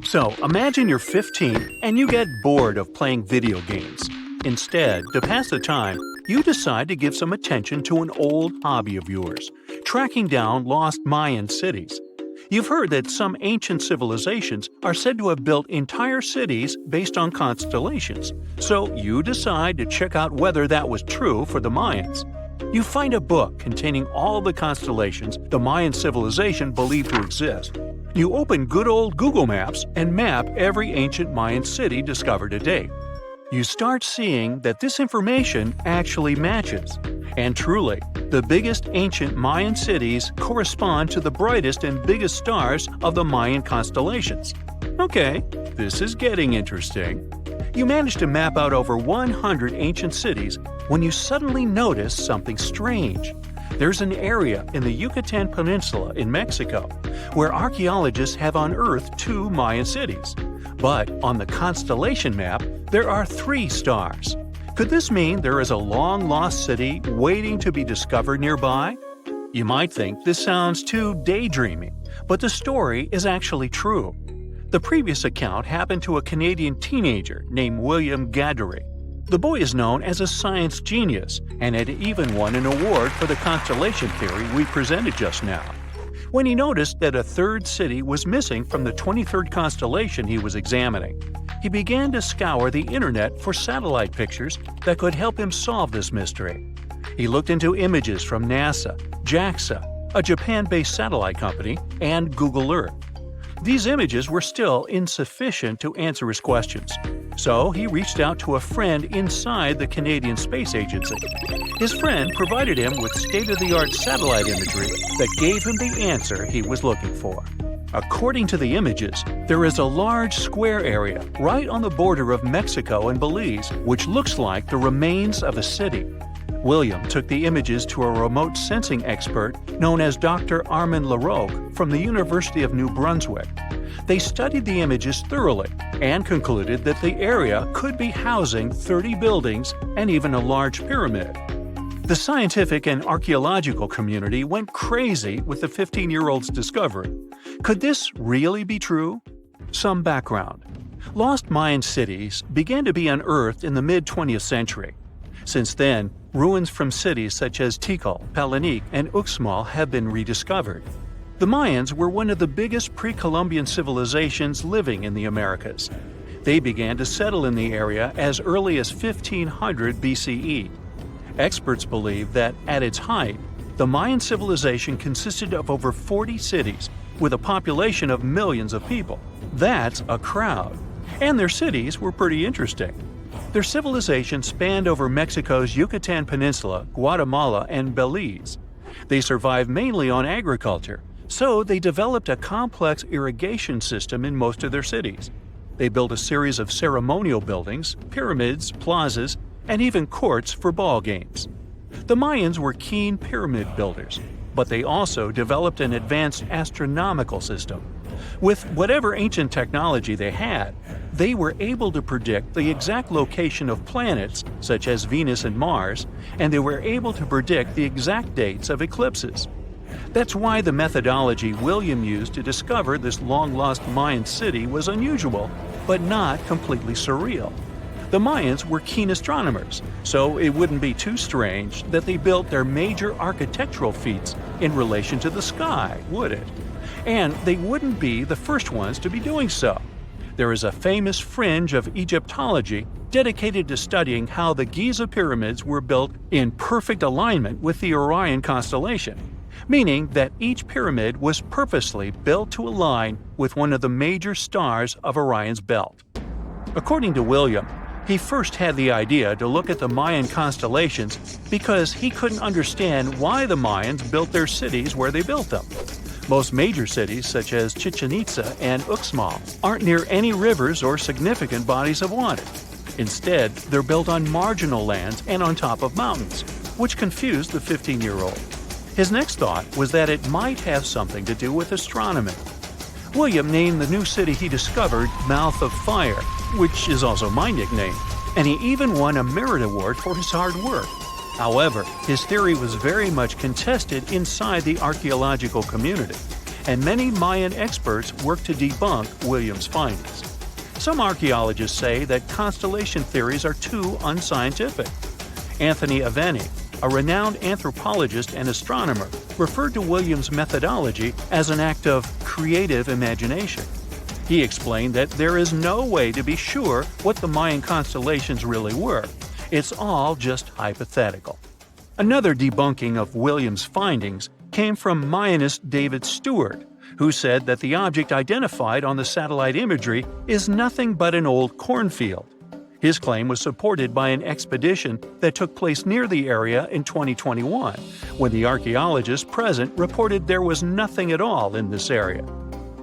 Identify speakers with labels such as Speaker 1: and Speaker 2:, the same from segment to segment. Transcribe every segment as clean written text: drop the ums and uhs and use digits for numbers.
Speaker 1: So, imagine you're 15 and you get bored of playing video games. Instead, to pass the time, you decide to give some attention to an old hobby of yours, tracking down lost Mayan cities. You've heard that some ancient civilizations are said to have built entire cities based on constellations, so you decide to check out whether that was true for the Mayans. You find a book containing all the constellations the Mayan civilization believed to exist. You open good old Google Maps and map every ancient Mayan city discovered to date. You start seeing that this information actually matches. And truly, the biggest ancient Mayan cities correspond to the brightest and biggest stars of the Mayan constellations. Okay, this is getting interesting. You manage to map out over 100 ancient cities when you suddenly notice something strange. There's an area in the Yucatan Peninsula in Mexico where archaeologists have unearthed 2 Mayan cities. But on the constellation map, there are 3 stars. Could this mean there is a long-lost city waiting to be discovered nearby? You might think this sounds too daydreaming, but the story is actually true. The previous account happened to a Canadian teenager named William Gaddery. The boy is known as a science genius and had even won an award for the constellation theory we presented just now. When he noticed that a 3rd city was missing from the 23rd constellation he was examining, he began to scour the internet for satellite pictures that could help him solve this mystery. He looked into images from NASA, JAXA, a Japan-based satellite company, and Google Earth. These images were still insufficient to answer his questions, so he reached out to a friend inside the Canadian Space Agency. His friend provided him with state-of-the-art satellite imagery that gave him the answer he was looking for. According to the images, there is a large square area right on the border of Mexico and Belize, which looks like the remains of a city. William took the images to a remote sensing expert known as Dr. Armand Larocque from the University of New Brunswick. They studied the images thoroughly and concluded that the area could be housing 30 buildings and even a large pyramid. The scientific and archaeological community went crazy with the 15-year-old's discovery. Could this really be true? Some background. Lost Mayan cities began to be unearthed in the mid-20th century. Since then, ruins from cities such as Tikal, Palenque, and Uxmal have been rediscovered. The Mayans were one of the biggest pre-Columbian civilizations living in the Americas. They began to settle in the area as early as 1500 BCE. Experts believe that, at its height, the Mayan civilization consisted of over 40 cities with a population of millions of people. That's a crowd. And their cities were pretty interesting. Their civilization spanned over Mexico's Yucatan Peninsula, Guatemala, and Belize. They survived mainly on agriculture, so they developed a complex irrigation system in most of their cities. They built a series of ceremonial buildings, pyramids, plazas, and even courts for ball games. The Mayans were keen pyramid builders, but they also developed an advanced astronomical system. With whatever ancient technology they had, they were able to predict the exact location of planets, such as Venus and Mars, and they were able to predict the exact dates of eclipses. That's why the methodology William used to discover this long-lost Mayan city was unusual, but not completely surreal. The Mayans were keen astronomers, so it wouldn't be too strange that they built their major architectural feats in relation to the sky, would it? And they wouldn't be the first ones to be doing so. There is a famous fringe of Egyptology dedicated to studying how the Giza pyramids were built in perfect alignment with the Orion constellation, meaning that each pyramid was purposely built to align with one of the major stars of Orion's belt. According to William, he first had the idea to look at the Mayan constellations because he couldn't understand why the Mayans built their cities where they built them. Most major cities, such as Chichen Itza and Uxmal, aren't near any rivers or significant bodies of water. Instead, they're built on marginal lands and on top of mountains, which confused the 15-year-old. His next thought was that it might have something to do with astronomy. William named the new city he discovered Mouth of Fire, which is also my nickname, and he even won a merit award for his hard work. However, his theory was very much contested inside the archaeological community, and many Mayan experts work to debunk Williams' findings. Some archaeologists say that constellation theories are too unscientific. Anthony Aveni, a renowned anthropologist and astronomer, referred to Williams' methodology as an act of creative imagination. He explained that there is no way to be sure what the Mayan constellations really were. It's all just hypothetical. Another debunking of Williams' findings came from Mayanist David Stewart, who said that the object identified on the satellite imagery is nothing but an old cornfield. His claim was supported by an expedition that took place near the area in 2021, when the archaeologists present reported there was nothing at all in this area.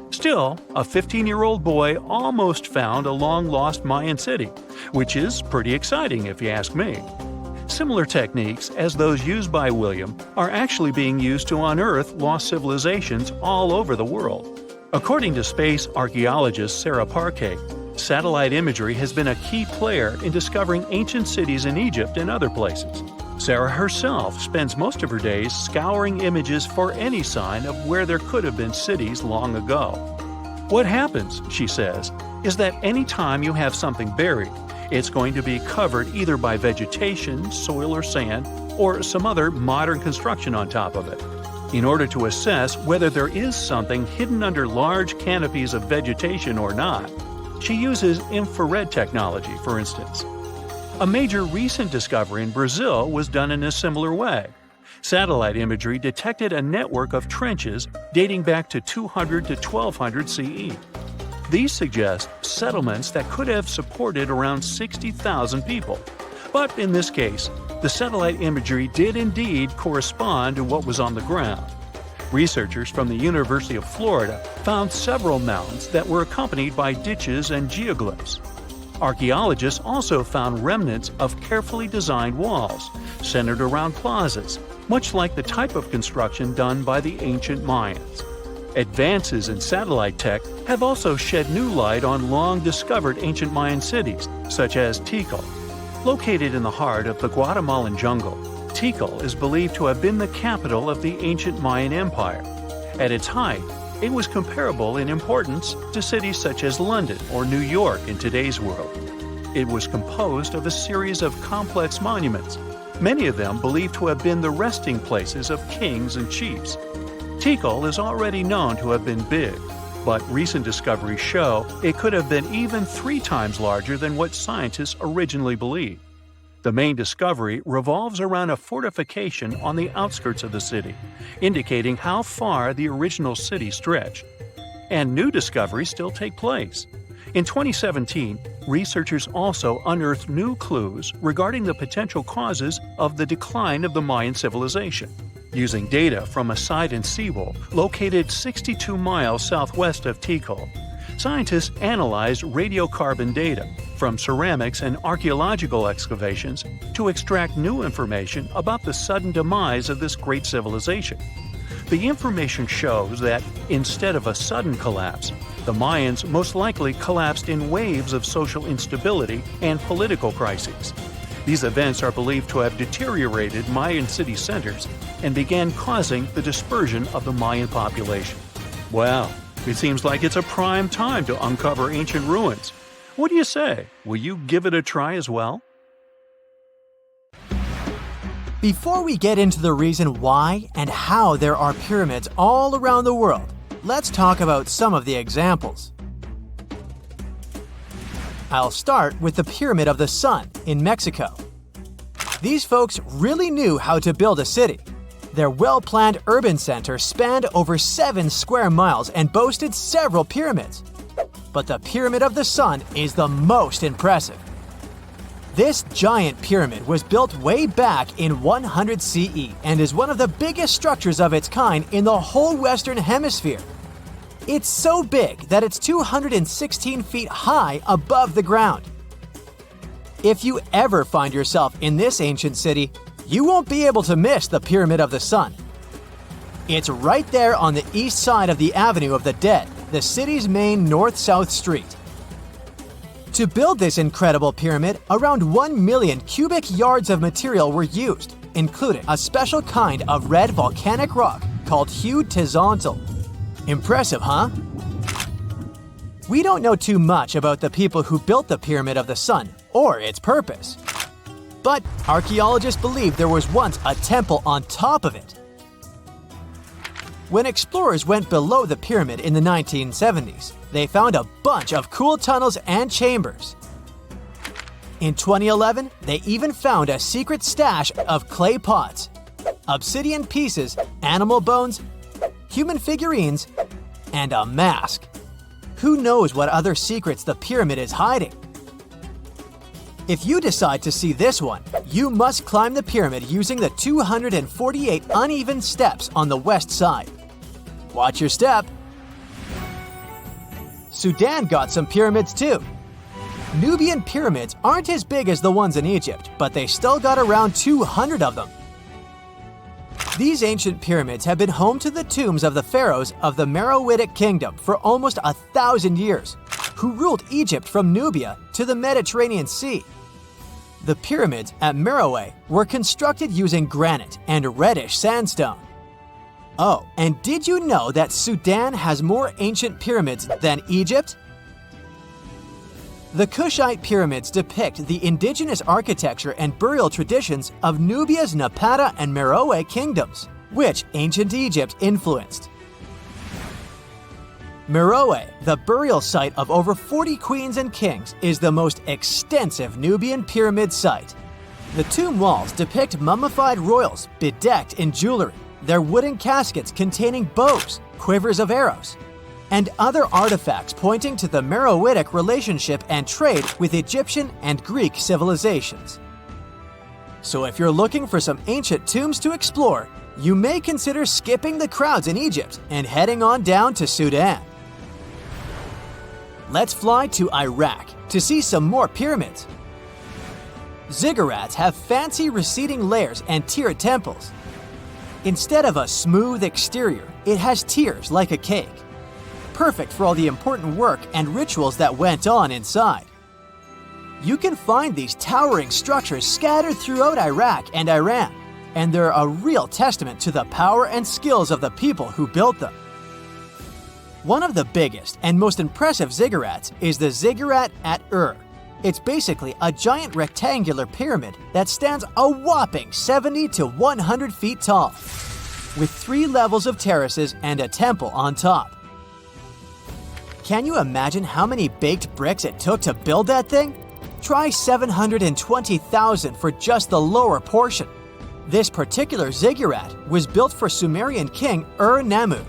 Speaker 1: Still, a 15-year-old boy almost found a long-lost Mayan city, which is pretty exciting if you ask me. Similar techniques as those used by William are actually being used to unearth lost civilizations all over the world. According to space archaeologist Sarah Parquet, satellite imagery has been a key player in discovering ancient cities in Egypt and other places. Sarah herself spends most of her days scouring images for any sign of where there could have been cities long ago. What happens, she says, is that any time you have something buried, it's going to be covered either by vegetation, soil or sand, or some other modern construction on top of it. In order to assess whether there is something hidden under large canopies of vegetation or not, she uses infrared technology, for instance. A major recent discovery in Brazil was done in a similar way. Satellite imagery detected a network of trenches dating back to 200 to 1200 CE. These suggest settlements that could have supported around 60,000 people. But in this case, the satellite imagery did indeed correspond to what was on the ground. Researchers from the University of Florida found several mounds that were accompanied by ditches and geoglyphs. Archaeologists also found remnants of carefully designed walls, centered around plazas, much like the type of construction done by the ancient Mayans. Advances in satellite tech have also shed new light on long-discovered ancient Mayan cities, such as Tikal. Located in the heart of the Guatemalan jungle, Tikal is believed to have been the capital of the ancient Mayan Empire. At its height, it was comparable in importance to cities such as London or New York in today's world. It was composed of a series of complex monuments, many of them believed to have been the resting places of kings and chiefs. Tikal is already known to have been big, but recent discoveries show it could have been even 3 times larger than what scientists originally believed. The main discovery revolves around a fortification on the outskirts of the city, indicating how far the original city stretched. And new discoveries still take place. In 2017, researchers also unearthed new clues regarding the potential causes of the decline of the Mayan civilization. Using data from a site in Cebu, located 62 miles southwest of Tikal, scientists analyzed radiocarbon data from ceramics and archaeological excavations to extract new information about the sudden demise of this great civilization. The information shows that, instead of a sudden collapse, the Mayans most likely collapsed in waves of social instability and political crises. These events are believed to have deteriorated Mayan city centers and began causing the dispersion of the Mayan population. Well, it seems like it's a prime time to uncover ancient ruins. What do you say? Will you give it a try as well?
Speaker 2: Before we get into the reason why and how there are pyramids all around the world, let's talk about some of the examples. I'll start with the Pyramid of the Sun in Mexico. These folks really knew how to build a city. Their well-planned urban center spanned over 7 square miles and boasted several pyramids. But the Pyramid of the Sun is the most impressive. This giant pyramid was built way back in 100 CE and is one of the biggest structures of its kind in the whole Western Hemisphere. It's so big that it's 216 feet high above the ground. If you ever find yourself in this ancient city, you won't be able to miss the Pyramid of the Sun. It's right there on the east side of the Avenue of the Dead, the city's main north-south street. To build this incredible pyramid, around 1 million cubic yards of material were used, including a special kind of red volcanic rock called Hue Tizontal. Impressive, huh? We don't know too much about the people who built the Pyramid of the Sun or its purpose. But archaeologists believe there was once a temple on top of it. When explorers went below the pyramid in the 1970s, they found a bunch of cool tunnels and chambers. In 2011, they even found a secret stash of clay pots, obsidian pieces, animal bones, human figurines, and a mask. Who knows what other secrets the pyramid is hiding? If you decide to see this one, you must climb the pyramid using the 248 uneven steps on the west side. Watch your step. Sudan got some pyramids too. Nubian pyramids aren't as big as the ones in Egypt, but they still got around 200 of them. These ancient pyramids have been home to the tombs of the pharaohs of the Meroitic Kingdom for almost 1,000 years, who ruled Egypt from Nubia to the Mediterranean Sea. The pyramids at Meroe were constructed using granite and reddish sandstone. Oh, and did you know that Sudan has more ancient pyramids than Egypt? The Kushite pyramids depict the indigenous architecture and burial traditions of Nubia's Napata and Meroe kingdoms, which ancient Egypt influenced. Meroe, the burial site of over 40 queens and kings, is the most extensive Nubian pyramid site. The tomb walls depict mummified royals bedecked in jewelry, their wooden caskets containing bows, quivers of arrows, and other artifacts pointing to the Meroitic relationship and trade with Egyptian and Greek civilizations. So if you're looking for some ancient tombs to explore, you may consider skipping the crowds in Egypt and heading on down to Sudan. Let's fly to Iraq to see some more pyramids. Ziggurats have fancy receding layers and tiered temples. Instead of a smooth exterior, it has tiers like a cake. Perfect for all the important work and rituals that went on inside. You can find these towering structures scattered throughout Iraq and Iran, and they're a real testament to the power and skills of the people who built them. One of the biggest and most impressive ziggurats is the ziggurat at Ur. It's basically a giant rectangular pyramid that stands a whopping 70 to 100 feet tall, with 3 levels of terraces and a temple on top. Can you imagine how many baked bricks it took to build that thing? Try 720,000 for just the lower portion. This particular ziggurat was built for Sumerian king Ur-Nammu.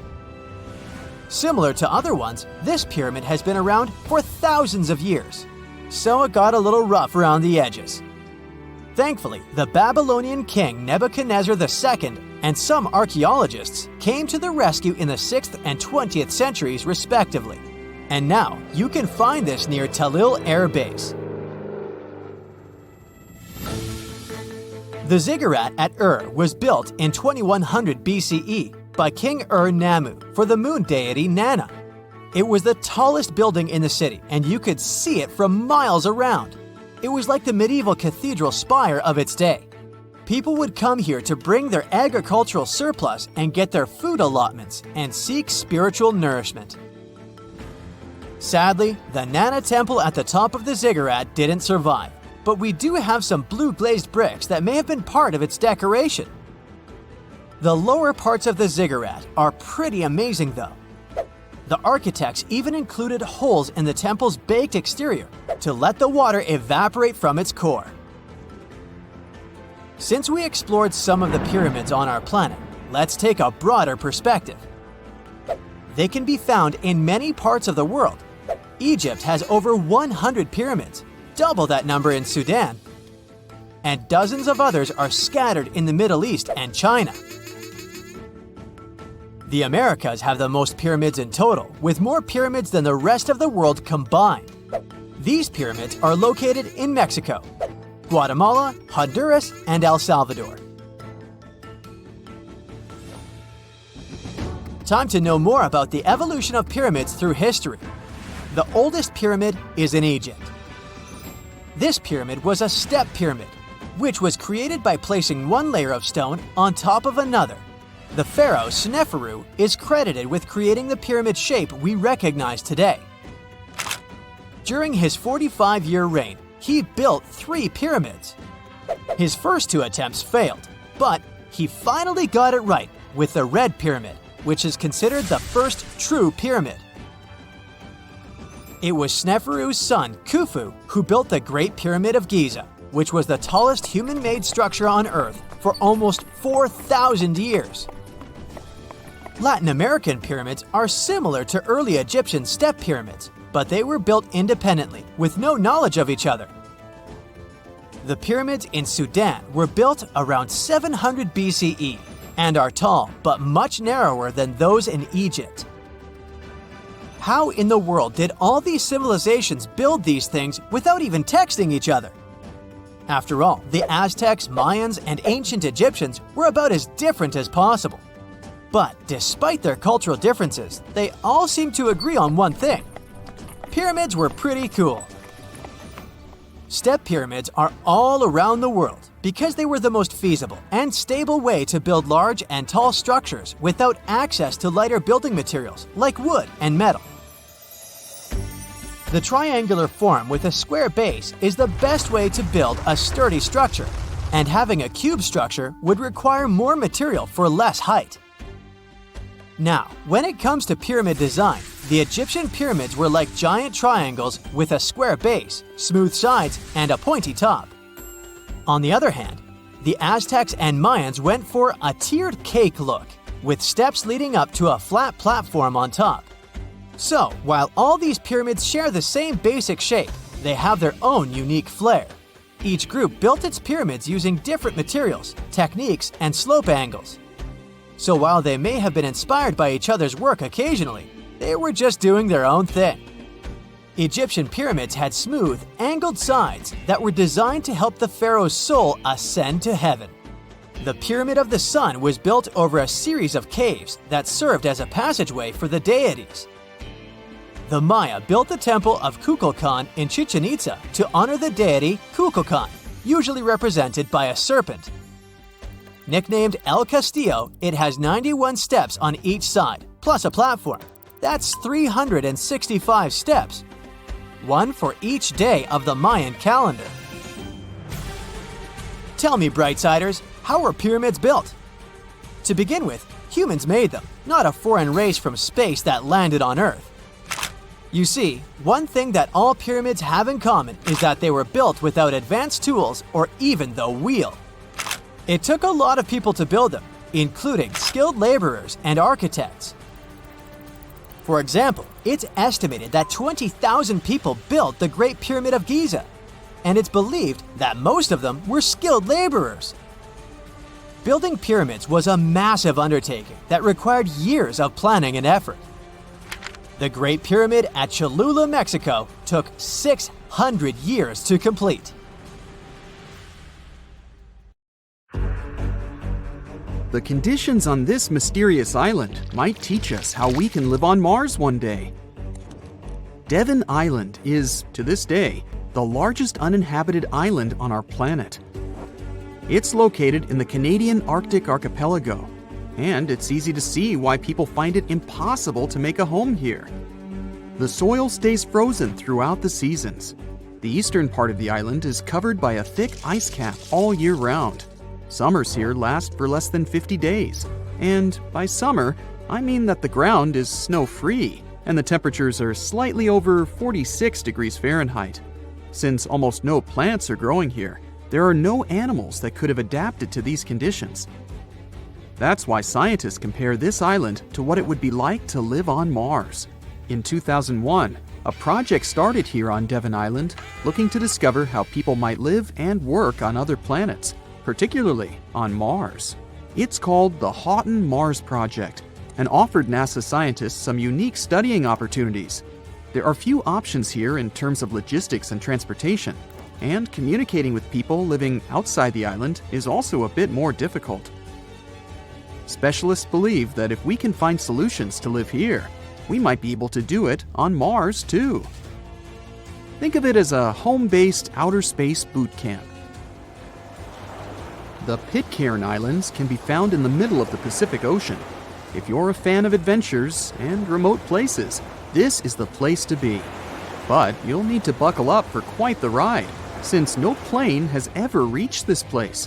Speaker 2: Similar to other ones, this pyramid has been around for thousands of years, so it got a little rough around the edges. Thankfully, the Babylonian king Nebuchadnezzar II and some archaeologists came to the rescue in the 6th and 20th centuries respectively. And now, you can find this near Talil Air Base. The ziggurat at Ur was built in 2100 BCE by King Ur-Nammu for the moon deity Nana. It was the tallest building in the city, and you could see it from miles around. It was like the medieval cathedral spire of its day. People would come here to bring their agricultural surplus and get their food allotments and seek spiritual nourishment. Sadly, the Nana temple at the top of the ziggurat didn't survive, but we do have some blue glazed bricks that may have been part of its decoration. The lower parts of the ziggurat are pretty amazing though. The architects even included holes in the temple's baked exterior to let the water evaporate from its core. Since we explored some of the pyramids on our planet, let's take a broader perspective. They can be found in many parts of the world. Egypt has over 100 pyramids, double that number in Sudan, and dozens of others are scattered in the Middle East and China. The Americas have the most pyramids in total, with more pyramids than the rest of the world combined. These pyramids are located in Mexico, Guatemala, Honduras, and El Salvador. Time to know more about the evolution of pyramids through history. The oldest pyramid is in Egypt. This pyramid was a step pyramid, which was created by placing one layer of stone on top of another, The pharaoh Sneferu is credited with creating the pyramid shape we recognize today. During his 45-year reign, he built 3 pyramids. His first 2 attempts failed, but he finally got it right with the Red Pyramid, which is considered the first true pyramid. It was Sneferu's son, Khufu, who built the Great Pyramid of Giza, which was the tallest human-made structure on Earth for almost 4,000 years. Latin American pyramids are similar to early Egyptian step pyramids, but they were built independently with no knowledge of each other. The pyramids in Sudan were built around 700 BCE and are tall but much narrower than those in Egypt. How in the world did all these civilizations build these things without even texting each other? After all, the Aztecs, Mayans, and ancient Egyptians were about as different as possible. But despite their cultural differences, they all seem to agree on one thing: pyramids were pretty cool. Step pyramids are all around the world because they were the most feasible and stable way to build large and tall structures without access to lighter building materials like wood and metal. The triangular form with a square base is the best way to build a sturdy structure, and having a cube structure would require more material for less height. Now, when it comes to pyramid design, the Egyptian pyramids were like giant triangles with a square base, smooth sides, and a pointy top. On the other hand, the Aztecs and Mayans went for a tiered cake look, with steps leading up to a flat platform on top. So, while all these pyramids share the same basic shape, they have their own unique flair. Each group built its pyramids using different materials, techniques, and slope angles. So while they may have been inspired by each other's work occasionally, they were just doing their own thing. Egyptian pyramids had smooth, angled sides that were designed to help the pharaoh's soul ascend to heaven. The Pyramid of the Sun was built over a series of caves that served as a passageway for the deities. The Maya built the temple of Kukulkan in Chichen Itza to honor the deity Kukulkan, usually represented by a serpent. Nicknamed El Castillo, it has 91 steps on each side, plus a platform. That's 365 steps, one for each day of the Mayan calendar. Tell me, Brightsiders, how were pyramids built? To begin with, humans made them, not a foreign race from space that landed on Earth. You see, one thing that all pyramids have in common is that they were built without advanced tools or even the wheel. It took a lot of people to build them, including skilled laborers and architects. For example, it's estimated that 20,000 people built the Great Pyramid of Giza, and it's believed that most of them were skilled laborers. Building pyramids was a massive undertaking that required years of planning and effort. The Great Pyramid at Cholula, Mexico, took 600 years to complete.
Speaker 3: The conditions on this mysterious island might teach us how we can live on Mars one day. Devon Island is, to this day, the largest uninhabited island on our planet. It's located in the Canadian Arctic archipelago, and it's easy to see why people find it impossible to make a home here. The soil stays frozen throughout the seasons. The eastern part of the island is covered by a thick ice cap all year round. Summers here last for less than 50 days. And by summer, I mean that the ground is snow-free and the temperatures are slightly over 46 degrees Fahrenheit. Since almost no plants are growing here, there are no animals that could have adapted to these conditions. That's why scientists compare this island to what it would be like to live on Mars. In 2001, a project started here on Devon Island looking to discover how people might live and work on other planets, particularly on Mars. It's called the Houghton Mars Project and offered NASA scientists some unique studying opportunities. There are few options here in terms of logistics and transportation, and communicating with people living outside the island is also a bit more difficult. Specialists believe that if we can find solutions to live here, we might be able to do it on Mars too. Think of it as a home-based outer space boot camp. The Pitcairn Islands can be found in the middle of the Pacific Ocean. If you're a fan of adventures and remote places, this is the place to be. But you'll need to buckle up for quite the ride, since no plane has ever reached this place.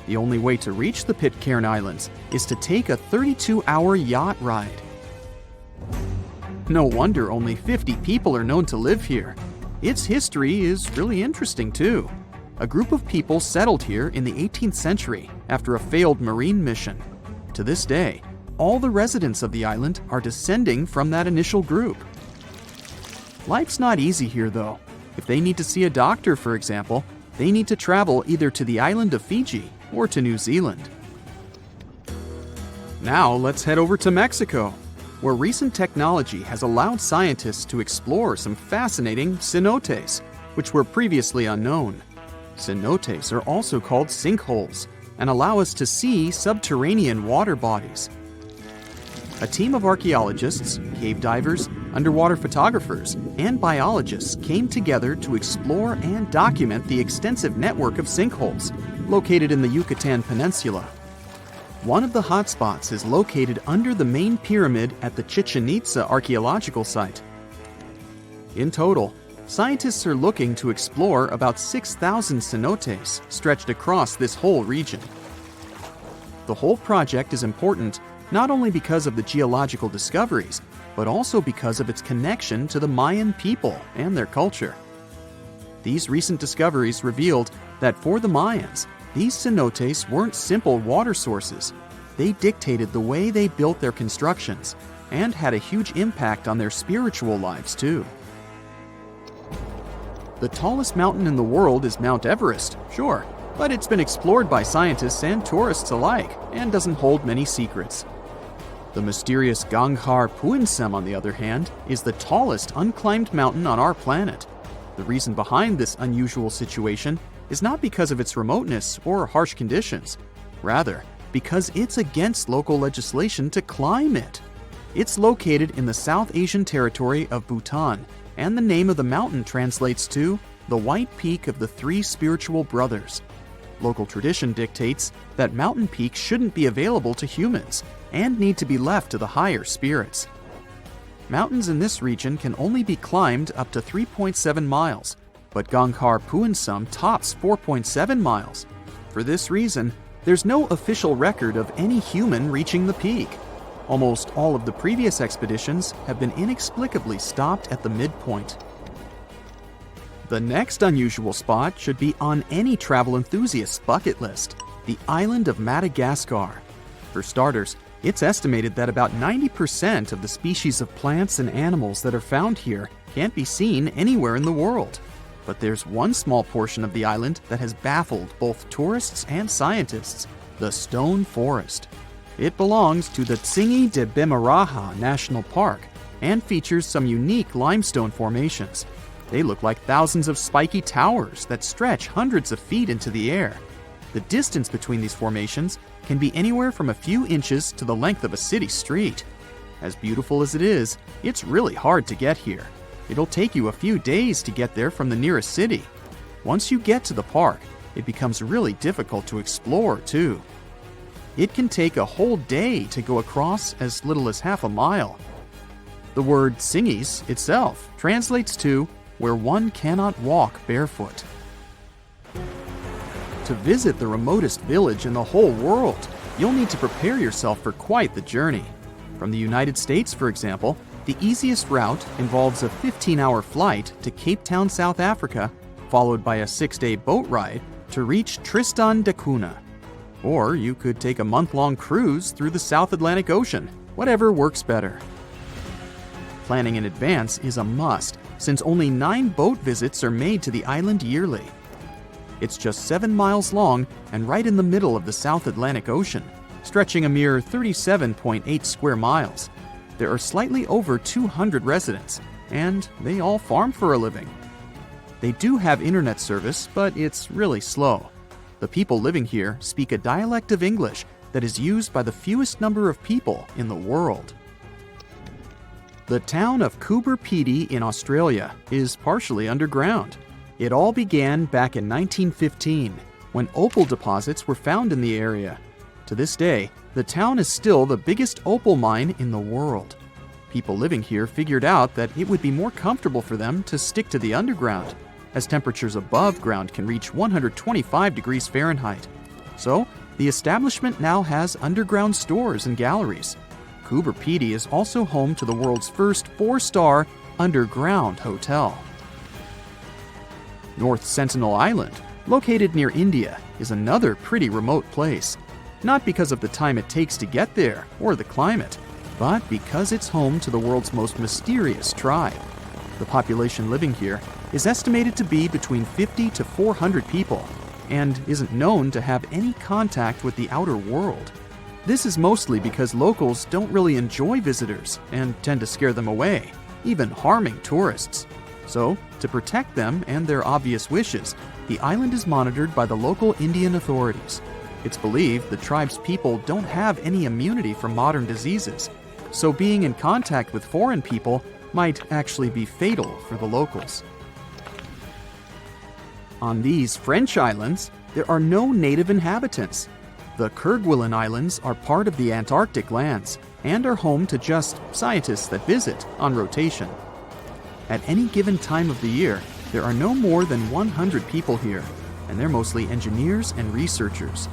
Speaker 3: The only way to reach the Pitcairn Islands is to take a 32-hour yacht ride. No wonder only 50 people are known to live here. Its history is really interesting too. A group of people settled here in the 18th century after a failed marine mission. To this day, all the residents of the island are descending from that initial group. Life's not easy here though. If they need to see a doctor, for example, they need to travel either to the island of Fiji or to New Zealand. Now let's head over to Mexico, where recent technology has allowed scientists to explore some fascinating cenotes, which were previously unknown. Cenotes are also called sinkholes and allow us to see subterranean water bodies. A team of archaeologists, cave divers, underwater photographers, and biologists came together to explore and document the extensive network of sinkholes located in the Yucatan Peninsula. One of the hotspots is located under the main pyramid at the Chichen Itza archaeological site. In total, scientists are looking to explore about 6,000 cenotes stretched across this whole region. The whole project is important not only because of the geological discoveries, but also because of its connection to the Mayan people and their culture. These recent discoveries revealed that for the Mayans, these cenotes weren't simple water sources. They dictated the way they built their constructions and had a huge impact on their spiritual lives too. The tallest mountain in the world is Mount Everest, sure, but it's been explored by scientists and tourists alike and doesn't hold many secrets. The mysterious Ganghar Puensum, on the other hand, is the tallest unclimbed mountain on our planet. The reason behind this unusual situation is not because of its remoteness or harsh conditions. Rather, because it's against local legislation to climb it. It's located in the South Asian territory of Bhutan, and the name of the mountain translates to the White Peak of the Three Spiritual Brothers. Local tradition dictates that mountain peaks shouldn't be available to humans and need to be left to the higher spirits. Mountains in this region can only be climbed up to 3.7 miles, but Ganghar Puensum tops 4.7 miles. For this reason, there's no official record of any human reaching the peak. Almost all of the previous expeditions have been inexplicably stopped at the midpoint. The next unusual spot should be on any travel enthusiast's bucket list, the island of Madagascar. For starters, it's estimated that about 90% of the species of plants and animals that are found here can't be seen anywhere in the world. But there's one small portion of the island that has baffled both tourists and scientists, the stone forest. It belongs to the Tsingy de Bemaraha National Park and features some unique limestone formations. They look like thousands of spiky towers that stretch hundreds of feet into the air. The distance between these formations can be anywhere from a few inches to the length of a city street. As beautiful as it is, it's really hard to get here. It'll take you a few days to get there from the nearest city. Once you get to the park, it becomes really difficult to explore too. It can take a whole day to go across as little as half a mile. The word Tsingys itself translates to where one cannot walk barefoot. To visit the remotest village in the whole world, you'll need to prepare yourself for quite the journey. From the United States, for example, the easiest route involves a 15-hour flight to Cape Town, South Africa, followed by a 6-day boat ride to reach Tristan da Cunha. Or you could take a month-long cruise through the South Atlantic Ocean, whatever works better. Planning in advance is a must, since only 9 boat visits are made to the island yearly. It's just 7 miles long and right in the middle of the South Atlantic Ocean, stretching a mere 37.8 square miles. There are slightly over 200 residents, and they all farm for a living. They do have internet service, but it's really slow. The people living here speak a dialect of English that is used by the fewest number of people in the world. The town of Coober Pedy in Australia is partially underground. It all began back in 1915. when opal deposits were found in the area. To this day, the town is still the biggest opal mine in the world. People living here figured out that it would be more comfortable for them to stick to the underground, as temperatures above ground can reach 125 degrees Fahrenheit. So, the establishment now has underground stores and galleries. Coober Pedy is also home to the world's first 4-star underground hotel. North Sentinel Island, located near India, is another pretty remote place. Not because of the time it takes to get there or the climate, but because it's home to the world's most mysterious tribe. The population living here is estimated to be between 50 to 400 people and isn't known to have any contact with the outer world. This is mostly because locals don't really enjoy visitors and tend to scare them away, even harming tourists. So, to protect them and their obvious wishes, the island is monitored by the local Indian authorities. It's believed the tribe's people don't have any immunity from modern diseases, so being in contact with foreign people might actually be fatal for the locals. On these French islands, there are no native inhabitants. The Kerguelen Islands are part of the Antarctic lands and are home to just scientists that visit on rotation. At any given time of the year, there are no more than 100 people here, and they're mostly engineers and researchers.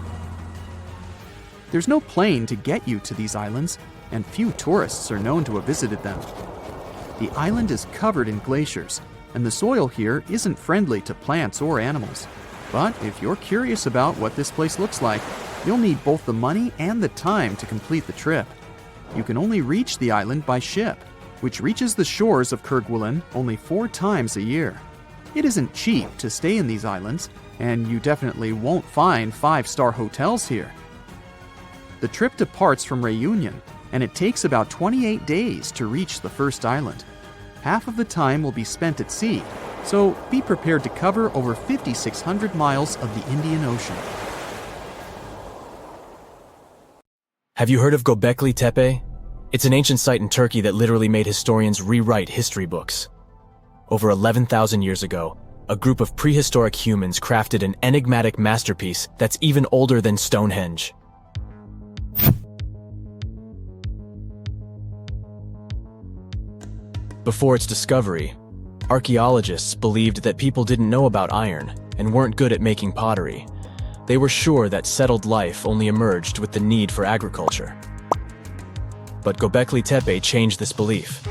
Speaker 3: There's no plane to get you to these islands, and few tourists are known to have visited them. The island is covered in glaciers, and the soil here isn't friendly to plants or animals. But if you're curious about what this place looks like, you'll need both the money and the time to complete the trip. You can only reach the island by ship, which reaches the shores of Kerguelen only 4 times a year. It isn't cheap to stay in these islands, and you definitely won't find 5-star hotels here. The trip departs from Réunion, and it takes about 28 days to reach the first island. Half of the time will be spent at sea, so be prepared to cover over 5,600 miles of the Indian Ocean.
Speaker 4: Have you heard of Göbekli Tepe? It's an ancient site in Turkey that literally made historians rewrite history books. Over 11,000 years ago, a group of prehistoric humans crafted an enigmatic masterpiece that's even older than Stonehenge. Before its discovery, archaeologists believed that people didn't know about iron and weren't good at making pottery. They were sure that settled life only emerged with the need for agriculture. But Göbekli Tepe changed this belief.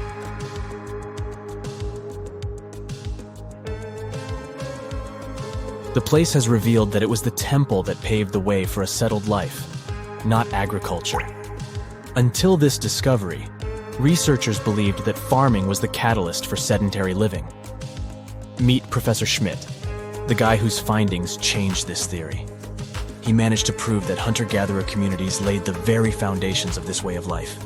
Speaker 4: The place has revealed that it was the temple that paved the way for a settled life, not agriculture. Until this discovery, researchers believed that farming was the catalyst for sedentary living. Meet Professor Schmidt, the guy whose findings changed this theory. He managed to prove that hunter-gatherer communities laid the very foundations of this way of life.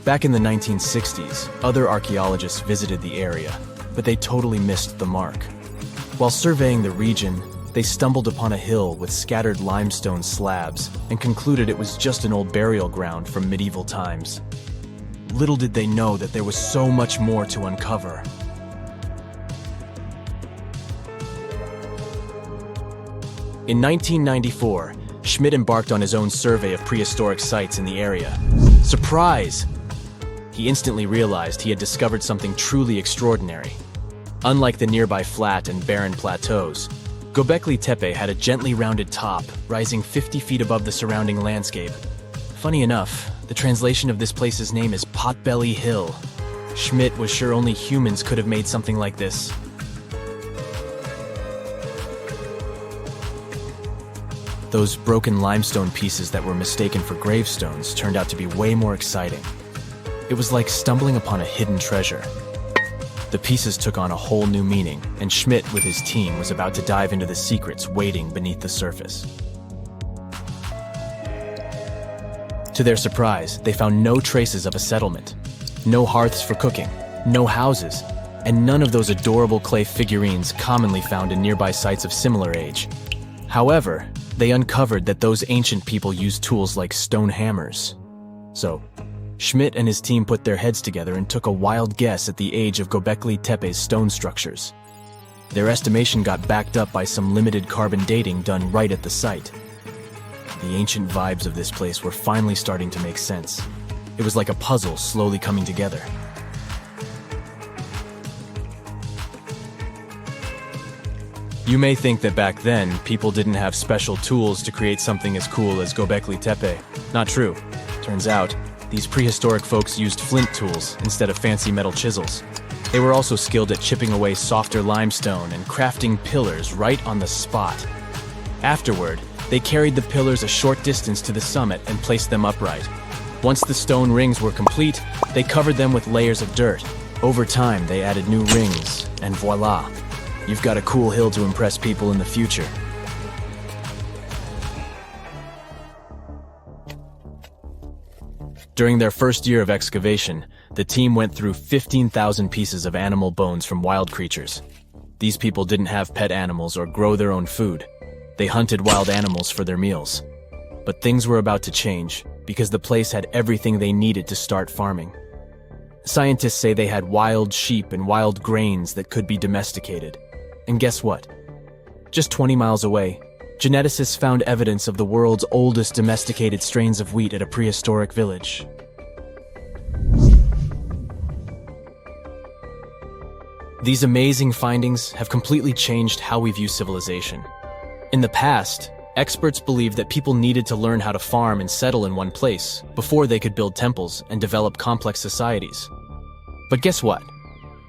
Speaker 4: Back in the 1960s, other archaeologists visited the area, but they totally missed the mark. While surveying the region, they stumbled upon a hill with scattered limestone slabs and concluded it was just an old burial ground from medieval times. Little did they know that there was so much more to uncover. In 1994, Schmidt embarked on his own survey of prehistoric sites in the area. Surprise! He instantly realized he had discovered something truly extraordinary. Unlike the nearby flat and barren plateaus, Göbekli Tepe had a gently rounded top, rising 50 feet above the surrounding landscape. Funny enough, the translation of this place's name is Potbelly Hill. Schmidt was sure only humans could have made something like this. Those broken limestone pieces that were mistaken for gravestones turned out to be way more exciting. It was like stumbling upon a hidden treasure. The pieces took on a whole new meaning, and Schmidt with his team was about to dive into the secrets waiting beneath the surface. To their surprise, they found no traces of a settlement, no hearths for cooking, no houses, and none of those adorable clay figurines commonly found in nearby sites of similar age. However, they uncovered that those ancient people used tools like stone hammers. So, Schmidt and his team put their heads together and took a wild guess at the age of Göbekli Tepe's stone structures. Their estimation got backed up by some limited carbon dating done right at the site. The ancient vibes of this place were finally starting to make sense. It was like a puzzle slowly coming together. You may think that back then, people didn't have special tools to create something as cool as Göbekli Tepe. Not true. Turns out, these prehistoric folks used flint tools instead of fancy metal chisels. They were also skilled at chipping away softer limestone and crafting pillars right on the spot. Afterward, they carried the pillars a short distance to the summit and placed them upright. Once the stone rings were complete, they covered them with layers of dirt. Over time, they added new rings, and voila! You've got a cool hill to impress people in the future. During their first year of excavation, the team went through 15,000 pieces of animal bones from wild creatures. These people didn't have pet animals or grow their own food. They hunted wild animals for their meals. But things were about to change, because the place had everything they needed to start farming. Scientists say they had wild sheep and wild grains that could be domesticated. And guess what? Just 20 miles away, geneticists found evidence of the world's oldest domesticated strains of wheat at a prehistoric village. These amazing findings have completely changed how we view civilization. In the past, experts believed that people needed to learn how to farm and settle in one place before they could build temples and develop complex societies. But guess what?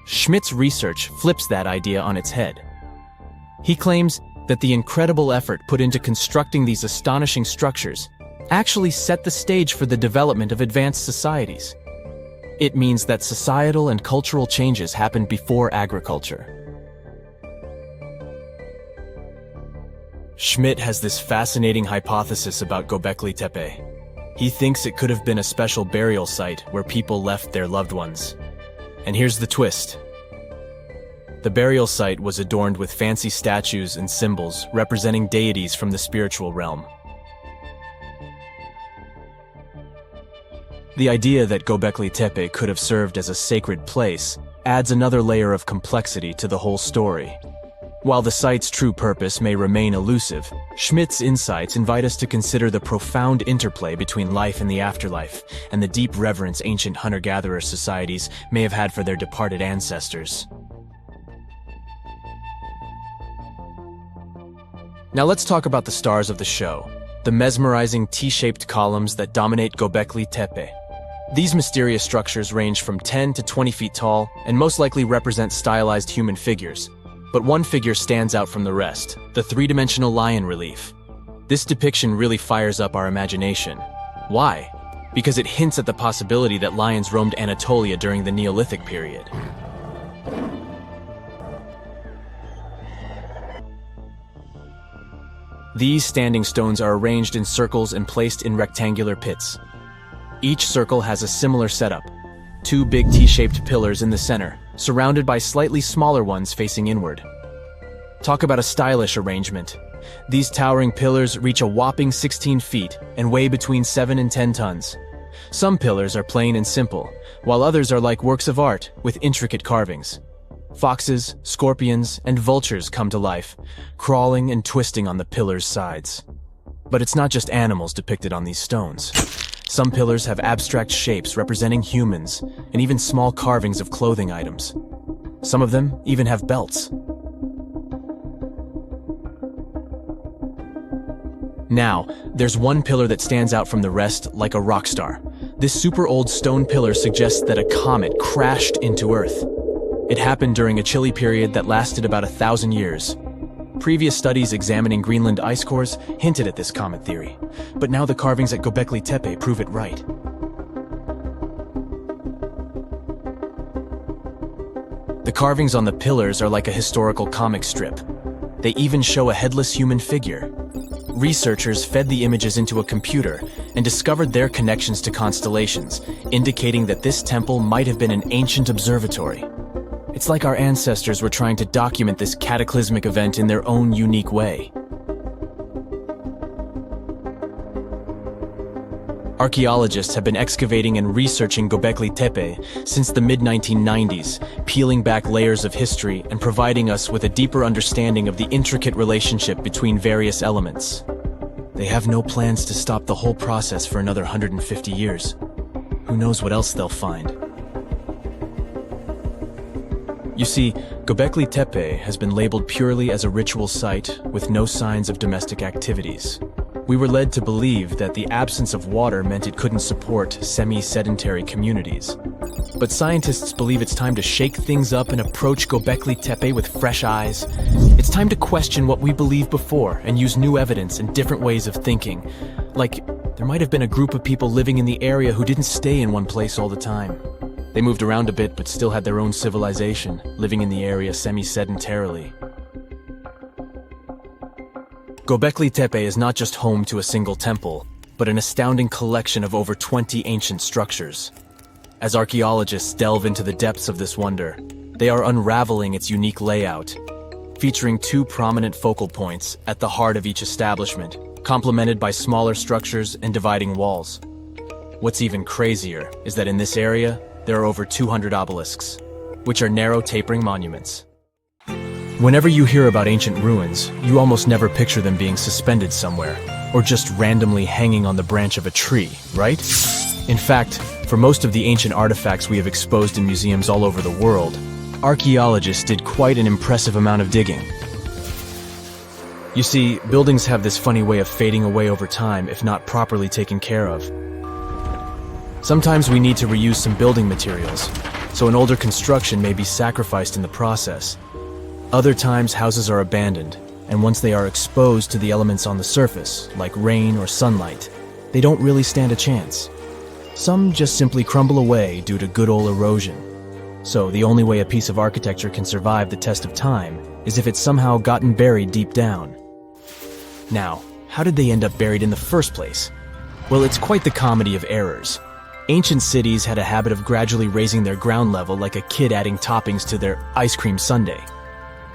Speaker 4: Schmidt's research flips that idea on its head. He claims that the incredible effort put into constructing these astonishing structures actually set the stage for the development of advanced societies. It means that societal and cultural changes happened before agriculture. Schmidt has this fascinating hypothesis about Göbekli Tepe. He thinks it could have been a special burial site where people left their loved ones. And here's the twist. The burial site was adorned with fancy statues and symbols representing deities from the spiritual realm. The idea that Göbekli Tepe could have served as a sacred place adds another layer of complexity to the whole story. While the site's true purpose may remain elusive, Schmidt's insights invite us to consider the profound interplay between life and the afterlife, and the deep reverence ancient hunter-gatherer societies may have had for their departed ancestors. Now let's talk about the stars of the show, the mesmerizing T-shaped columns that dominate Göbekli Tepe. These mysterious structures range from 10 to 20 feet tall and most likely represent stylized human figures. But one figure stands out from the rest, the three-dimensional lion relief. This depiction really fires up our imagination. Why? Because it hints at the possibility that lions roamed Anatolia during the Neolithic period. These standing stones are arranged in circles and placed in rectangular pits. Each circle has a similar setup. Two big T-shaped pillars in the center, surrounded by slightly smaller ones facing inward. Talk about a stylish arrangement. These towering pillars reach a whopping 16 feet and weigh between 7 and 10 tons. Some pillars are plain and simple, while others are like works of art with intricate carvings. Foxes, scorpions, and vultures come to life, crawling and twisting on the pillars' sides. But it's not just animals depicted on these stones. Some pillars have abstract shapes representing humans, and even small carvings of clothing items. Some of them even have belts. Now, there's one pillar that stands out from the rest like a rock star. This super old stone pillar suggests that a comet crashed into Earth. It happened during a chilly period that lasted about 1,000 years. Previous studies examining Greenland ice cores hinted at this comet theory, but now the carvings at Göbekli Tepe prove it right. The carvings on the pillars are like a historical comic strip. They even show a headless human figure. Researchers fed the images into a computer and discovered their connections to constellations, indicating that this temple might have been an ancient observatory. It's like our ancestors were trying to document this cataclysmic event in their own unique way. Archaeologists have been excavating and researching Göbekli Tepe since the mid-1990s, peeling back layers of history and providing us with a deeper understanding of the intricate relationship between various elements. They have no plans to stop the whole process for another 150 years. Who knows what else they'll find? You see, Göbekli Tepe has been labeled purely as a ritual site with no signs of domestic activities. We were led to believe that the absence of water meant it couldn't support semi-sedentary communities. But scientists believe it's time to shake things up and approach Göbekli Tepe with fresh eyes. It's time to question what we believed before and use new evidence and different ways of thinking. Like, there might have been a group of people living in the area who didn't stay in one place all the time. They moved around a bit but still had their own civilization, living in the area semi-sedentarily. Göbekli Tepe is not just home to a single temple, but an astounding collection of over 20 ancient structures. As archaeologists delve into the depths of this wonder, they are unraveling its unique layout, featuring two prominent focal points at the heart of each establishment, complemented by smaller structures and dividing walls. What's even crazier is that in this area, there are over 200 obelisks, which are narrow tapering monuments. Whenever you hear about ancient ruins, you almost never picture them being suspended somewhere, or just randomly hanging on the branch of a tree, right? In fact, for most of the ancient artifacts we have exposed in museums all over the world, archaeologists did quite an impressive amount of digging. You see, buildings have this funny way of fading away over time if not properly taken care of. Sometimes we need to reuse some building materials, so an older construction may be sacrificed in the process. Other times, houses are abandoned, and once they are exposed to the elements on the surface, like rain or sunlight, they don't really stand a chance. Some just simply crumble away due to good old erosion. So the only way a piece of architecture can survive the test of time is if it's somehow gotten buried deep down. Now, how did they end up buried in the first place? Well, it's quite the comedy of errors. Ancient cities had a habit of gradually raising their ground level like a kid adding toppings to their ice cream sundae.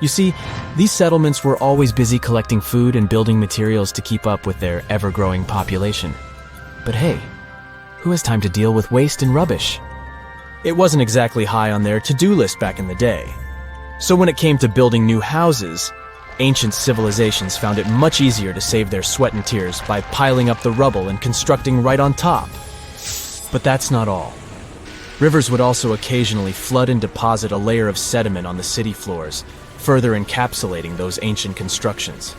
Speaker 4: You see, these settlements were always busy collecting food and building materials to keep up with their ever-growing population. But hey, who has time to deal with waste and rubbish? It wasn't exactly high on their to-do list back in the day. So when it came to building new houses, ancient civilizations found it much easier to save their sweat and tears by piling up the rubble and constructing right on top. But that's not all. Rivers would also occasionally flood and deposit a layer of sediment on the city floors, further encapsulating those ancient constructions.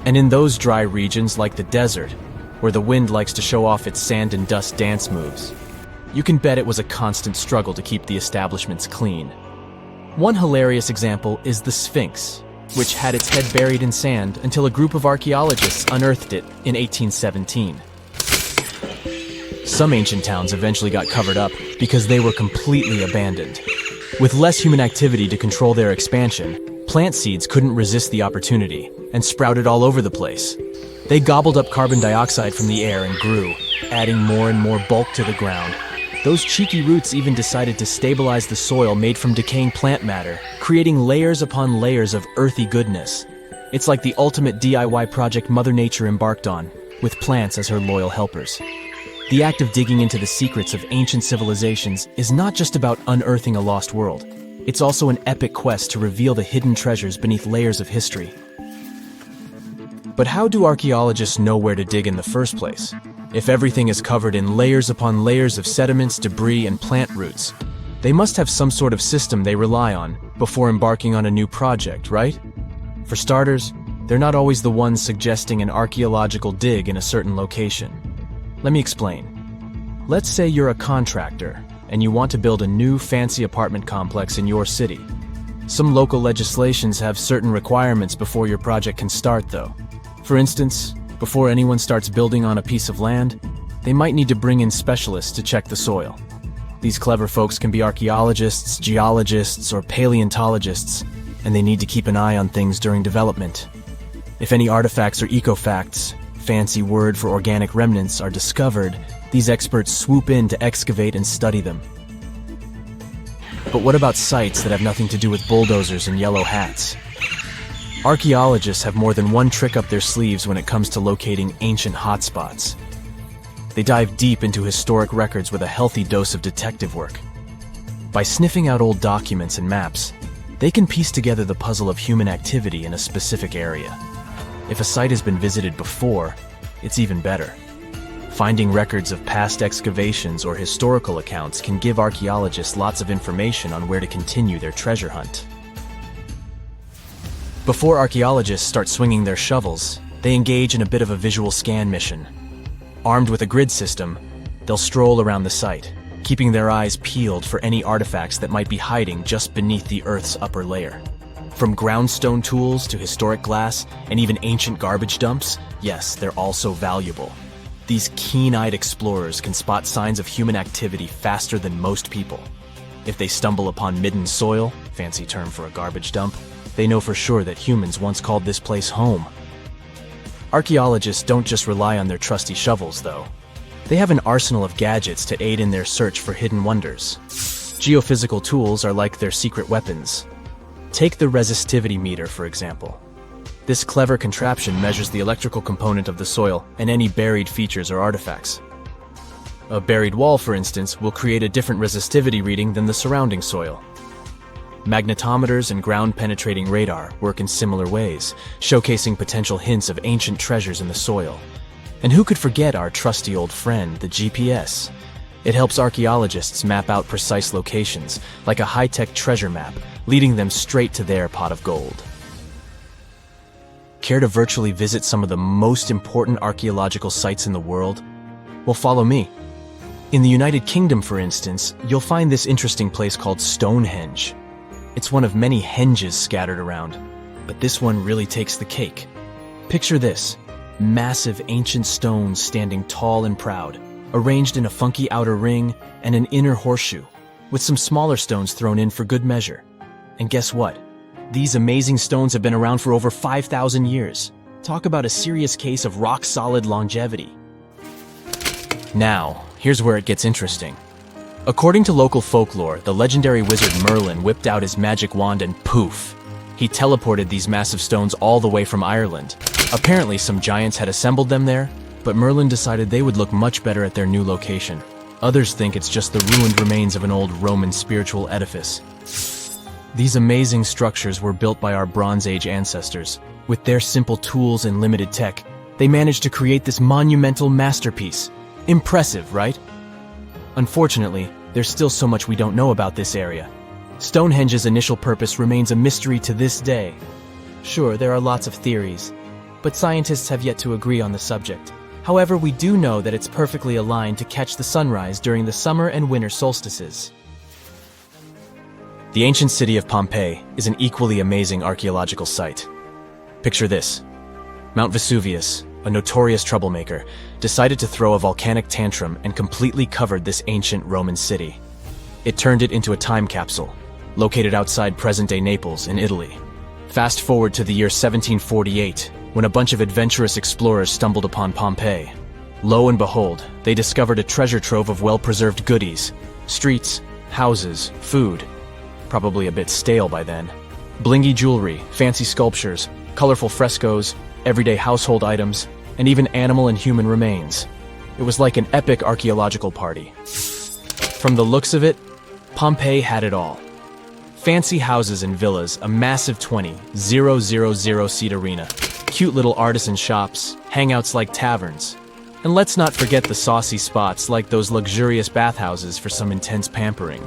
Speaker 4: And in those dry regions like the desert, where the wind likes to show off its sand and dust dance moves, you can bet it was a constant struggle to keep the establishments clean. One hilarious example is the Sphinx, which had its head buried in sand until a group of archaeologists unearthed it in 1817. Some ancient towns eventually got covered up because they were completely abandoned. With less human activity to control their expansion, plant seeds couldn't resist the opportunity and sprouted all over the place. They gobbled up carbon dioxide from the air and grew, adding more and more bulk to the ground. Those cheeky roots even decided to stabilize the soil made from decaying plant matter, creating layers upon layers of earthy goodness. It's like the ultimate DIY project Mother Nature embarked on, with plants as her loyal helpers. The act of digging into the secrets of ancient civilizations is not just about unearthing a lost world. It's also an epic quest to reveal the hidden treasures beneath layers of history. But how do archaeologists know where to dig in the first place? If everything is covered in layers upon layers of sediments, debris, and plant roots, they must have some sort of system they rely on before embarking on a new project, right? For starters, they're not always the ones suggesting an archaeological dig in a certain location. Let me explain. Let's say you're a contractor and you want to build a new fancy apartment complex in your city. Some local legislations have certain requirements before your project can start, though. For instance, before anyone starts building on a piece of land, they might need to bring in specialists to check the soil. These clever folks can be archaeologists, geologists, or paleontologists, and they need to keep an eye on things during development. If any artifacts or ecofacts, fancy word for organic remnants, are discovered, these experts swoop in to excavate and study them. But what about sites that have nothing to do with bulldozers and yellow hats? Archaeologists have more than one trick up their sleeves when it comes to locating ancient hotspots. They dive deep into historic records with a healthy dose of detective work. By sniffing out old documents and maps, they can piece together the puzzle of human activity in a specific area. If a site has been visited before, it's even better. Finding records of past excavations or historical accounts can give archaeologists lots of information on where to continue their treasure hunt. Before archaeologists start swinging their shovels, they engage in a bit of a visual scan mission. Armed with a grid system, they'll stroll around the site, keeping their eyes peeled for any artifacts that might be hiding just beneath the Earth's upper layer. From groundstone tools to historic glass and even ancient garbage dumps, yes, they're all so valuable. These keen-eyed explorers can spot signs of human activity faster than most people. If they stumble upon midden soil, fancy term for a garbage dump, they know for sure that humans once called this place home. Archaeologists don't just rely on their trusty shovels, though. They have an arsenal of gadgets to aid in their search for hidden wonders. Geophysical tools are like their secret weapons. Take the resistivity meter, for example. This clever contraption measures the electrical component of the soil and any buried features or artifacts. A buried wall, for instance, will create a different resistivity reading than the surrounding soil. Magnetometers and ground-penetrating radar work in similar ways, showcasing potential hints of ancient treasures in the soil. And who could forget our trusty old friend, the GPS? It helps archaeologists map out precise locations, like a high-tech treasure map, leading them straight to their pot of gold. Care to virtually visit some of the most important archaeological sites in the world? Well, follow me. In the United Kingdom, for instance, you'll find this interesting place called Stonehenge. It's one of many henges scattered around, but this one really takes the cake. Picture this. Massive ancient stones standing tall and proud, arranged in a funky outer ring and an inner horseshoe, with some smaller stones thrown in for good measure. And guess what? These amazing stones have been around for over 5,000 years. Talk about a serious case of rock-solid longevity. Now, here's where it gets interesting. According to local folklore, the legendary wizard Merlin whipped out his magic wand and poof! He teleported these massive stones all the way from Ireland. Apparently, some giants had assembled them there, but Merlin decided they would look much better at their new location. Others think it's just the ruined remains of an old Roman spiritual edifice. These amazing structures were built by our Bronze Age ancestors. With their simple tools and limited tech, they managed to create this monumental masterpiece. Impressive, right? Unfortunately, there's still so much we don't know about this area. Stonehenge's initial purpose remains a mystery to this day. Sure, there are lots of theories, but scientists have yet to agree on the subject. However, we do know that it's perfectly aligned to catch the sunrise during the summer and winter solstices. The ancient city of Pompeii is an equally amazing archaeological site. Picture this. Mount Vesuvius, a notorious troublemaker, decided to throw a volcanic tantrum and completely covered this ancient Roman city. It turned it into a time capsule, located outside present-day Naples in Italy. Fast forward to the year 1748, when a bunch of adventurous explorers stumbled upon Pompeii. Lo and behold, they discovered a treasure trove of well-preserved goodies. Streets, houses, food. Probably a bit stale by then. Blingy jewelry, fancy sculptures, colorful frescoes, everyday household items, and even animal and human remains. It was like an epic archaeological party. From the looks of it, Pompeii had it all. Fancy houses and villas, a massive 20,000-seat arena, cute little artisan shops, hangouts like taverns. And let's not forget the saucy spots like those luxurious bathhouses for some intense pampering.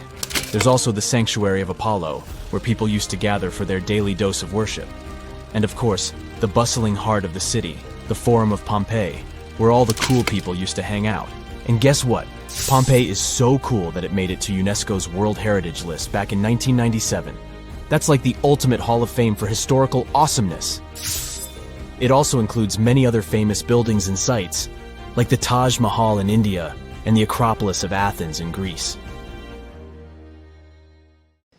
Speaker 4: There's also the Sanctuary of Apollo, where people used to gather for their daily dose of worship. And of course, the bustling heart of the city, the Forum of Pompeii, where all the cool people used to hang out. And guess what? Pompeii is so cool that it made it to UNESCO's World Heritage List back in 1997. That's like the ultimate Hall of Fame for historical awesomeness. It also includes many other famous buildings and sites, like the Taj Mahal in India and the Acropolis of Athens in Greece.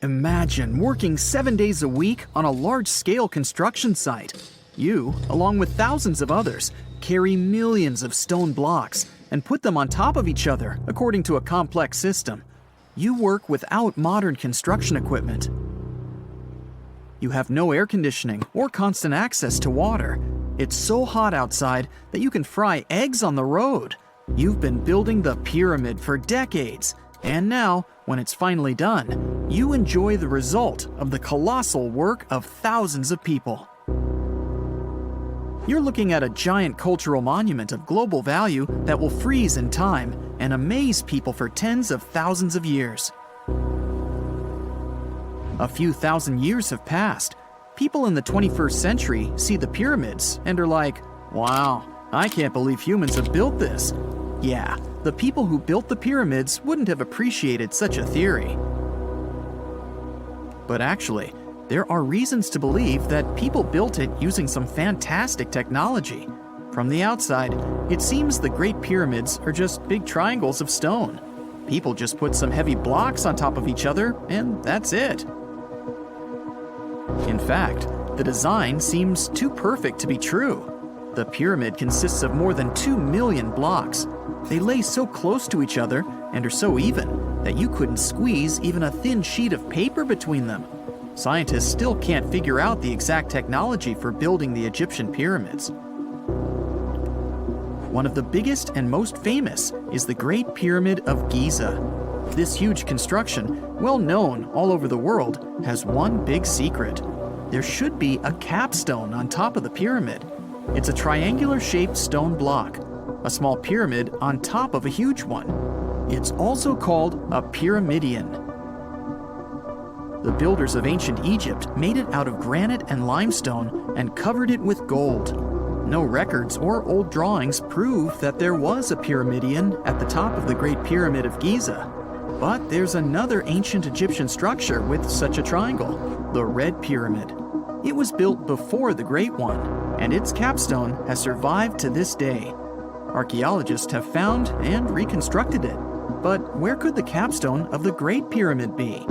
Speaker 3: Imagine working 7 days a week on a large-scale construction site. You, along with thousands of others, carry millions of stone blocks and put them on top of each other according to a complex system. You work without modern construction equipment. You have no air conditioning or constant access to water. It's so hot outside that you can fry eggs on the road. You've been building the pyramid for decades, and now, when it's finally done, you enjoy the result of the colossal work of thousands of people. You're looking at a giant cultural monument of global value that will freeze in time and amaze people for tens of thousands of years. A few thousand years have passed. People in the 21st century see the pyramids and are like, "Wow, I can't believe humans have built this." Yeah, the people who built the pyramids wouldn't have appreciated such a theory. But actually, there are reasons to believe that people built it using some fantastic technology. From the outside, it seems the Great Pyramids are just big triangles of stone. People just put some heavy blocks on top of each other, and that's it. In fact, the design seems too perfect to be true. The pyramid consists of more than 2 million blocks. They lay so close to each other and are so even that you couldn't squeeze even a thin sheet of paper between them. Scientists still can't figure out the exact technology for building the Egyptian pyramids. One of the biggest and most famous is the Great Pyramid of Giza. This huge construction, well known all over the world, has one big secret. There should be a capstone on top of the pyramid. It's a triangular-shaped stone block, a small pyramid on top of a huge one. It's also called a pyramidion. The builders of ancient Egypt made it out of granite and limestone and covered it with gold. No records or old drawings prove that there was a pyramidion at the top of the Great Pyramid of Giza. But there's another ancient Egyptian structure with such a triangle, the Red Pyramid. It was built before the Great One, and its capstone has survived to this day. Archaeologists have found and reconstructed it. But where could the capstone of the Great Pyramid be?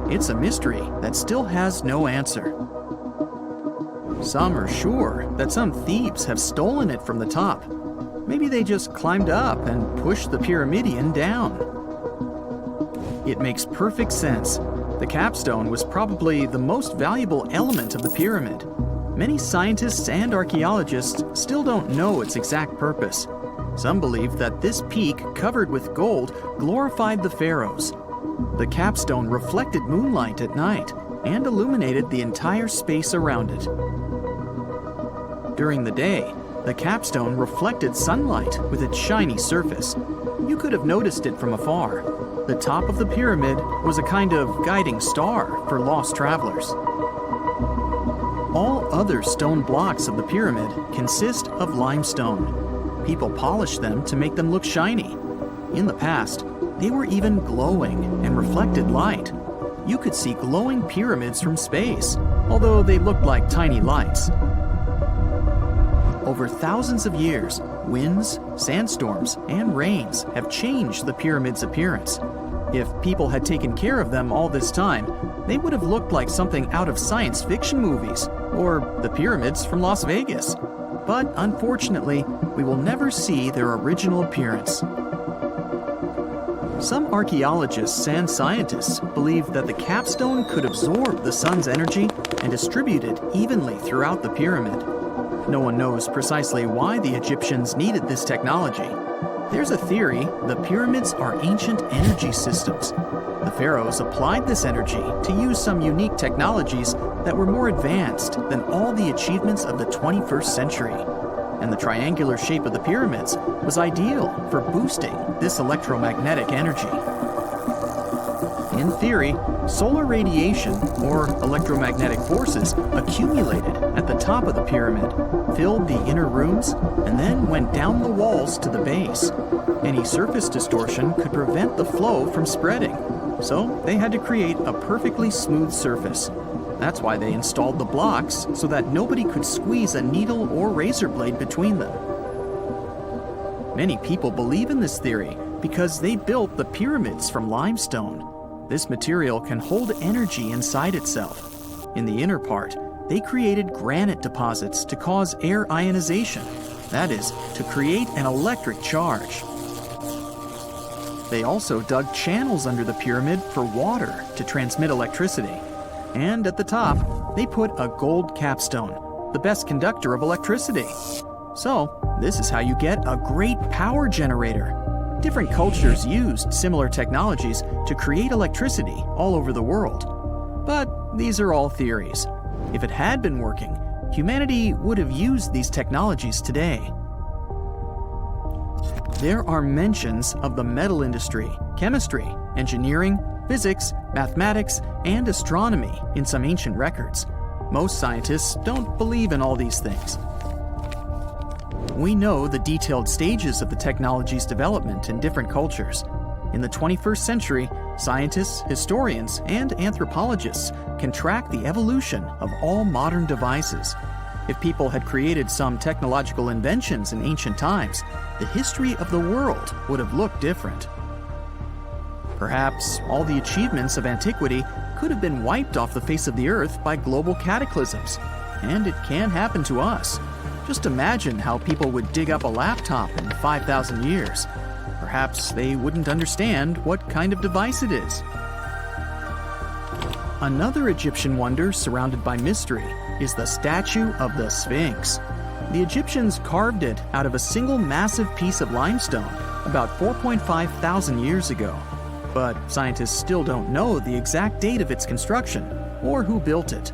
Speaker 3: It's a mystery that still has no answer. Some are sure that some thieves have stolen it from the top. Maybe they just climbed up and pushed the pyramidion down. It makes perfect sense. The capstone was probably the most valuable element of the pyramid. Many scientists and archaeologists still don't know its exact purpose. Some believe that this peak covered with gold glorified the pharaohs. The capstone reflected moonlight at night and illuminated the entire space around it. During the day, the capstone reflected sunlight with its shiny surface. You could have noticed it from afar. The top of the pyramid was a kind of guiding star for lost travelers. All other stone blocks of the pyramid consist of limestone. People polished them to make them look shiny. In the past, they were even glowing and reflected light. You could see glowing pyramids from space, although they looked like tiny lights. Over thousands of years, winds, sandstorms, and rains have changed the pyramid's appearance. If people had taken care of them all this time, they would have looked like something out of science fiction movies, or the pyramids from Las Vegas. But unfortunately, we will never see their original appearance. Some archaeologists and scientists believe that the capstone could absorb the sun's energy and distribute it evenly throughout the pyramid. No one knows precisely why the Egyptians needed this technology. There's a theory the pyramids are ancient energy systems. The pharaohs applied this energy to use some unique technologies that were more advanced than all the achievements of the 21st century. And the triangular shape of the pyramids was ideal for boosting this electromagnetic energy. In theory, solar radiation, or electromagnetic forces, accumulated at the top of the pyramid, filled the inner rooms, and then went down the walls to the base. Any surface distortion could prevent the flow from spreading, so they had to create a perfectly smooth surface. That's why they installed the blocks so that nobody could squeeze a needle or razor blade between them. Many people believe in this theory because they built the pyramids from limestone. This material can hold energy inside itself. In the inner part, they created granite deposits to cause air ionization, that is, to create an electric charge. They also dug channels under the pyramid for water to transmit electricity. And at the top, they put a gold capstone, the best conductor of electricity. So, this is how you get a great power generator. Different cultures used similar technologies to create electricity all over the world. But these are all theories. If it had been working, humanity would have used these technologies today. There are mentions of the metal industry, chemistry, engineering, physics, mathematics, and astronomy in some ancient records. Most scientists don't believe in all these things. We know the detailed stages of the technology's development in different cultures. In the 21st century, scientists, historians, and anthropologists can track the evolution of all modern devices. If people had created some technological inventions in ancient times, the history of the world would have looked different. Perhaps all the achievements of antiquity could have been wiped off the face of the earth by global cataclysms, and it can happen to us. Just imagine how people would dig up a laptop in 5,000 years. Perhaps they wouldn't understand what kind of device it is. Another Egyptian wonder surrounded by mystery is the statue of the Sphinx. The Egyptians carved it out of a single massive piece of limestone about 4.5 thousand years ago. But scientists still don't know the exact date of its construction or who built it.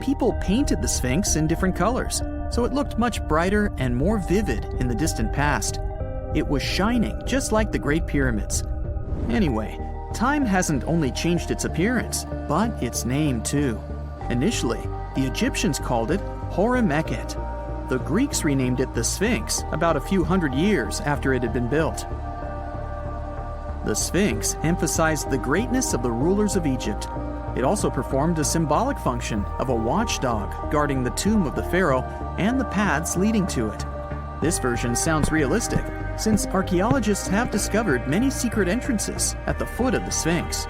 Speaker 3: People painted the Sphinx in different colors, so it looked much brighter and more vivid in the distant past. It was shining just like the Great Pyramids. Anyway, time hasn't only changed its appearance, but its name too. Initially, the Egyptians called it Hora-Mekhet. The Greeks renamed it the Sphinx about a few hundred years after it had been built. The Sphinx emphasized the greatness of the rulers of Egypt. It also performed a symbolic function of a watchdog guarding the tomb of the pharaoh and the paths leading to it. This version sounds realistic, since archaeologists have discovered many secret entrances at the foot of the Sphinx.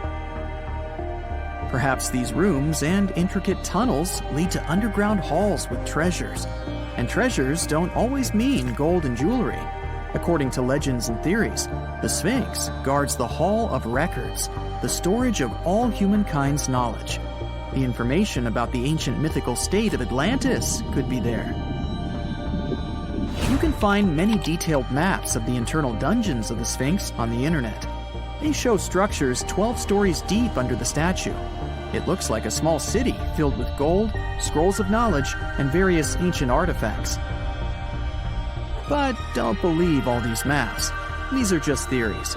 Speaker 3: Perhaps these rooms and intricate tunnels lead to underground halls with treasures. And treasures don't always mean gold and jewelry. According to legends and theories, the Sphinx guards the Hall of Records, the storage of all humankind's knowledge. The information about the ancient mythical state of Atlantis could be there. You can find many detailed maps of the internal dungeons of the Sphinx on the internet. They show structures 12 stories deep under the statue. It looks like a small city filled with gold, scrolls of knowledge, and various ancient artifacts. But don't believe all these maps. These are just theories.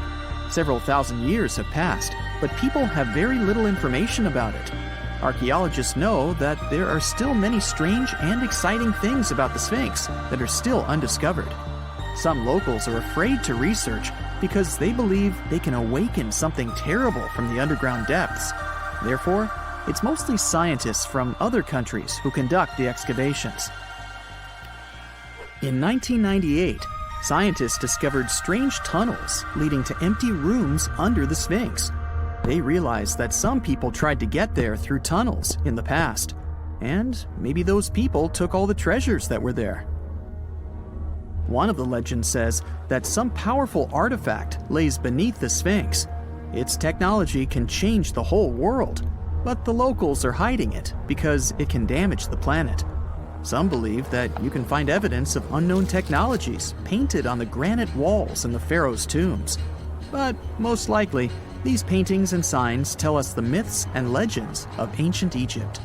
Speaker 3: Several thousand years have passed, but people have very little information about it. Archaeologists know that there are still many strange and exciting things about the Sphinx that are still undiscovered. Some locals are afraid to research because they believe they can awaken something terrible from the underground depths. Therefore, it's mostly scientists from other countries who conduct the excavations. In 1998, scientists discovered strange tunnels leading to empty rooms under the Sphinx. They realized that some people tried to get there through tunnels in the past, and maybe those people took all the treasures that were there. One of the legends says that some powerful artifact lays beneath the Sphinx. Its technology can change the whole world, but the locals are hiding it because it can damage the planet. Some believe that you can find evidence of unknown technologies painted on the granite walls in the pharaoh's tombs. But most likely, these paintings and signs tell us the myths and legends of ancient Egypt.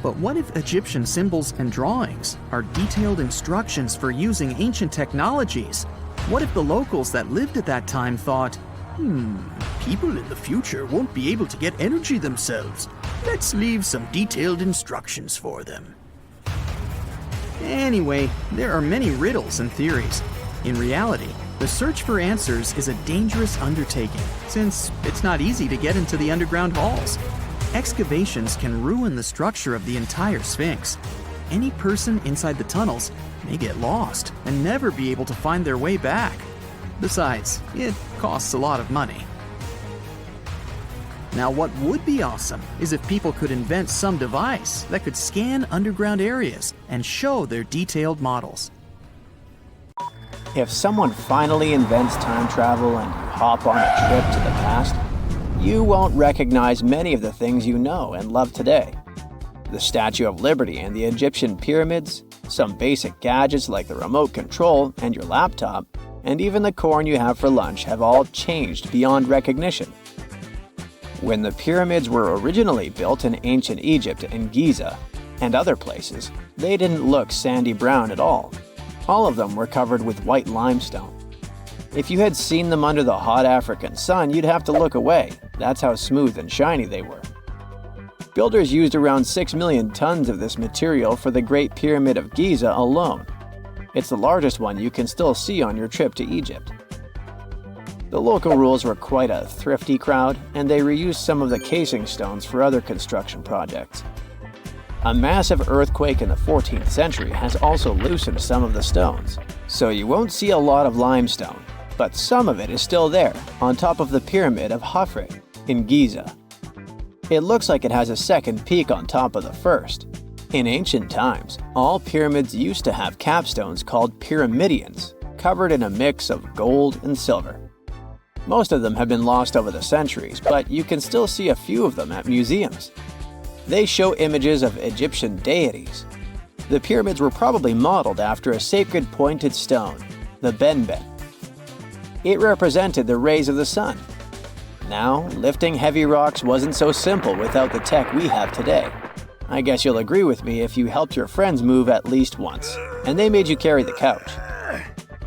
Speaker 3: But what if Egyptian symbols and drawings are detailed instructions for using ancient technologies? What if the locals that lived at that time thought, people in the future won't be able to get energy themselves. Let's leave some detailed instructions for them. Anyway, there are many riddles and theories. In reality, the search for answers is a dangerous undertaking, since it's not easy to get into the underground halls. Excavations can ruin the structure of the entire Sphinx. Any person inside the tunnels may get lost and never be able to find their way back. Besides, it costs a lot of money. Now, what would be awesome is if people could invent some device that could scan underground areas and show their detailed models.
Speaker 2: If someone finally invents time travel and you hop on a trip to the past, you won't recognize many of the things you know and love today. the Statue of Liberty and the Egyptian pyramids, some basic gadgets like the remote control and your laptop, and even the corn you have for lunch have all changed beyond recognition. When the pyramids were originally built in ancient Egypt and Giza and other places, they didn't look sandy brown at all. All of them were covered with white limestone. If you had seen them under the hot African sun, you'd have to look away. That's how smooth and shiny they were. Builders used around 6 million tons of this material for the Great Pyramid of Giza alone. It's the largest one you can still see on your trip to Egypt. The local rules were quite a thrifty crowd, and they reused some of the casing stones for other construction projects. A massive earthquake in the 14th century has also loosened some of the stones, so you won't see a lot of limestone, but some of it is still there, on top of the Pyramid of Khafre in Giza. It looks like it has a second peak on top of the first. In ancient times, all pyramids used to have capstones called pyramidions, covered in a mix of gold and silver. Most of them have been lost over the centuries, but you can still see a few of them at museums. They show images of Egyptian deities. The pyramids were probably modeled after a sacred pointed stone, the benben. It represented the rays of the sun. Now, lifting heavy rocks wasn't so simple without the tech we have today. I guess you'll agree with me if you helped your friends move at least once, and they made you carry the couch.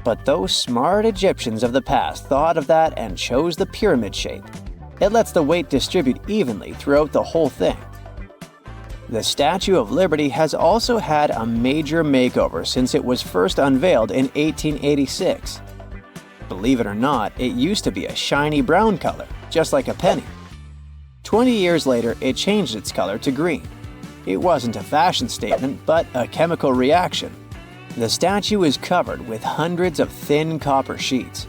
Speaker 2: But those smart Egyptians of the past thought of that and chose the pyramid shape. It lets the weight distribute evenly throughout the whole thing. The Statue of Liberty has also had a major makeover since it was first unveiled in 1886. Believe it or not, it used to be a shiny brown color, just like a penny. 20 years later, it changed its color to green. It wasn't a fashion statement, but a chemical reaction. The statue is covered with hundreds of thin copper sheets.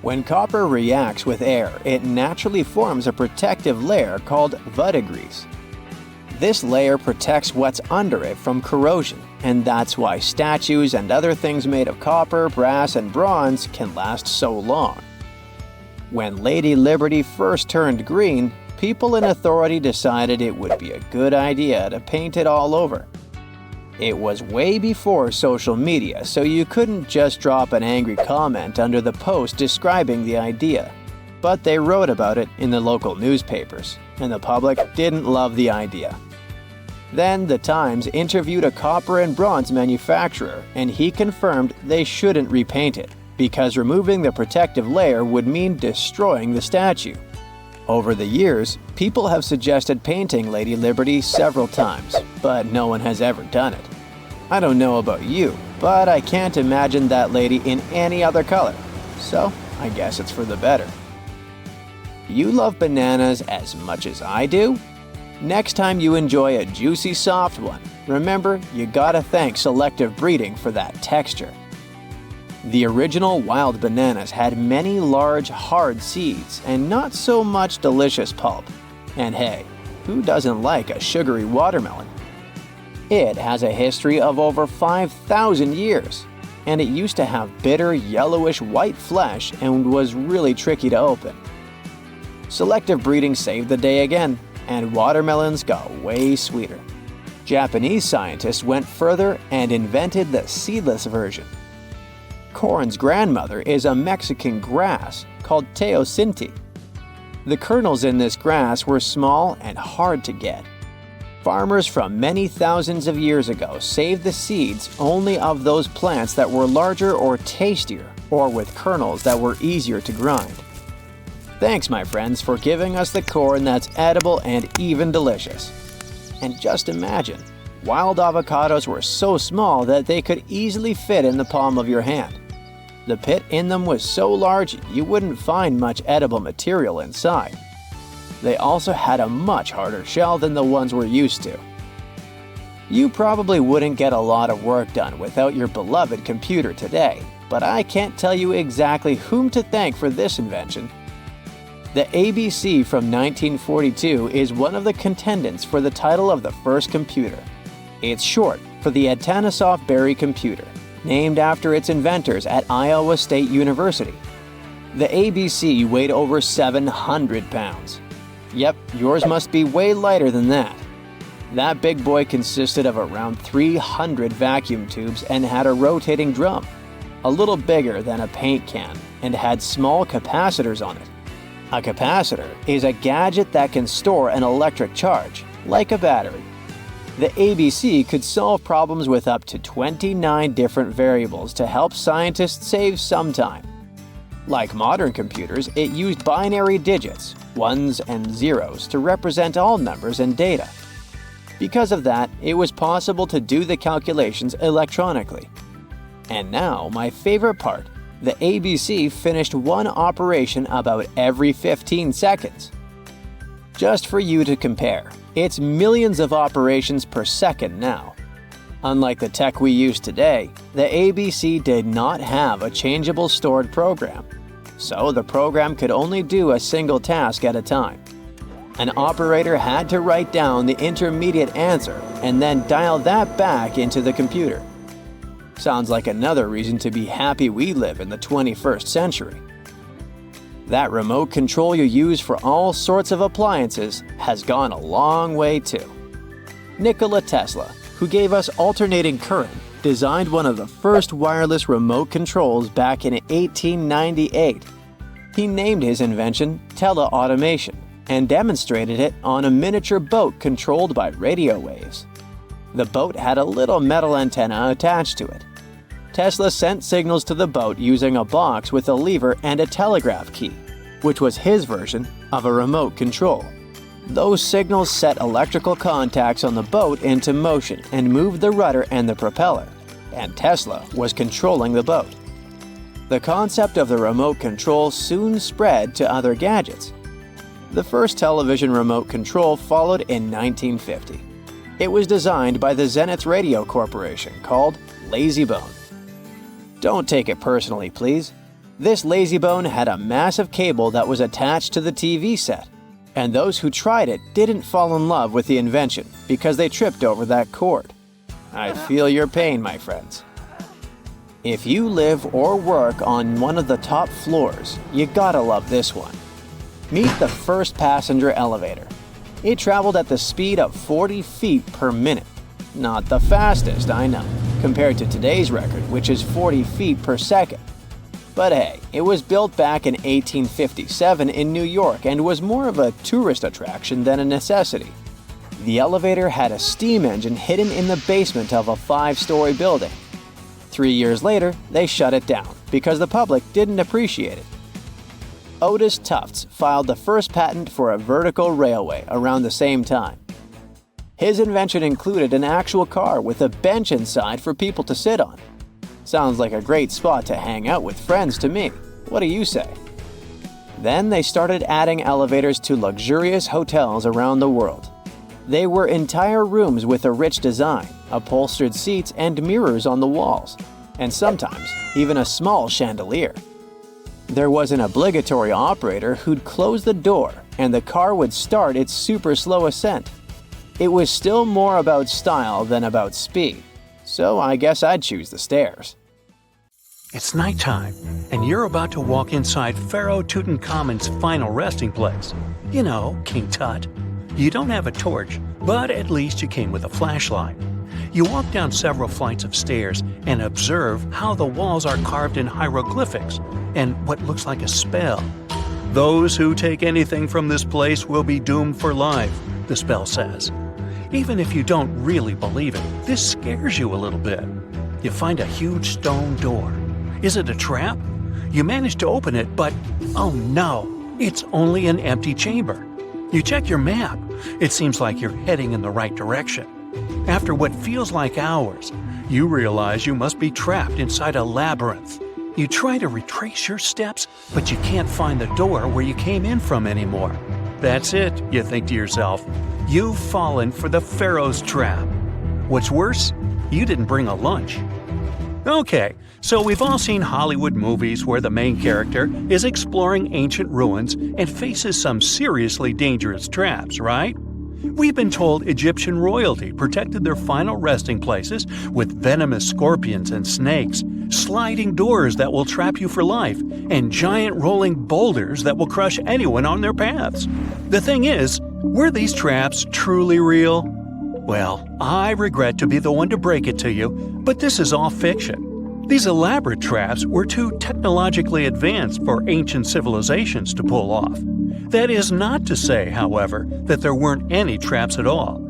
Speaker 2: When copper reacts with air, it naturally forms a protective layer called verdigris. This layer protects what's under it from corrosion, and that's why statues and other things made of copper, brass, and bronze can last so long. When Lady Liberty first turned green, people in authority decided it would be a good idea to paint it all over. It was way before social media, so you couldn't just drop an angry comment under the post describing the idea. But they wrote about it in the local newspapers, and the public didn't love the idea. Then the Times interviewed a copper and bronze manufacturer, and he confirmed they shouldn't repaint it, because removing the protective layer would mean destroying the statue. Over the years, people have suggested painting Lady Liberty several times, but no one has ever done it. I don't know about you, but I can't imagine that lady in any other color, so I guess it's for the better. You love bananas as much as I do? Next time you enjoy a juicy soft one, remember you gotta thank selective breeding for that texture. The original wild bananas had many large, hard seeds and not so much delicious pulp. And hey, who doesn't like a sugary watermelon? It has a history of over 5,000 years, and it used to have bitter, yellowish white flesh and was really tricky to open. Selective breeding saved the day again, and watermelons got way sweeter. Japanese scientists went further and invented the seedless version. Corn's grandmother is a Mexican grass called teosinte. The kernels in this grass were small and hard to get. Farmers from many thousands of years ago saved the seeds only of those plants that were larger or tastier, or with kernels that were easier to grind. Thanks, my friends, for giving us the corn that's edible and even delicious. And just imagine, wild avocados were so small that they could easily fit in the palm of your hand. The pit in them was so large you wouldn't find much edible material inside. They also had a much harder shell than the ones we're used to. You probably wouldn't get a lot of work done without your beloved computer today, but I can't tell you exactly whom to thank for this invention. The ABC from 1942 is one of the contendants for the title of the first computer. It's short for the Atanasoff Berry computer, named after its inventors at Iowa State University. The ABC weighed over 700 pounds. Yep, yours must be way lighter than that. That big boy consisted of around 300 vacuum tubes and had a rotating drum, a little bigger than a paint can, and had small capacitors on it. A capacitor is a gadget that can store an electric charge, like a battery. The ABC could solve problems with up to 29 different variables to help scientists save some time. Like modern computers, it used binary digits, ones and zeros, to represent all numbers and data. Because of that, it was possible to do the calculations electronically. And now, my favorite part, the ABC finished one operation about every 15 seconds. Just for you to compare, it's millions of operations per second now. Unlike the tech we use today, the ABC did not have a changeable stored program, so the program could only do a single task at a time. An operator had to write down the intermediate answer and then dial that back into the computer. Sounds like another reason to be happy we live in the 21st century. That remote control you use for all sorts of appliances has gone a long way too. Nikola Tesla, who gave us alternating current, designed one of the first wireless remote controls back in 1898. He named his invention teleautomation and demonstrated it on a miniature boat controlled by radio waves. The boat had a little metal antenna attached to it. Tesla sent signals to the boat using a box with a lever and a telegraph key, which was his version of a remote control. Those signals set electrical contacts on the boat into motion and moved the rudder and the propeller, and Tesla was controlling the boat. The concept of the remote control soon spread to other gadgets. The first television remote control followed in 1950. It was designed by the Zenith Radio Corporation, called LazyBone. Don't take it personally, please. This LazyBone had a massive cable that was attached to the TV set, and those who tried it didn't fall in love with the invention because they tripped over that cord. I feel your pain, my friends. If you live or work on one of the top floors, you gotta love this one. Meet the first passenger elevator. It traveled at the speed of 40 feet per minute. Not the fastest, I know, compared to today's record, which is 40 feet per second. But hey, it was built back in 1857 in New York and was more of a tourist attraction than a necessity. The elevator had a steam engine hidden in the basement of a 5-story building. 3 years later, they shut it down because the public didn't appreciate it. Otis Tufts filed the first patent for a vertical railway around the same time. His invention included an actual car with a bench inside for people to sit on. Sounds like a great spot to hang out with friends to me. What do you say? Then they started adding elevators to luxurious hotels around the world. They were entire rooms with a rich design, upholstered seats and mirrors on the walls, and sometimes even a small chandelier. There was an obligatory operator who'd close the door and the car would start its super slow ascent. It was still more about style than about speed, so I guess I'd choose the stairs.
Speaker 1: It's nighttime, and you're about to walk inside Pharaoh Tutankhamun's final resting place. You know, King Tut. You don't have a torch, but at least you came with a flashlight. You walk down several flights of stairs and observe how the walls are carved in hieroglyphics and what looks like a spell. Those who take anything from this place will be doomed for life, the spell says. Even if you don't really believe it, this scares you a little bit. You find a huge stone door. Is it a trap? You manage to open it, but oh no, it's only an empty chamber. You check your map. It seems like you're heading in the right direction. After what feels like hours, you realize you must be trapped inside a labyrinth. You try to retrace your steps, but you can't find the door where you came in from anymore. That's it, you think to yourself. You've fallen for the Pharaoh's trap. What's worse, you didn't bring a lunch. Okay, so we've all seen Hollywood movies where the main character is exploring ancient ruins and faces some seriously dangerous traps, right? We've been told Egyptian royalty protected their final resting places with venomous scorpions and snakes, sliding doors that will trap you for life, and giant rolling boulders that will crush anyone on their paths. The thing is, were these traps truly real? Well, I regret to be the one to break it to you, but this is all fiction. These elaborate traps were too technologically advanced for ancient civilizations to pull off. That is not to say, however, that there weren't any traps at all.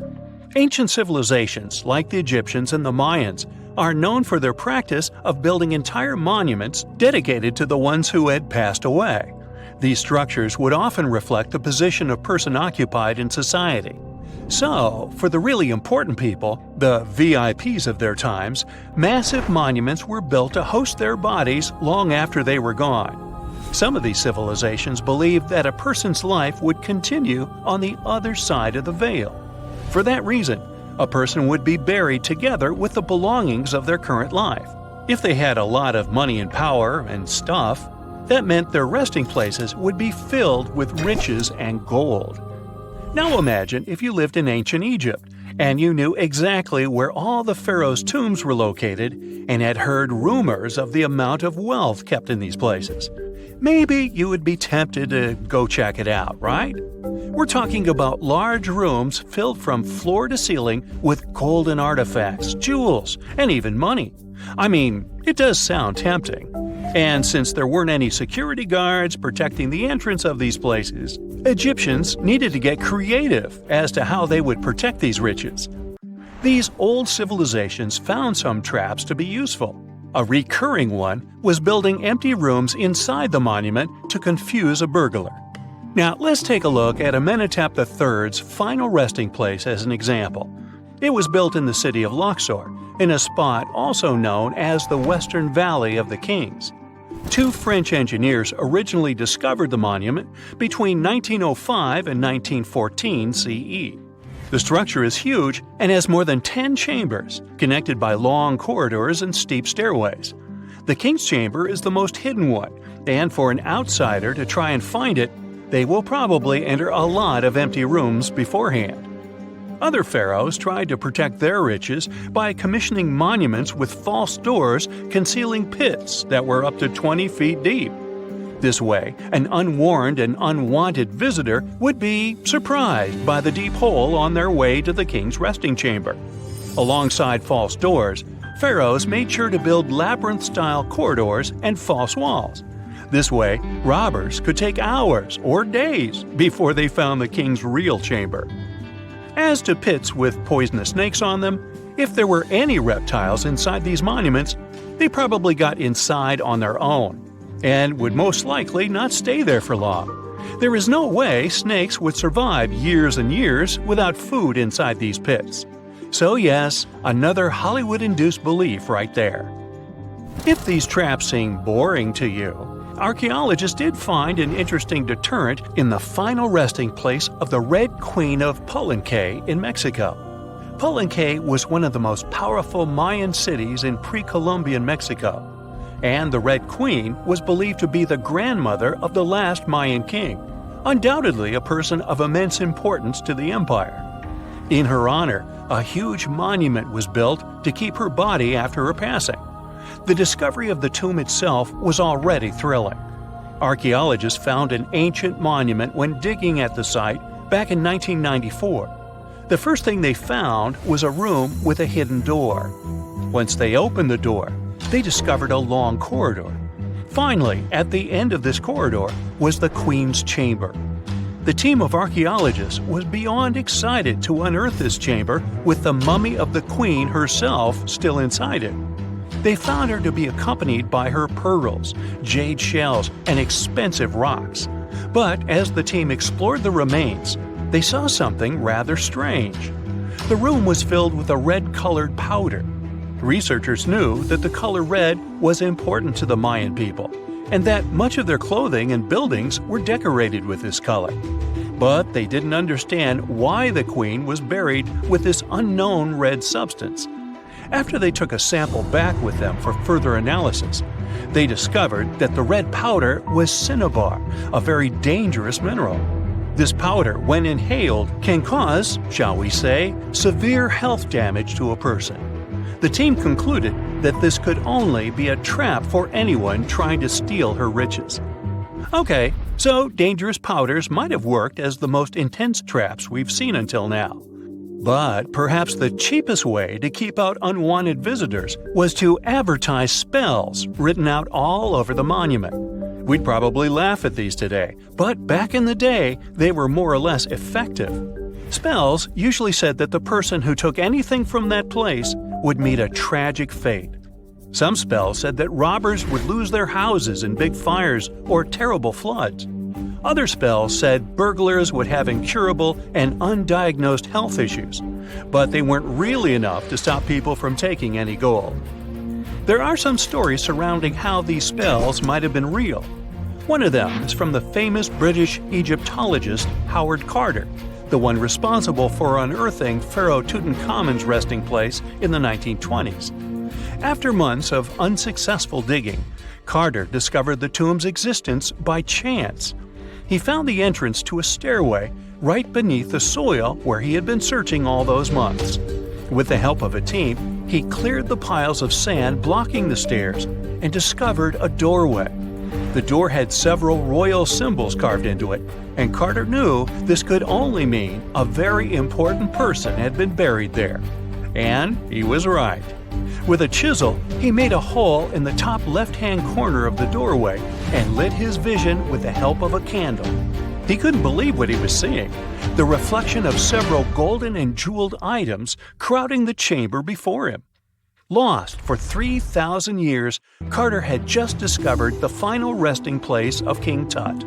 Speaker 1: Ancient civilizations, like the Egyptians and the Mayans, are known for their practice of building entire monuments dedicated to the ones who had passed away. These structures would often reflect the position of person occupied in society. So, for the really important people, the VIPs of their times, massive monuments were built to host their bodies long after they were gone. Some of these civilizations believed that a person's life would continue on the other side of the veil. For that reason, a person would be buried together with the belongings of their current life. If they had a lot of money and power and stuff, that meant their resting places would be filled with riches and gold. Now imagine if you lived in ancient Egypt and you knew exactly where all the pharaohs' tombs were located and had heard rumors of the amount of wealth kept in these places. Maybe you would be tempted to go check it out, right? We're talking about large rooms filled from floor to ceiling with golden artifacts, jewels, and even money. I mean, it does sound tempting. And since there weren't any security guards protecting the entrance of these places, Egyptians needed to get creative as to how they would protect these riches. These old civilizations found some traps to be useful. A recurring one was building empty rooms inside the monument to confuse a burglar. Now, let's take a look at Amenhotep III's final resting place as an example. It was built in the city of Luxor, in a spot also known as the Western Valley of the Kings. Two French engineers originally discovered the monument between 1905 and 1914 CE. The structure is huge and has more than 10 chambers, connected by long corridors and steep stairways. The King's Chamber is the most hidden one, and for an outsider to try and find it, they will probably enter a lot of empty rooms beforehand. Other pharaohs tried to protect their riches by commissioning monuments with false doors concealing pits that were up to 20 feet deep. This way, an unwarned and unwanted visitor would be surprised by the deep hole on their way to the king's resting chamber. Alongside false doors, pharaohs made sure to build labyrinth-style corridors and false walls. This way, robbers could take hours or days before they found the king's real chamber. As to pits with poisonous snakes on them, if there were any reptiles inside these monuments, they probably got inside on their own and would most likely not stay there for long. There is no way snakes would survive years and years without food inside these pits. So yes, another Hollywood-induced belief right there. If these traps seem boring to you, archaeologists did find an interesting deterrent in the final resting place of the Red Queen of Palenque in Mexico. Palenque was one of the most powerful Mayan cities in pre-Columbian Mexico, and the Red Queen was believed to be the grandmother of the last Mayan king, undoubtedly a person of immense importance to the empire. In her honor, a huge monument was built to keep her body after her passing. The discovery of the tomb itself was already thrilling. Archaeologists found an ancient monument when digging at the site back in 1994. The first thing they found was a room with a hidden door. Once they opened the door, they discovered a long corridor. Finally, at the end of this corridor was the Queen's chamber. The team of archaeologists was beyond excited to unearth this chamber with the mummy of the Queen herself still inside it. They found her to be accompanied by her pearls, jade shells, and expensive rocks. But as the team explored the remains, they saw something rather strange. The room was filled with a red-colored powder. Researchers knew that the color red was important to the Mayan people, and that much of their clothing and buildings were decorated with this color. But they didn't understand why the queen was buried with this unknown red substance. After they took a sample back with them for further analysis, they discovered that the red powder was cinnabar, a very dangerous mineral. This powder, when inhaled, can cause, shall we say, severe health damage to a person. The team concluded that this could only be a trap for anyone trying to steal her riches. Okay, so dangerous powders might have worked as the most intense traps we've seen until now. But perhaps the cheapest way to keep out unwanted visitors was to advertise spells written out all over the monument. We'd probably laugh at these today, but back in the day, they were more or less effective. Spells usually said that the person who took anything from that place would meet a tragic fate. Some spells said that robbers would lose their houses in big fires or terrible floods. Other spells said burglars would have incurable and undiagnosed health issues, but they weren't really enough to stop people from taking any gold. There are some stories surrounding how these spells might have been real. One of them is from the famous British Egyptologist Howard Carter, the one responsible for unearthing Pharaoh Tutankhamun's resting place in the 1920s. After months of unsuccessful digging, Carter discovered the tomb's existence by chance. He found the entrance to a stairway right beneath the soil where he had been searching all those months. With the help of a team, he cleared the piles of sand blocking the stairs and discovered a doorway. The door had several royal symbols carved into it, and Carter knew this could only mean a very important person had been buried there. And he was right. With a chisel, he made a hole in the top left-hand corner of the doorway and lit his vision with the help of a candle. He couldn't believe what he was seeing, the reflection of several golden and jeweled items crowding the chamber before him. Lost for 3,000 years, Carter had just discovered the final resting place of King Tut.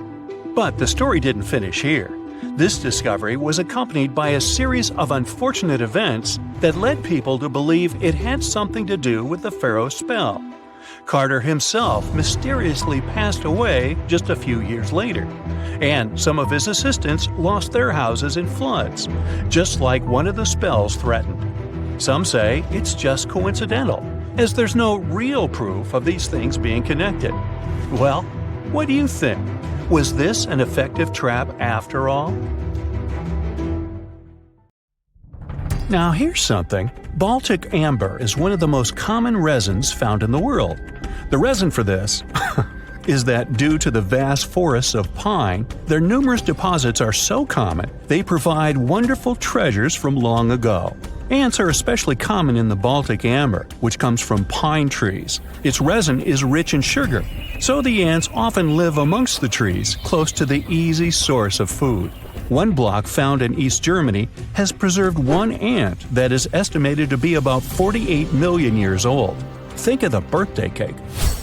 Speaker 1: But the story didn't finish here. This discovery was accompanied by a series of unfortunate events that led people to believe it had something to do with the pharaoh's spell. Carter himself mysteriously passed away just a few years later, and some of his assistants lost their houses in floods, just like one of the spells threatened. Some say it's just coincidental, as there's no real proof of these things being connected. Well, what do you think? Was this an effective trap after all? Now here's something. Baltic amber is one of the most common resins found in the world. The reason for this is that due to the vast forests of pine, their numerous deposits are so common they provide wonderful treasures from long ago. Ants are especially common in the Baltic amber, which comes from pine trees. Its resin is rich in sugar, so the ants often live amongst the trees, close to the easy source of food. One block found in East Germany has preserved one ant that is estimated to be about 48 million years old. Think of the birthday cake.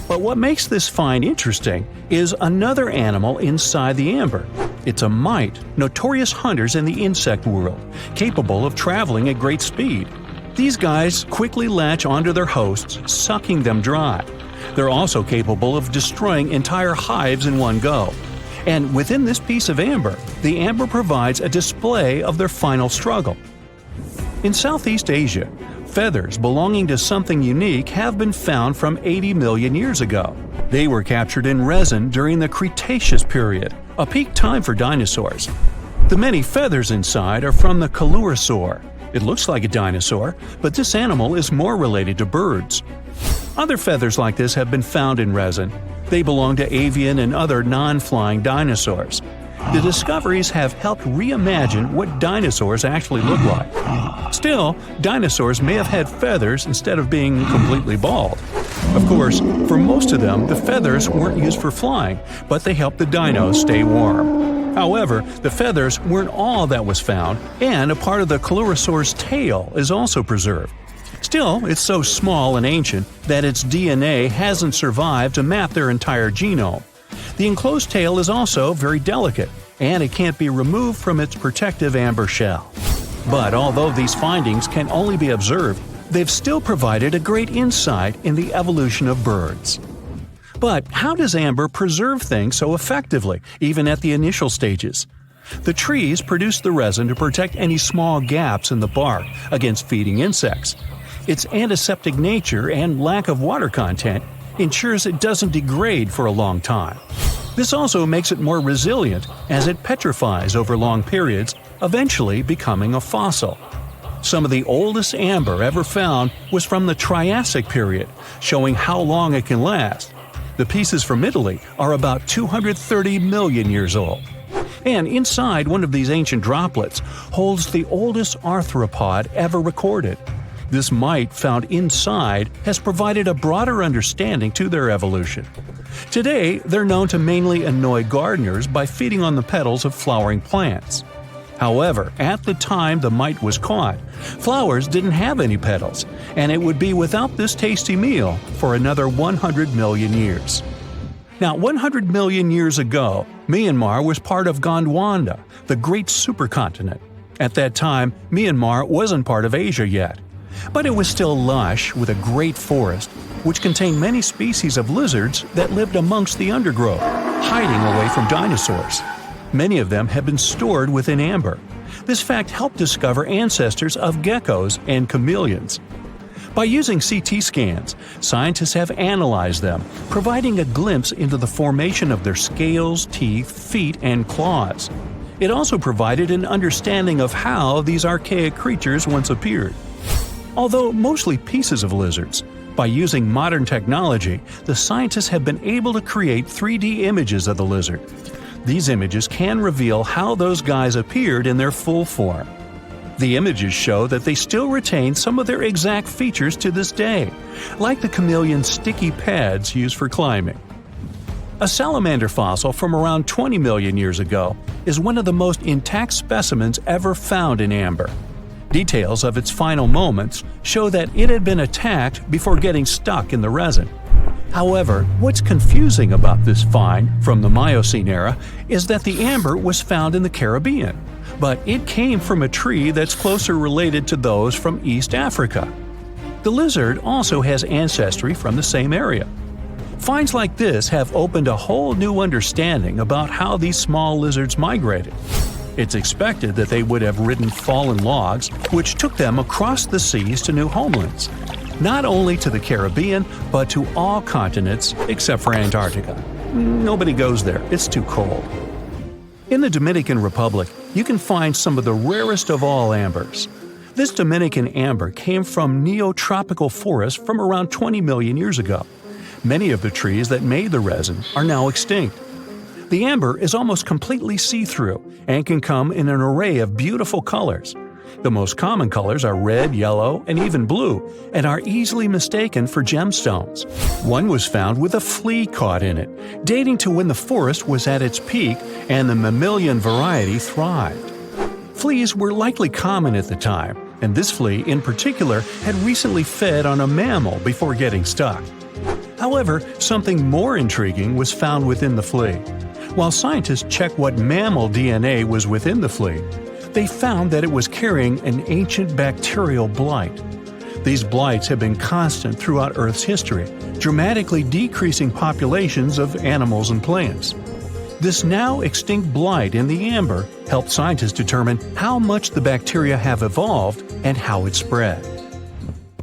Speaker 1: But what makes this find interesting is another animal inside the amber. It's a mite, notorious hunters in the insect world, capable of traveling at great speed. These guys quickly latch onto their hosts, sucking them dry. They're also capable of destroying entire hives in one go. And within this piece of amber, the amber provides a display of their final struggle. In Southeast Asia, feathers belonging to something unique have been found from 80 million years ago. They were captured in resin during the Cretaceous period, a peak time for dinosaurs. The many feathers inside are from the coelurosaur. It looks like a dinosaur, but this animal is more related to birds. Other feathers like this have been found in resin. They belong to avian and other non-flying dinosaurs. The discoveries have helped reimagine what dinosaurs actually look like. Still, dinosaurs may have had feathers instead of being completely bald. Of course, for most of them, the feathers weren't used for flying, but they helped the dinos stay warm. However, the feathers weren't all that was found, and a part of the coelurosaur's tail is also preserved. Still, it's so small and ancient that its DNA hasn't survived to map their entire genome. The enclosed tail is also very delicate, and it can't be removed from its protective amber shell. But although these findings can only be observed, they've still provided a great insight in the evolution of birds. But how does amber preserve things so effectively, even at the initial stages? The trees produce the resin to protect any small gaps in the bark against feeding insects. Its antiseptic nature and lack of water content ensures it doesn't degrade for a long time. This also makes it more resilient as it petrifies over long periods, eventually becoming a fossil. Some of the oldest amber ever found was from the Triassic period, showing how long it can last. The pieces from Italy are about 230 million years old. And inside one of these ancient droplets holds the oldest arthropod ever recorded. This mite found inside has provided a broader understanding to their evolution. Today, they're known to mainly annoy gardeners by feeding on the petals of flowering plants. However, at the time the mite was caught, flowers didn't have any petals, and it would be without this tasty meal for another 100 million years. Now, 100 million years ago, Myanmar was part of Gondwana, the great supercontinent. At that time, Myanmar wasn't part of Asia yet. But it was still lush with a great forest, which contained many species of lizards that lived amongst the undergrowth, hiding away from dinosaurs. Many of them have been stored within amber. This fact helped discover ancestors of geckos and chameleons. By using CT scans, scientists have analyzed them, providing a glimpse into the formation of their scales, teeth, feet, and claws. It also provided an understanding of how these archaic creatures once appeared. Although mostly pieces of lizards, by using modern technology, the scientists have been able to create 3D images of the lizard. These images can reveal how those guys appeared in their full form. The images show that they still retain some of their exact features to this day, like the chameleon's sticky pads used for climbing. A salamander fossil from around 20 million years ago is one of the most intact specimens ever found in amber. Details of its final moments show that it had been attacked before getting stuck in the resin. However, what's confusing about this find from the Miocene era is that the amber was found in the Caribbean, but it came from a tree that's closer related to those from East Africa. The lizard also has ancestry from the same area. Finds like this have opened a whole new understanding about how these small lizards migrated. It's expected that they would have ridden fallen logs, which took them across the seas to new homelands, not only to the Caribbean, but to all continents except for Antarctica. Nobody goes there, it's too cold. In the Dominican Republic, you can find some of the rarest of all ambers. This Dominican amber came from neotropical forests from around 20 million years ago. Many of the trees that made the resin are now extinct. The amber is almost completely see-through and can come in an array of beautiful colors. The most common colors are red, yellow, and even blue, and are easily mistaken for gemstones. One was found with a flea caught in it, dating to when the forest was at its peak and the mammalian variety thrived. Fleas were likely common at the time, and this flea in particular had recently fed on a mammal before getting stuck. However, something more intriguing was found within the flea. While scientists checked what mammal DNA was within the flea, they found that it was carrying an ancient bacterial blight. These blights have been constant throughout Earth's history, dramatically decreasing populations of animals and plants. This now extinct blight in the amber helped scientists determine how much the bacteria have evolved and how it spread.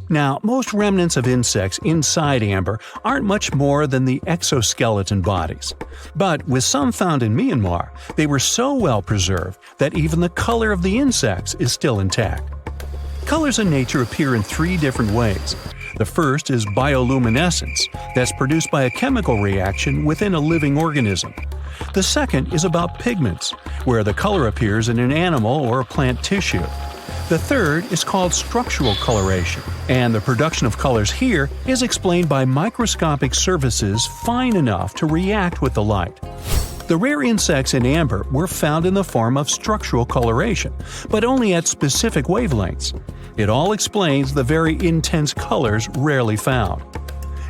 Speaker 1: Now, most remnants of insects inside amber aren't much more than the exoskeleton bodies. But with some found in Myanmar, they were so well preserved that even the color of the insects is still intact. Colors in nature appear in three different ways. The first is bioluminescence, that's produced by a chemical reaction within a living organism. The second is about pigments, where the color appears in an animal or plant tissue. The third is called structural coloration, and the production of colors here is explained by microscopic surfaces fine enough to react with the light. The rare insects in amber were found in the form of structural coloration, but only at specific wavelengths. It all explains the very intense colors rarely found.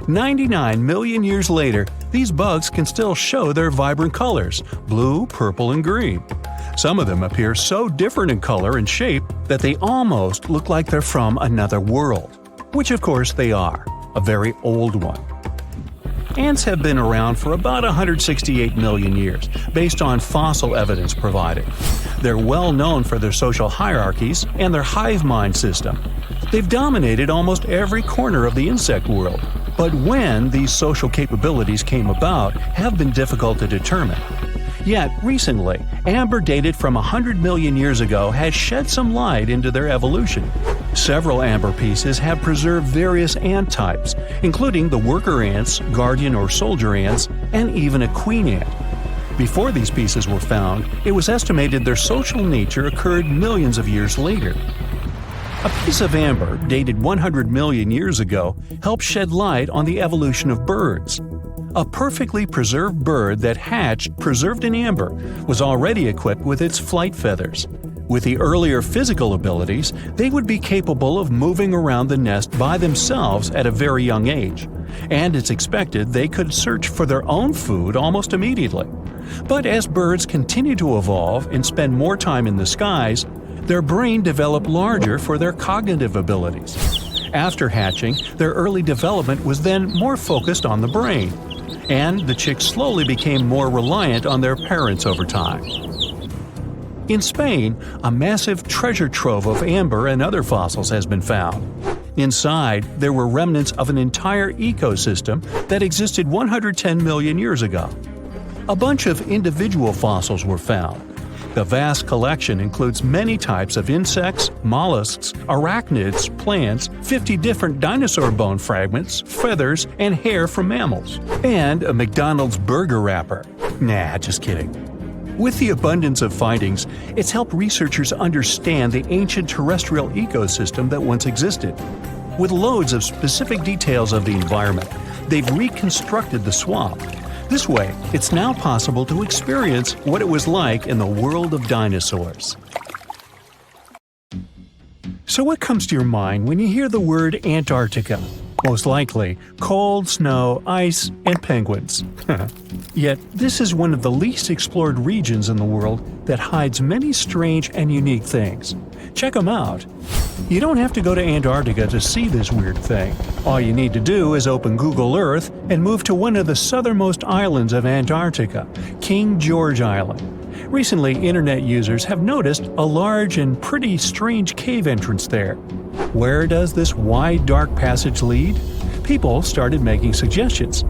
Speaker 1: 99 million years later, these bugs can still show their vibrant colors – blue, purple, and green. Some of them appear so different in color and shape that they almost look like they're from another world. Which of course they are, a very old one. Ants have been around for about 168 million years, based on fossil evidence provided. They're well known for their social hierarchies and their hive mind system. They've dominated almost every corner of the insect world, but when these social capabilities came about have been difficult to determine. Yet, recently, amber dated from 100 million years ago has shed some light into their evolution. Several amber pieces have preserved various ant types, including the worker ants, guardian or soldier ants, and even a queen ant. Before these pieces were found, it was estimated their social nature occurred millions of years later. A piece of amber dated 100 million years ago helped shed light on the evolution of birds. A perfectly preserved bird that hatched preserved in amber was already equipped with its flight feathers. With the earlier physical abilities, they would be capable of moving around the nest by themselves at a very young age, and it's expected they could search for their own food almost immediately. But as birds continue to evolve and spend more time in the skies, their brain developed larger for their cognitive abilities. After hatching, their early development was then more focused on the brain, and the chicks slowly became more reliant on their parents over time. In Spain, a massive treasure trove of amber and other fossils has been found. Inside, there were remnants of an entire ecosystem that existed 110 million years ago. A bunch of individual fossils were found. The vast collection includes many types of insects, mollusks, arachnids, plants, 50 different dinosaur bone fragments, feathers, and hair from mammals, and a McDonald's burger wrapper. Nah, just kidding. With the abundance of findings, it's helped researchers understand the ancient terrestrial ecosystem that once existed. With loads of specific details of the environment, they've reconstructed the swamp. This way, it's now possible to experience what it was like in the world of dinosaurs. So what comes to your mind when you hear the word Antarctica? Most likely, cold, snow, ice, and penguins. Yet, this is one of the least explored regions in the world that hides many strange and unique things. Check them out. You don't have to go to Antarctica to see this weird thing. All you need to do is open Google Earth and move to one of the southernmost islands of Antarctica, King George Island. Recently, internet users have noticed a large and pretty strange cave entrance there. Where does this wide, dark passage lead? People started making suggestions.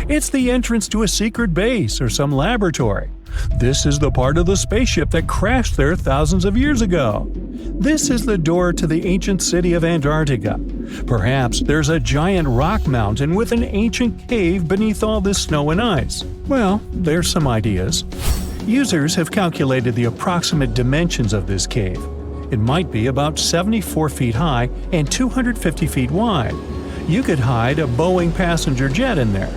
Speaker 1: It's the entrance to a secret base or some laboratory. This is the part of the spaceship that crashed there thousands of years ago. This is the door to the ancient city of Antarctica. Perhaps there's a giant rock mountain with an ancient cave beneath all this snow and ice. Well, there's some ideas. Users have calculated the approximate dimensions of this cave. It might be about 74 feet high and 250 feet wide. You could hide a Boeing passenger jet in there.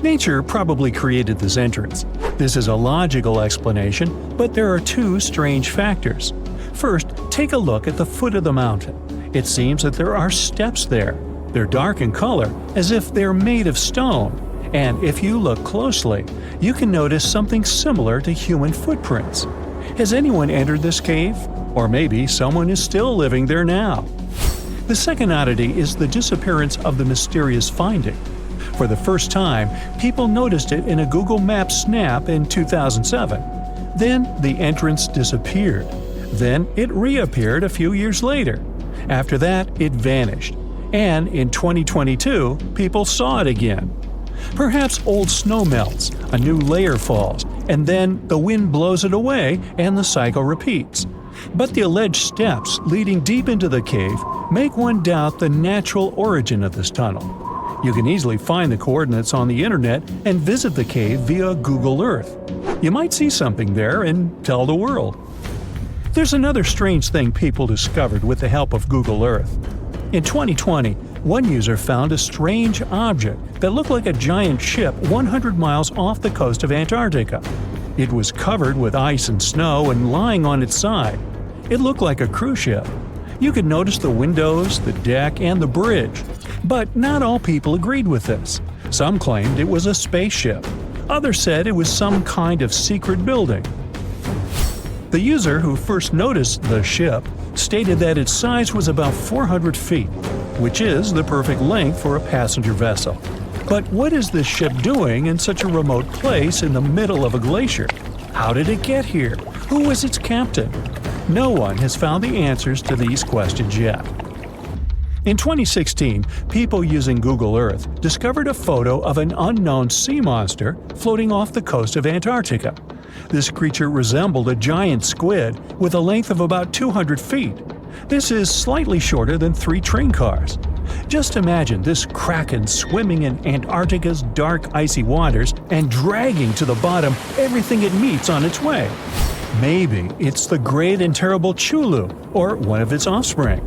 Speaker 1: Nature probably created this entrance. This is a logical explanation, but there are two strange factors. First, take a look at the foot of the mountain. It seems that there are steps there. They're dark in color, as if they're made of stone. And if you look closely, you can notice something similar to human footprints. Has anyone entered this cave? Or maybe someone is still living there now. The second oddity is the disappearance of the mysterious finding. For the first time, people noticed it in a Google Maps snap in 2007. Then the entrance disappeared. Then it reappeared a few years later. After that, it vanished. And in 2022, people saw it again. Perhaps old snow melts, a new layer falls, and then the wind blows it away and the cycle repeats. But the alleged steps leading deep into the cave make one doubt the natural origin of this tunnel. You can easily find the coordinates on the internet and visit the cave via Google Earth. You might see something there and tell the world. There's another strange thing people discovered with the help of Google Earth. In 2020, one user found a strange object that looked like a giant ship 100 miles off the coast of Antarctica. It was covered with ice and snow and lying on its side. It looked like a cruise ship. You could notice the windows, the deck, and the bridge. But not all people agreed with this. Some claimed it was a spaceship. Others said it was some kind of secret building. The user who first noticed the ship stated that its size was about 400 feet, which is the perfect length for a passenger vessel. But what is this ship doing in such a remote place in the middle of a glacier? How did it get here? Who was its captain? No one has found the answers to these questions yet. In 2016, people using Google Earth discovered a photo of an unknown sea monster floating off the coast of Antarctica. This creature resembled a giant squid with a length of about 200 feet. This is slightly shorter than 3 train cars. Just imagine this kraken swimming in Antarctica's dark icy waters and dragging to the bottom everything it meets on its way. Maybe it's the great and terrible Chulu, or one of its offspring.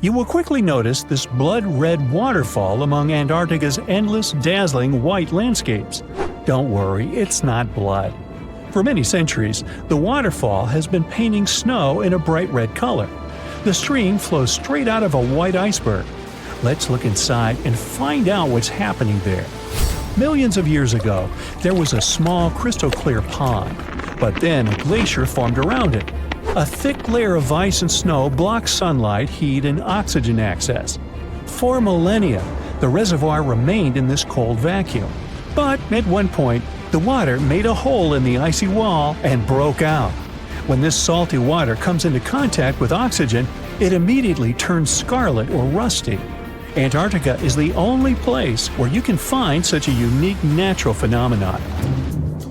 Speaker 1: You will quickly notice this blood-red waterfall among Antarctica's endless, dazzling white landscapes. Don't worry, it's not blood. For many centuries, the waterfall has been painting snow in a bright red color. The stream flows straight out of a white iceberg. Let's look inside and find out what's happening there. Millions of years ago, there was a small crystal-clear pond, but then a glacier formed around it. A thick layer of ice and snow blocks sunlight, heat, and oxygen access. For millennia, the reservoir remained in this cold vacuum. But at one point, the water made a hole in the icy wall and broke out. When this salty water comes into contact with oxygen, it immediately turns scarlet or rusty. Antarctica is the only place where you can find such a unique natural phenomenon.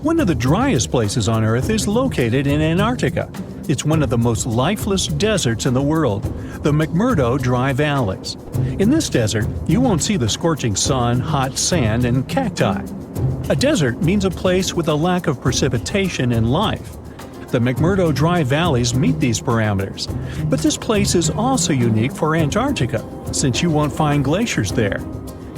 Speaker 1: One of the driest places on Earth is located in Antarctica. It's one of the most lifeless deserts in the world, the McMurdo Dry Valleys. In this desert, you won't see the scorching sun, hot sand, and cacti. A desert means a place with a lack of precipitation and life. The McMurdo Dry Valleys meet these parameters. But this place is also unique for Antarctica, since you won't find glaciers there.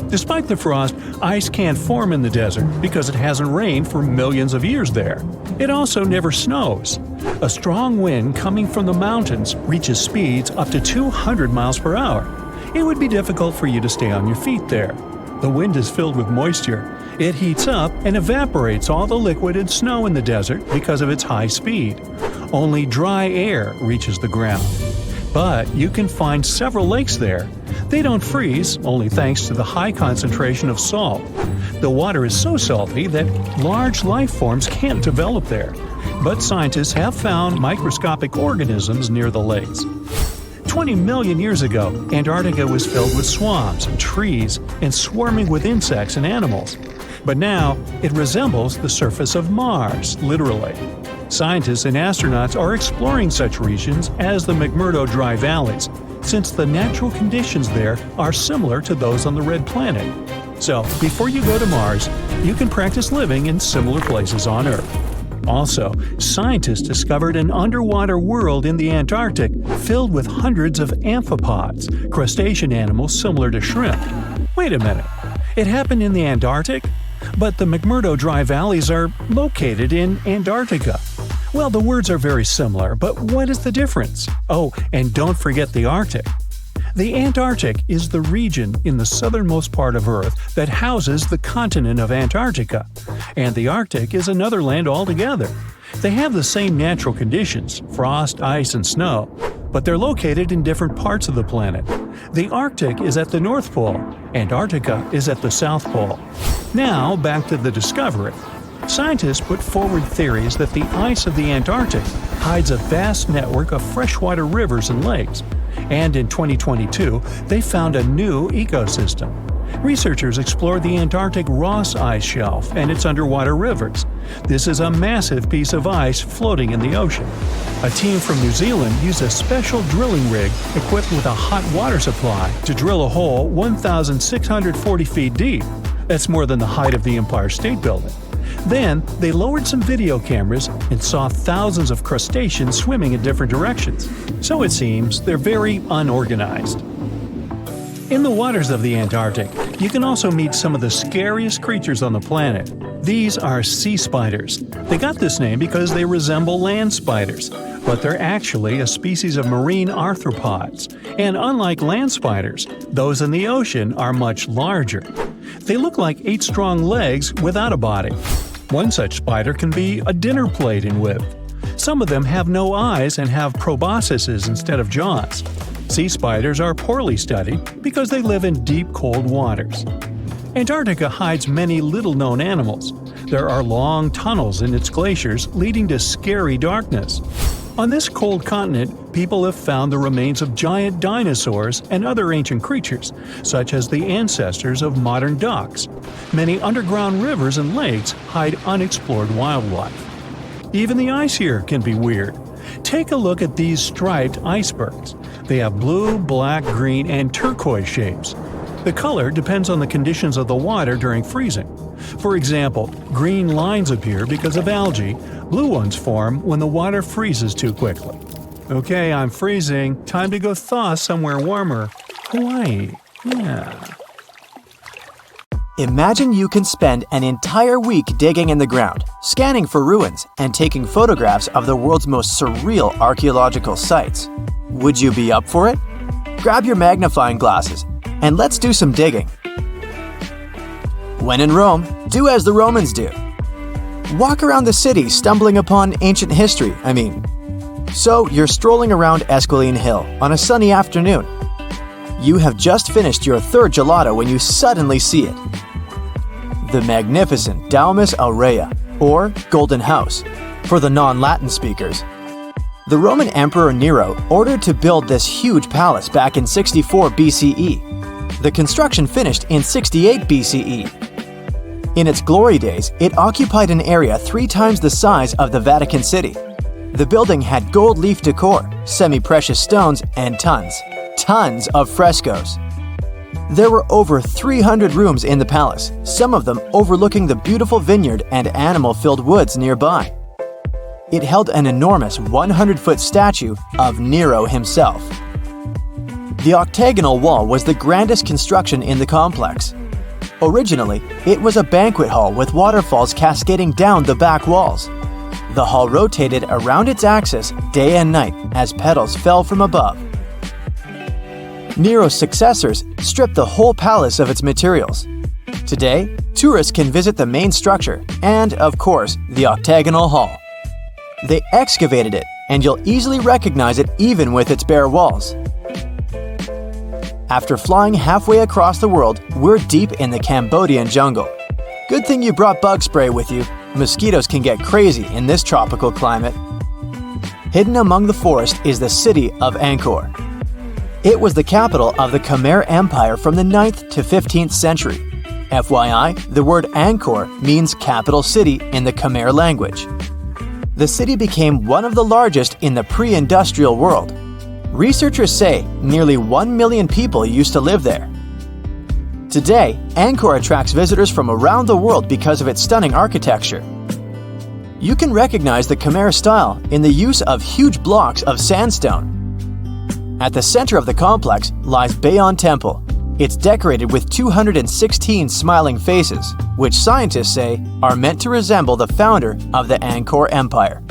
Speaker 1: Despite the frost, ice can't form in the desert because it hasn't rained for millions of years there. It also never snows. A strong wind coming from the mountains reaches speeds up to 200 miles per hour. It would be difficult for you to stay on your feet there. The wind is filled with moisture. It heats up and evaporates all the liquid and snow in the desert because of its high speed. Only dry air reaches the ground. But you can find several lakes there. They don't freeze, only thanks to the high concentration of salt. The water is so salty that large life forms can't develop there. But scientists have found microscopic organisms near the lakes. 20 million years ago, Antarctica was filled with swamps, trees, and swarming with insects and animals. But now, it resembles the surface of Mars, literally. Scientists and astronauts are exploring such regions as the McMurdo Dry Valleys, since the natural conditions there are similar to those on the Red Planet. So, before you go to Mars, you can practice living in similar places on Earth. Also, scientists discovered an underwater world in the Antarctic filled with hundreds of amphipods, crustacean animals similar to shrimp. Wait a minute, it happened in the Antarctic? But the McMurdo Dry Valleys are located in Antarctica. Well, the words are very similar, but what is the difference? Oh, and don't forget the Arctic. The Antarctic is the region in the southernmost part of Earth that houses the continent of Antarctica, and the Arctic is another land altogether. They have the same natural conditions, frost, ice, and snow, but they're located in different parts of the planet. The Arctic is at the North Pole, Antarctica is at the South Pole. Now, back to the discovery. Scientists put forward theories that the ice of the Antarctic hides a vast network of freshwater rivers and lakes. And in 2022, they found a new ecosystem. Researchers explored the Antarctic Ross Ice Shelf and its underwater rivers. This is a massive piece of ice floating in the ocean. A team from New Zealand used a special drilling rig equipped with a hot water supply to drill a hole 1,640 feet deep. That's more than the height of the Empire State Building. Then, they lowered some video cameras and saw thousands of crustaceans swimming in different directions. So it seems they're very unorganized. In the waters of the Antarctic, you can also meet some of the scariest creatures on the planet. These are sea spiders. They got this name because they resemble land spiders, but they're actually a species of marine arthropods. And unlike land spiders, those in the ocean are much larger. They look like 8 strong legs without a body. One such spider can be a dinner plate in width. Some of them have no eyes and have proboscises instead of jaws. Sea spiders are poorly studied because they live in deep, cold waters. Antarctica hides many little-known animals. There are long tunnels in its glaciers leading to scary darkness. On this cold continent, people have found the remains of giant dinosaurs and other ancient creatures, such as the ancestors of modern ducks. Many underground rivers and lakes hide unexplored wildlife. Even the ice here can be weird. Take a look at these striped icebergs. They have blue, black, green, and turquoise shapes. The color depends on the conditions of the water during freezing. For example, green lines appear because of algae, blue ones form when the water freezes too quickly. Okay, I'm freezing. Time to go thaw somewhere warmer. Hawaii. Yeah.
Speaker 2: Imagine you can spend an entire week digging in the ground, scanning for ruins, and taking photographs of the world's most surreal archaeological sites. Would you be up for it? Grab your magnifying glasses and let's do some digging. When in Rome, do as the Romans do. Walk around the city stumbling upon ancient history, So you're strolling around Esquiline Hill on a sunny afternoon. You have just finished your third gelato when you suddenly see it. The magnificent Domus Aurea, or Golden House, for the non-Latin speakers. The Roman Emperor Nero ordered to build this huge palace back in 64 BCE. The construction finished in 68 BCE. In its glory days, it occupied an area 3 times the size of the Vatican City. The building had gold leaf decor, semi-precious stones, and tons of frescoes. There were over 300 rooms in the palace, some of them overlooking the beautiful vineyard and animal-filled woods nearby. It held an enormous 100-foot statue of Nero himself. The octagonal wall was the grandest construction in the complex. Originally, it was a banquet hall with waterfalls cascading down the back walls. The hall rotated around its axis day and night as petals fell from above. Nero's successors stripped the whole palace of its materials. Today, tourists can visit the main structure and, of course, the octagonal hall. They excavated it, and you'll easily recognize it even with its bare walls. After flying halfway across the world, we're deep in the Cambodian jungle. Good thing you brought bug spray with you. Mosquitoes can get crazy in this tropical climate. Hidden among the forest is the city of Angkor. It was the capital of the Khmer Empire from the 9th to 15th century. FYI, the word Angkor means capital city in the Khmer language. The city became one of the largest in the pre-industrial world. Researchers say nearly 1 million people used to live there. Today, Angkor attracts visitors from around the world because of its stunning architecture. You can recognize the Khmer style in the use of huge blocks of sandstone. At the center of the complex lies Bayon Temple. It's decorated with 216 smiling faces, which scientists say are meant to resemble the founder of the Angkor Empire.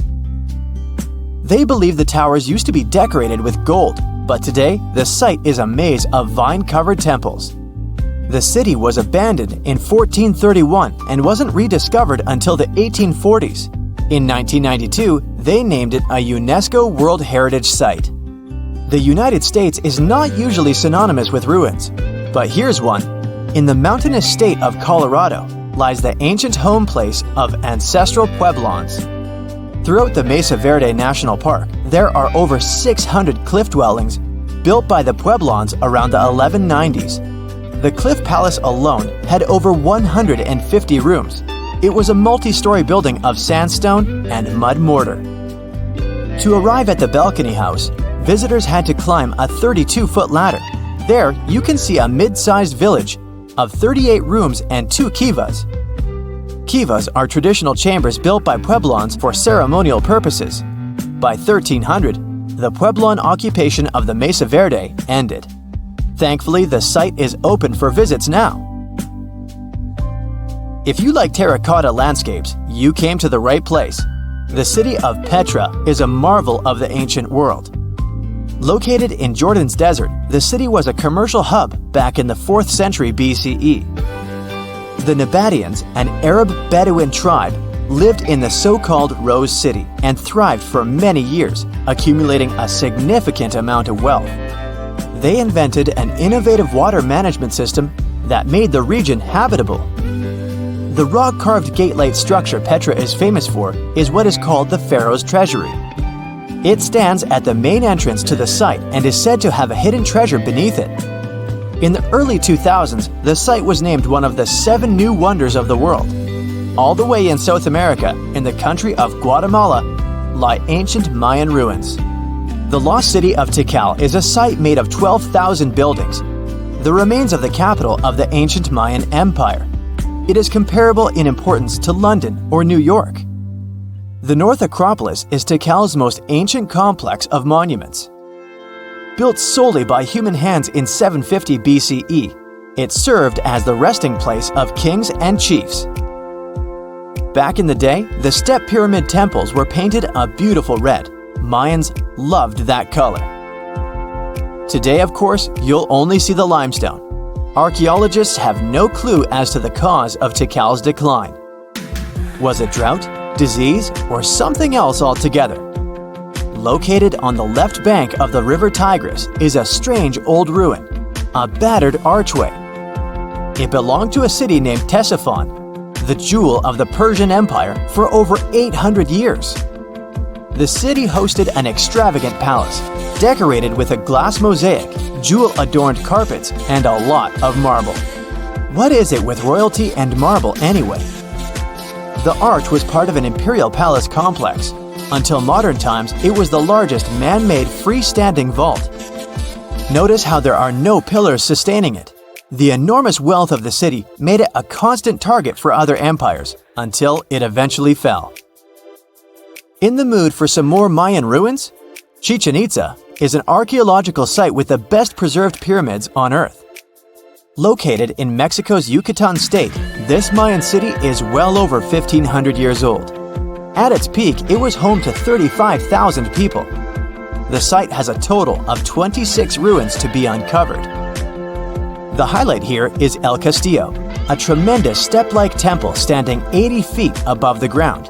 Speaker 2: They believe the towers used to be decorated with gold, but today the site is a maze of vine-covered temples. The city was abandoned in 1431 and wasn't rediscovered until the 1840s. In 1992, they named it a UNESCO World Heritage Site. The United States is not usually synonymous with ruins, but here's one. In the mountainous state of Colorado lies the ancient home place of ancestral Pueblans. Throughout the Mesa Verde National Park, there are over 600 cliff dwellings built by the Pueblans around the 1190s. The Cliff Palace alone had over 150 rooms. It was a multi-story building of sandstone and mud mortar. To arrive at the balcony house, visitors had to climb a 32-foot ladder. There, you can see a mid-sized village of 38 rooms and 2 kivas. Kivas are traditional chambers built by Pueblans for ceremonial purposes. By 1300, the Pueblan occupation of the Mesa Verde ended. Thankfully, the site is open for visits now. If you like terracotta landscapes, you came to the right place. The city of Petra is a marvel of the ancient world. Located in Jordan's desert, the city was a commercial hub back in the 4th century BCE. The Nabateans, an Arab Bedouin tribe, lived in the so-called Rose City and thrived for many years, accumulating a significant amount of wealth. They invented an innovative water management system that made the region habitable. The rock-carved gate-like structure Petra is famous for is what is called the Pharaoh's Treasury. It stands at the main entrance to the site and is said to have a hidden treasure beneath it. In the early 2000s, the site was named one of the 7 new wonders of the world. All the way in South America, in the country of Guatemala, lie ancient Mayan ruins. The lost city of Tikal is a site made of 12,000 buildings, the remains of the capital of the ancient Mayan Empire. It is comparable in importance to London or New York. The North Acropolis is Tikal's most ancient complex of monuments. Built solely by human hands in 750 BCE, it served as the resting place of kings and chiefs. Back in the day, the step pyramid temples were painted a beautiful red. Mayans loved that color. Today, of course, you'll only see the limestone. Archaeologists have no clue as to the cause of Tikal's decline. Was it drought, disease, or something else altogether? Located on the left bank of the river Tigris is a strange old ruin, a battered archway. It belonged to a city named Ctesiphon, the jewel of the Persian Empire for over 800 years. The city hosted an extravagant palace, decorated with a glass mosaic, jewel-adorned carpets, and a lot of marble. What is it with royalty and marble anyway? The arch was part of an imperial palace complex. Until modern times, it was the largest man-made freestanding vault. Notice how there are no pillars sustaining it. The enormous wealth of the city made it a constant target for other empires, until it eventually fell. In the mood for some more Mayan ruins? Chichen Itza is an archaeological site with the best preserved pyramids on Earth. Located in Mexico's Yucatan state, this Mayan city is well over 1,500 years old. At its peak, it was home to 35,000 people. The site has a total of 26 ruins to be uncovered. The highlight here is El Castillo, a tremendous step-like temple standing 80 feet above the ground.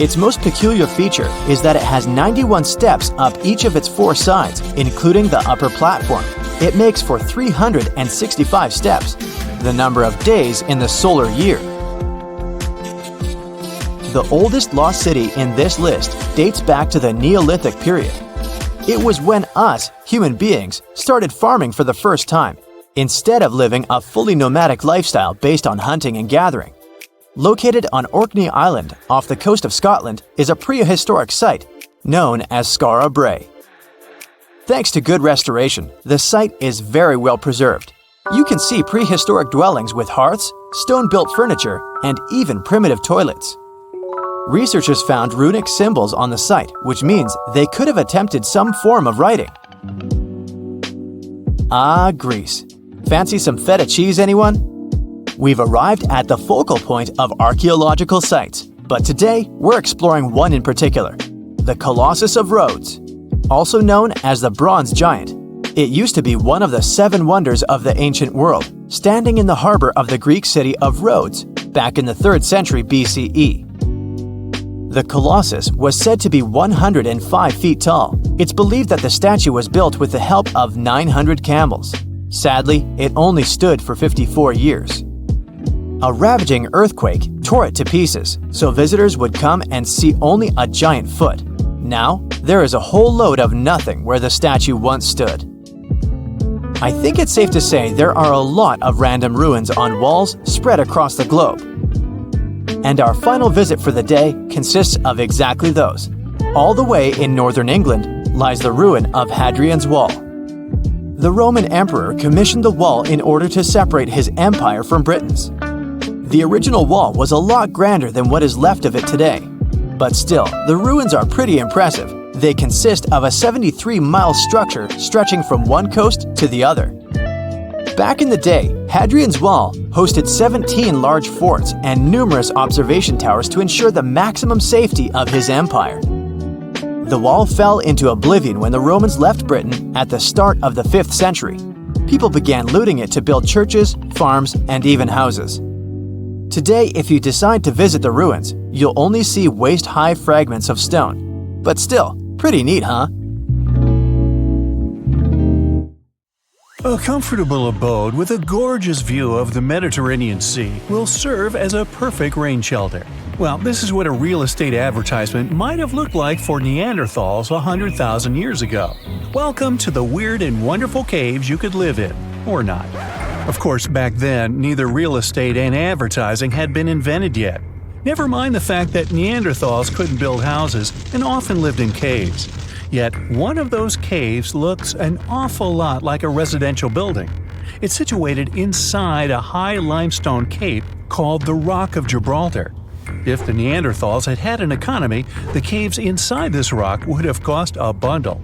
Speaker 2: Its most peculiar feature is that it has 91 steps up each of its 4 sides, including the upper platform. It makes for 365 steps, the number of days in the solar year. The oldest lost city in this list dates back to the Neolithic period. It was when us, human beings, started farming for the first time, instead of living a fully nomadic lifestyle based on hunting and gathering. Located on Orkney Island off the coast of Scotland is a prehistoric site known as Skara Brae. Thanks to good restoration, the site is very well preserved. You can see prehistoric dwellings with hearths, stone-built furniture, and even primitive toilets. Researchers found runic symbols on the site, which means they could have attempted some form of writing. Ah, Greece. Fancy some feta cheese, anyone? We've arrived at the focal point of archaeological sites, but today we're exploring one in particular, the Colossus of Rhodes. Also known as the Bronze Giant, it used to be one of the 7 wonders of the ancient world, standing in the harbor of the Greek city of Rhodes back in the 3rd century BCE. The Colossus was said to be 105 feet tall. It's believed that the statue was built with the help of 900 camels. Sadly, it only stood for 54 years. A ravaging earthquake tore it to pieces, so visitors would come and see only a giant foot. Now, there is a whole load of nothing where the statue once stood. I think it's safe to say there are a lot of random ruins on walls spread across the globe. And our final visit for the day consists of exactly those. All the way in northern England lies the ruin of Hadrian's Wall. The Roman emperor commissioned the wall in order to separate his empire from Britain's. The original wall was a lot grander than what is left of it today. But still, the ruins are pretty impressive. They consist of a 73-mile structure stretching from one coast to the other. Back in the day, Hadrian's Wall hosted 17 large forts and numerous observation towers to ensure the maximum safety of his empire. The wall fell into oblivion when the Romans left Britain at the start of the 5th century. People began looting it to build churches, farms, and even houses. Today, if you decide to visit the ruins, you'll only see waist-high fragments of stone. But still, pretty neat, huh?
Speaker 1: A comfortable abode with a gorgeous view of the Mediterranean Sea will serve as a perfect rain shelter. Well, this is what a real estate advertisement might have looked like for Neanderthals 100,000 years ago. Welcome to the weird and wonderful caves you could live in, or not. Of course, back then, neither real estate and advertising had been invented yet. Never mind the fact that Neanderthals couldn't build houses and often lived in caves. Yet one of those caves looks an awful lot like a residential building. It's situated inside a high limestone cape called the Rock of Gibraltar. If the Neanderthals had had an economy, the caves inside this rock would have cost a bundle.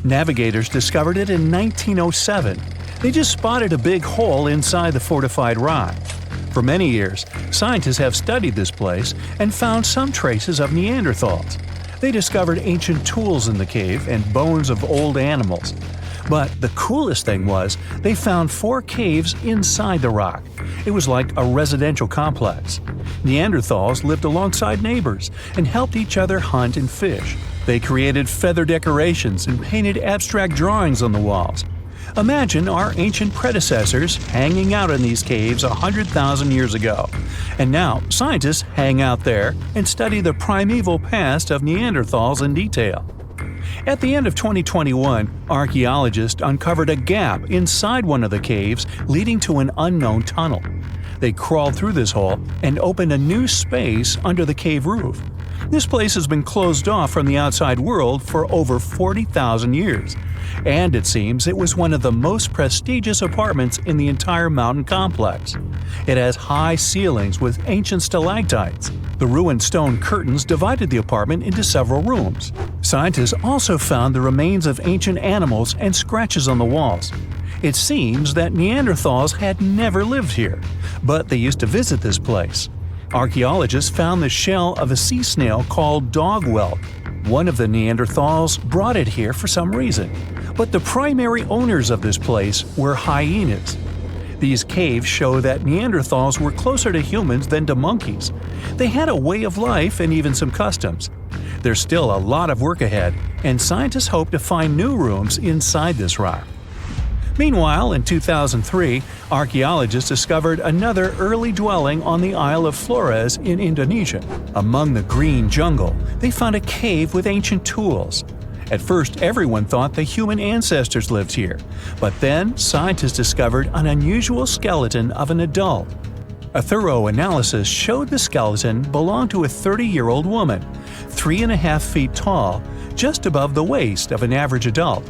Speaker 1: Navigators discovered it in 1907. They just spotted a big hole inside the fortified rock. For many years, scientists have studied this place and found some traces of Neanderthals. They discovered ancient tools in the cave and bones of old animals. But the coolest thing was, they found 4 caves inside the rock. It was like a residential complex. Neanderthals lived alongside neighbors and helped each other hunt and fish. They created feather decorations and painted abstract drawings on the walls. Imagine our ancient predecessors hanging out in these caves 100,000 years ago. And now, scientists hang out there and study the primeval past of Neanderthals in detail. At the end of 2021, archaeologists uncovered a gap inside one of the caves leading to an unknown tunnel. They crawled through this hole and opened a new space under the cave roof. This place has been closed off from the outside world for over 40,000 years. And it seems it was one of the most prestigious apartments in the entire mountain complex. It has high ceilings with ancient stalactites. The ruined stone curtains divided the apartment into several rooms. Scientists also found the remains of ancient animals and scratches on the walls. It seems that Neanderthals had never lived here, but they used to visit this place. Archaeologists found the shell of a sea snail called dog whelk. One of the Neanderthals brought it here for some reason, but the primary owners of this place were hyenas. These caves show that Neanderthals were closer to humans than to monkeys. They had a way of life and even some customs. There's still a lot of work ahead, and scientists hope to find new rooms inside this rock. Meanwhile, in 2003, archaeologists discovered another early dwelling on the Isle of Flores in Indonesia. Among the green jungle, they found a cave with ancient tools. At first, everyone thought the human ancestors lived here, but then scientists discovered an unusual skeleton of an adult. A thorough analysis showed the skeleton belonged to a 30-year-old woman, 3.5 feet tall, just above the waist of an average adult.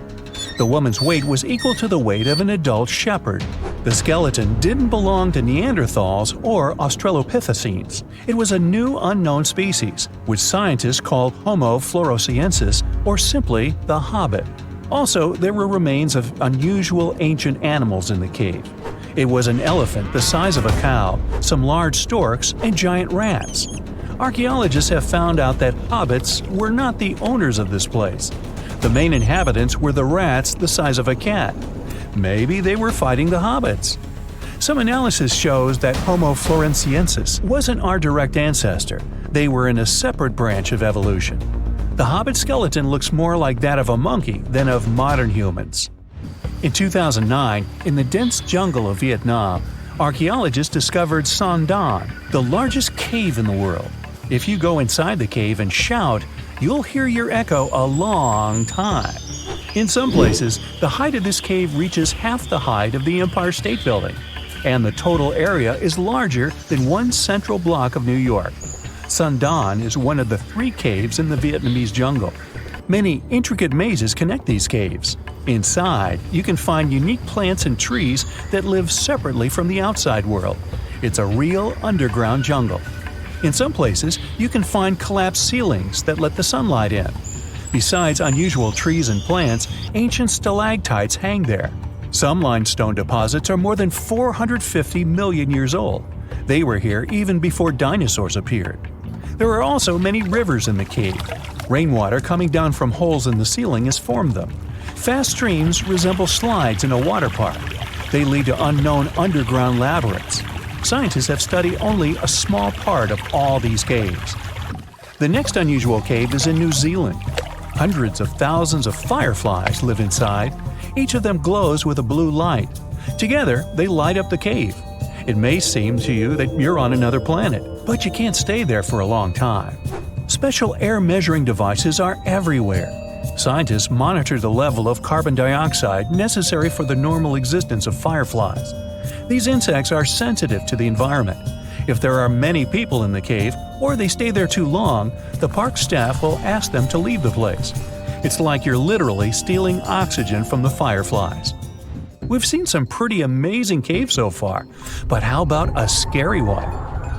Speaker 1: The woman's weight was equal to the weight of an adult shepherd. The skeleton didn't belong to Neanderthals or Australopithecines. It was a new unknown species, which scientists called Homo floresiensis, or simply the Hobbit. Also, there were remains of unusual ancient animals in the cave. It was an elephant the size of a cow, some large storks, and giant rats. Archaeologists have found out that hobbits were not the owners of this place. The main inhabitants were the rats the size of a cat. Maybe they were fighting the hobbits. Some analysis shows that Homo floresiensis wasn't our direct ancestor. They were in a separate branch of evolution. The hobbit skeleton looks more like that of a monkey than of modern humans. In 2009, in the dense jungle of Vietnam, archaeologists discovered Son Don, the largest cave in the world. If you go inside the cave and shout, you'll hear your echo a long time. In some places, the height of this cave reaches half the height of the Empire State Building, and the total area is larger than one central block of New York. Son Don is one of the 3 caves in the Vietnamese jungle. Many intricate mazes connect these caves. Inside, you can find unique plants and trees that live separately from the outside world. It's a real underground jungle. In some places, you can find collapsed ceilings that let the sunlight in. Besides unusual trees and plants, ancient stalactites hang there. Some limestone deposits are more than 450 million years old. They were here even before dinosaurs appeared. There are also many rivers in the cave. Rainwater coming down from holes in the ceiling has formed them. Fast streams resemble slides in a water park. They lead to unknown underground labyrinths. Scientists have studied only a small part of all these caves. The next unusual cave is in New Zealand. Hundreds of thousands of fireflies live inside. Each of them glows with a blue light. Together, they light up the cave. It may seem to you that you're on another planet, but you can't stay there for a long time. Special air measuring devices are everywhere. Scientists monitor the level of carbon dioxide necessary for the normal existence of fireflies. These insects are sensitive to the environment. If there are many people in the cave, or they stay there too long, the park staff will ask them to leave the place. It's like you're literally stealing oxygen from the fireflies. We've seen some pretty amazing caves so far, but how about a scary one?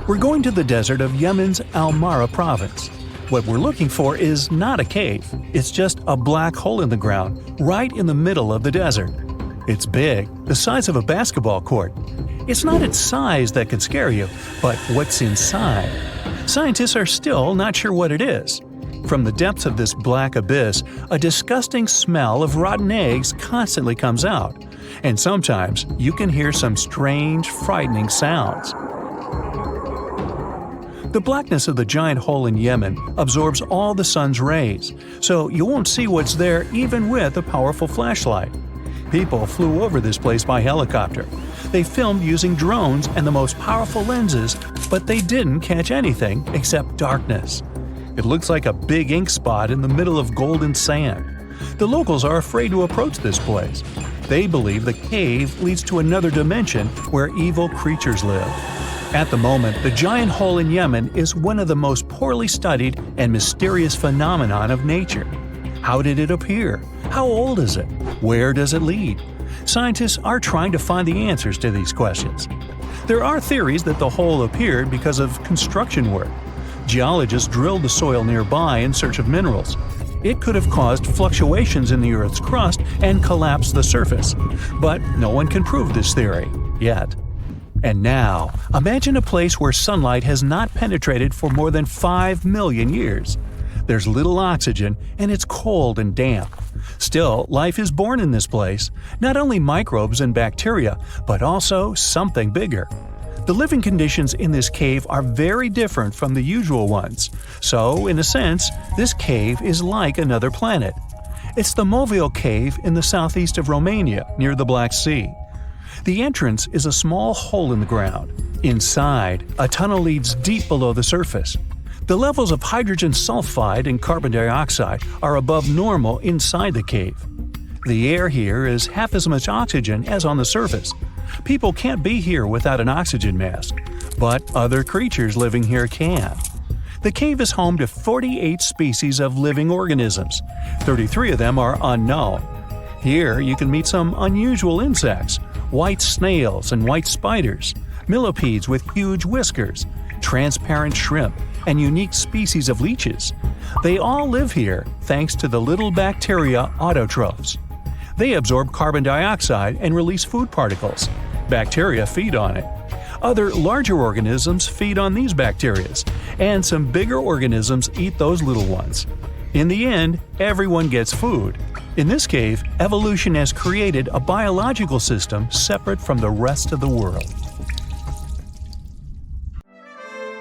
Speaker 1: We're going to the desert of Yemen's Al-Mara province. What we're looking for is not a cave, it's just a black hole in the ground, right in the middle of the desert. It's big, the size of a basketball court. It's not its size that could scare you, but what's inside. Scientists are still not sure what it is. From the depths of this black abyss, a disgusting smell of rotten eggs constantly comes out, and sometimes you can hear some strange, frightening sounds. The blackness of the giant hole in Yemen absorbs all the sun's rays, so you won't see what's there even with a powerful flashlight. People flew over this place by helicopter. They filmed using drones and the most powerful lenses, but they didn't catch anything except darkness. It looks like a big ink spot in the middle of golden sand. The locals are afraid to approach this place. They believe the cave leads to another dimension where evil creatures live. At the moment, the giant hole in Yemen is one of the most poorly studied and mysterious phenomenon of nature. How did it appear? How old is it? Where does it lead? Scientists are trying to find the answers to these questions. There are theories that the hole appeared because of construction work. Geologists drilled the soil nearby in search of minerals. It could have caused fluctuations in the Earth's crust and collapsed the surface. But no one can prove this theory, yet. And now, imagine a place where sunlight has not penetrated for more than 5 million years. There's little oxygen, and it's cold and damp. Still, life is born in this place, not only microbes and bacteria, but also something bigger. The living conditions in this cave are very different from the usual ones, so, in a sense, this cave is like another planet. It's the Movil Cave in the southeast of Romania, near the Black Sea. The entrance is a small hole in the ground. Inside, a tunnel leads deep below the surface. The levels of hydrogen sulfide and carbon dioxide are above normal inside the cave. The air here is half as much oxygen as on the surface. People can't be here without an oxygen mask, but other creatures living here can. The cave is home to 48 species of living organisms. 33 of them are unknown. Here you can meet some unusual insects, white snails and white spiders, millipedes with huge whiskers, transparent shrimp, and unique species of leeches. They all live here thanks to the little bacteria autotrophs. They absorb carbon dioxide and release food particles. Bacteria feed on it. Other larger organisms feed on these bacteria, and some bigger organisms eat those little ones. In the end, everyone gets food. In this cave, evolution has created a biological system separate from the rest of the world.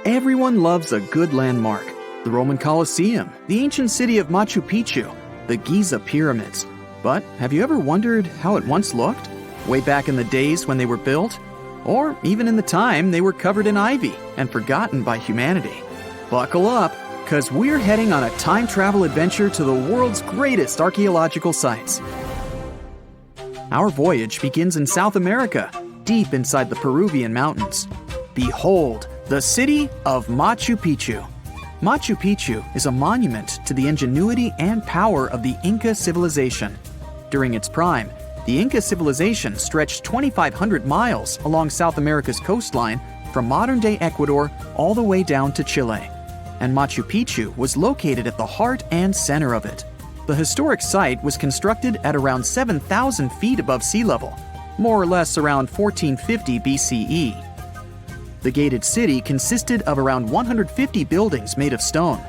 Speaker 3: Everyone loves a good landmark. The Roman Colosseum, the ancient city of Machu Picchu, the Giza pyramids. But have you ever wondered how it once looked? Way back in the days when they were built? Or even in the time they were covered in ivy and forgotten by humanity? Buckle up, because we're heading on a time travel adventure to the world's greatest archaeological sites. Our voyage begins in South America, deep inside the Peruvian mountains. Behold, the city of Machu Picchu. Machu Picchu is a monument to the ingenuity and power of the Inca civilization. During its prime, the Inca civilization stretched 2,500 miles along South America's coastline from modern-day Ecuador all the way down to Chile. And Machu Picchu was located at the heart and center of it. The historic site was constructed at around 7,000 feet above sea level, more or less around 1450 BCE. The gated city consisted of around 150 buildings made of stone.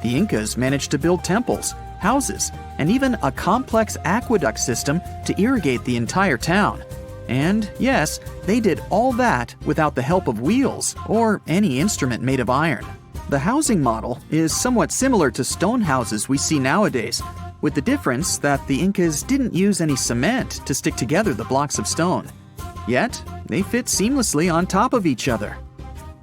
Speaker 3: The Incas managed to build temples, houses, and even a complex aqueduct system to irrigate the entire town. And yes, they did all that without the help of wheels or any instrument made of iron. The housing model is somewhat similar to stone houses we see nowadays, with the difference that the Incas didn't use any cement to stick together the blocks of stone. Yet, they fit seamlessly on top of each other.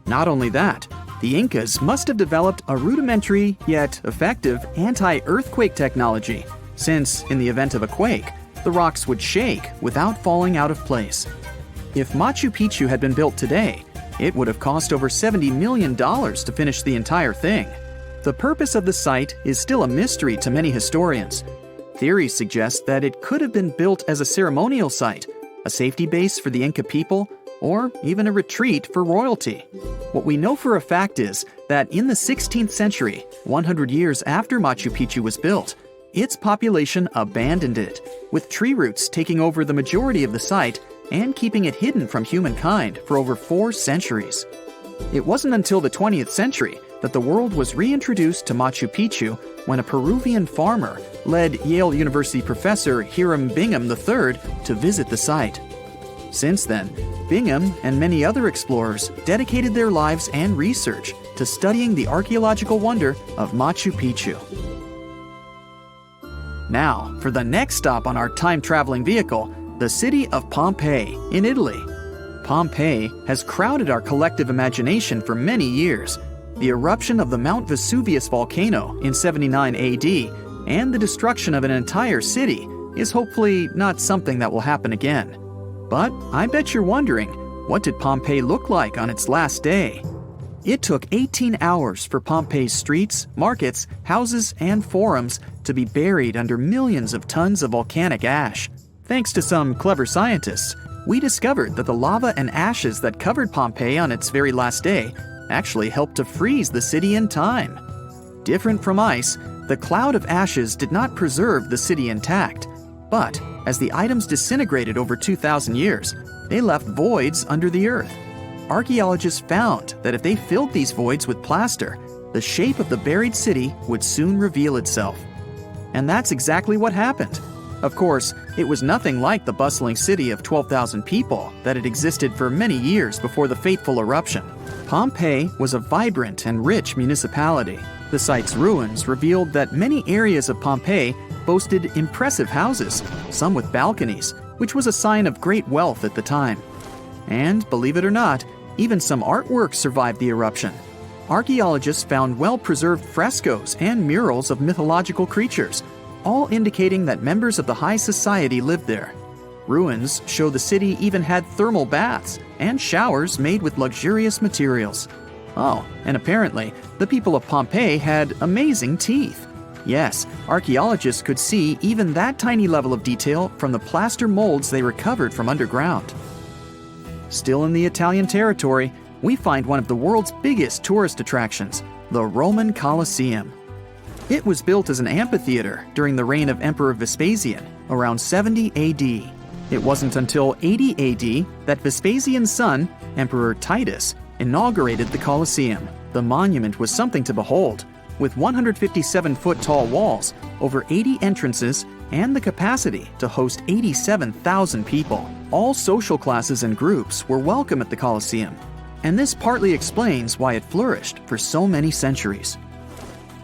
Speaker 3: Not only that, the Incas must have developed a rudimentary yet effective anti-earthquake technology, since, in the event of a quake, the rocks would shake without falling out of place. If Machu Picchu had been built today, it would have cost over $70 million to finish the entire thing. The purpose of the site is still a mystery to many historians. Theories suggest that it could have been built as a ceremonial site, a safety base for the Inca people, or even a retreat for royalty. What we know for a fact is that in the 16th century, 100 years after Machu Picchu was built, its population abandoned it, with tree roots taking over the majority of the site and keeping it hidden from humankind for over 4 centuries. It wasn't until the 20th century that the world was reintroduced to Machu Picchu when a Peruvian farmer led Yale University professor Hiram Bingham III to visit the site. Since then, Bingham and many other explorers dedicated their lives and research to studying the archaeological wonder of Machu Picchu. Now, for the next stop on our time-traveling vehicle, the city of Pompeii in Italy. Pompeii has crowded our collective imagination for many years. The eruption of the Mount Vesuvius volcano in 79 AD and the destruction of an entire city is hopefully not something that will happen again. But I bet you're wondering, what did Pompeii look like on its last day? It took 18 hours for Pompeii's streets, markets, houses, and forums to be buried under millions of tons of volcanic ash. Thanks to some clever scientists, we discovered that the lava and ashes that covered Pompeii on its very last day actually helped to freeze the city in time. Different from ice, the cloud of ashes did not preserve the city intact, but as the items disintegrated over 2,000 years, they left voids under the earth. Archaeologists found that if they filled these voids with plaster, the shape of the buried city would soon reveal itself. And that's exactly what happened. Of course, it was nothing like the bustling city of 12,000 people that had existed for many years before the fateful eruption. Pompeii was a vibrant and rich municipality. The site's ruins revealed that many areas of Pompeii boasted impressive houses, some with balconies, which was a sign of great wealth at the time. And, believe it or not, even some artwork survived the eruption. Archaeologists found well-preserved frescoes and murals of mythological creatures, all indicating that members of the high society lived there. Ruins show the city even had thermal baths and showers made with luxurious materials. Oh, and apparently, the people of Pompeii had amazing teeth. Yes, archaeologists could see even that tiny level of detail from the plaster molds they recovered from underground. Still in the Italian territory, we find one of the world's biggest tourist attractions, the Roman Colosseum. It was built as an amphitheater during the reign of Emperor Vespasian, around 70 AD. It wasn't until 80 AD that Vespasian's son, Emperor Titus, inaugurated the Colosseum. The monument was something to behold, with 157-foot-tall walls, over 80 entrances, and the capacity to host 87,000 people. All social classes and groups were welcome at the Colosseum, and this partly explains why it flourished for so many centuries.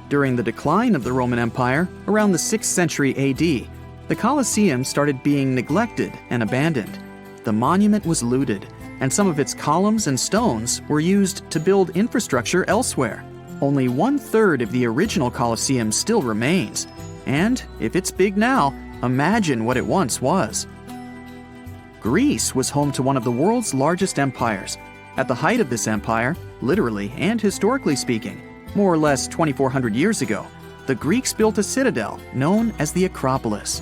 Speaker 3: During the decline of the Roman Empire, around the 6th century AD, the Colosseum started being neglected and abandoned. The monument was looted, and some of its columns and stones were used to build infrastructure elsewhere. Only 1/3 of the original Colosseum still remains, and if it's big now, imagine what it once was. Greece was home to one of the world's largest empires. At the height of this empire, literally and historically speaking, more or less 2,400 years ago, the Greeks built a citadel known as the Acropolis.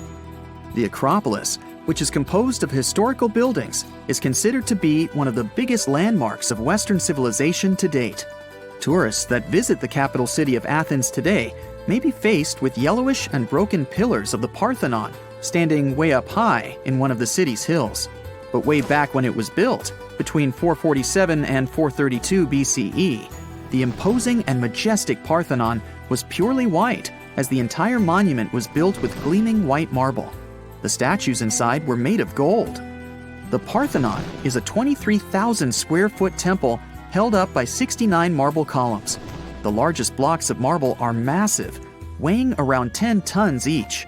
Speaker 3: The Acropolis, which is composed of historical buildings, is considered to be one of the biggest landmarks of Western civilization to date. Tourists that visit the capital city of Athens today may be faced with yellowish and broken pillars of the Parthenon standing way up high in one of the city's hills. But way back when it was built, between 447 and 432 BCE, the imposing and majestic Parthenon was purely white, as the entire monument was built with gleaming white marble. The statues inside were made of gold. The Parthenon is a 23,000 square foot temple held up by 69 marble columns. The largest blocks of marble are massive, weighing around 10 tons each.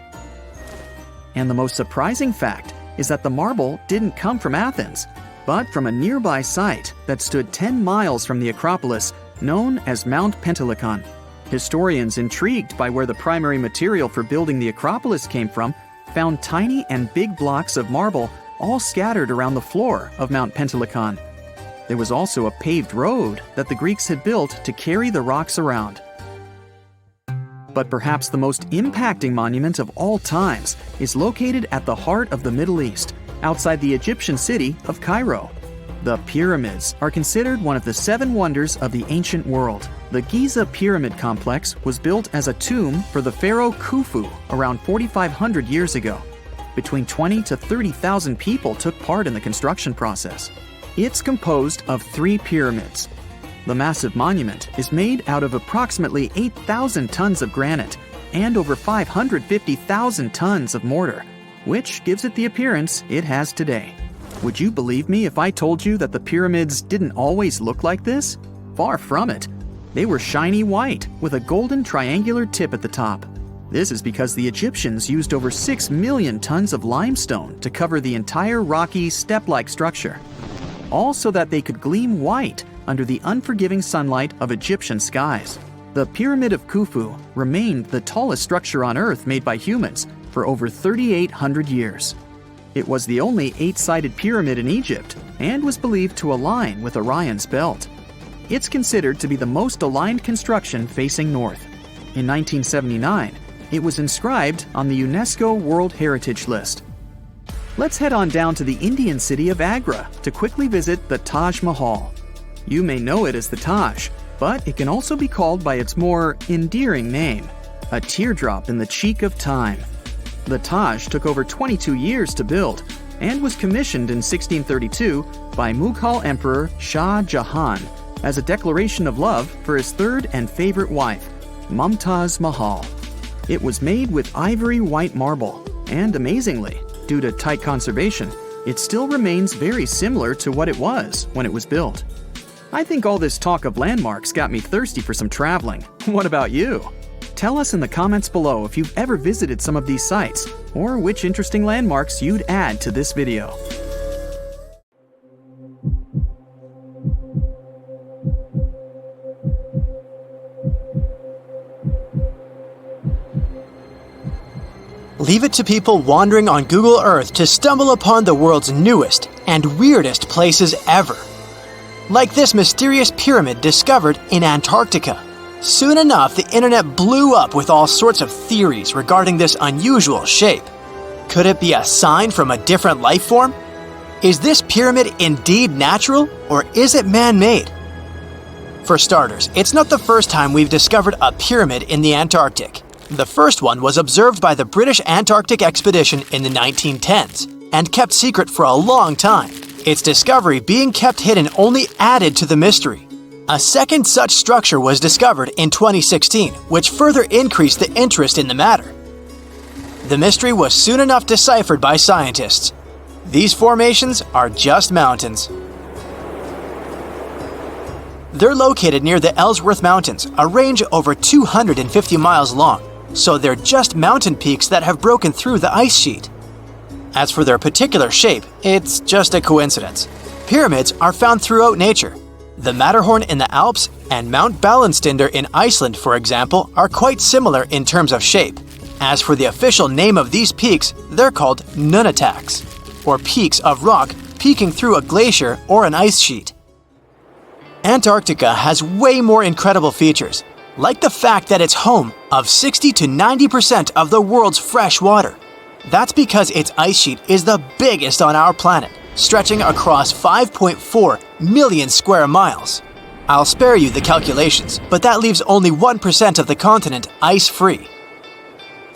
Speaker 3: And the most surprising fact is that the marble didn't come from Athens, but from a nearby site that stood 10 miles from the Acropolis, known as Mount Pentelicon. Historians intrigued by where the primary material for building the Acropolis came from found tiny and big blocks of marble all scattered around the floor of Mount Pentelicon. There was also a paved road that the Greeks had built to carry the rocks around. But perhaps the most impacting monument of all times is located at the heart of the Middle East, outside the Egyptian city of Cairo. The pyramids are considered one of the 7 wonders of the ancient world. The Giza Pyramid Complex was built as a tomb for the pharaoh Khufu around 4,500 years ago. Between 20 to 30,000 people took part in the construction process. It's composed of 3 pyramids. The massive monument is made out of approximately 8,000 tons of granite and over 550,000 tons of mortar, which gives it the appearance it has today. Would you believe me if I told you that the pyramids didn't always look like this? Far from it. They were shiny white with a golden triangular tip at the top. This is because the Egyptians used over 6 million tons of limestone to cover the entire rocky, step-like structure, all so that they could gleam white under the unforgiving sunlight of Egyptian skies. The Pyramid of Khufu remained the tallest structure on Earth made by humans for over 3,800 years. It was the only 8-sided pyramid in Egypt and was believed to align with Orion's belt. It's considered to be the most aligned construction facing north. In 1979, it was inscribed on the UNESCO World Heritage List. Let's head on down to the Indian city of Agra to quickly visit the Taj Mahal. You may know it as the Taj, but it can also be called by its more endearing name, a teardrop in the cheek of time. The Taj took over 22 years to build and was commissioned in 1632 by Mughal Emperor Shah Jahan as a declaration of love for his third and favorite wife, Mumtaz Mahal. It was made with ivory white marble, and amazingly, due to tight conservation, it still remains very similar to what it was when it was built. I think all this talk of landmarks got me thirsty for some traveling. What about you? Tell us in the comments below if you've ever visited some of these sites, or which interesting landmarks you'd add to this video.
Speaker 2: Leave it to people wandering on Google Earth to stumble upon the world's newest and weirdest places ever. Like this mysterious pyramid discovered in Antarctica. Soon enough, the internet blew up with all sorts of theories regarding this unusual shape. Could it be a sign from a different life form? Is this pyramid indeed natural, or is it man-made? For starters, it's not the first time we've discovered a pyramid in the Antarctic. The first one was observed by the British Antarctic expedition in the 1910s and kept secret for a long time. Its discovery being kept hidden only added to the mystery. A second such structure was discovered in 2016, which further increased the interest in the matter. The mystery was soon enough deciphered by scientists. These formations are just mountains. They're located near the Ellsworth Mountains, a range over 250 miles long, so they're just mountain peaks that have broken through the ice sheet. As for their particular shape, it's just a coincidence. Pyramids are found throughout nature. The Matterhorn in the Alps and Mount Ballenstinder in Iceland, for example, are quite similar in terms of shape. As for the official name of these peaks, they're called nunataks, or peaks of rock peeking through a glacier or an ice sheet. Antarctica has way more incredible features, like the fact that it's home of 60 to 90% of the world's fresh water. That's because its ice sheet is the biggest on our planet, stretching across 5.4 million square miles. I'll spare you the calculations, but that leaves only 1% of the continent ice-free.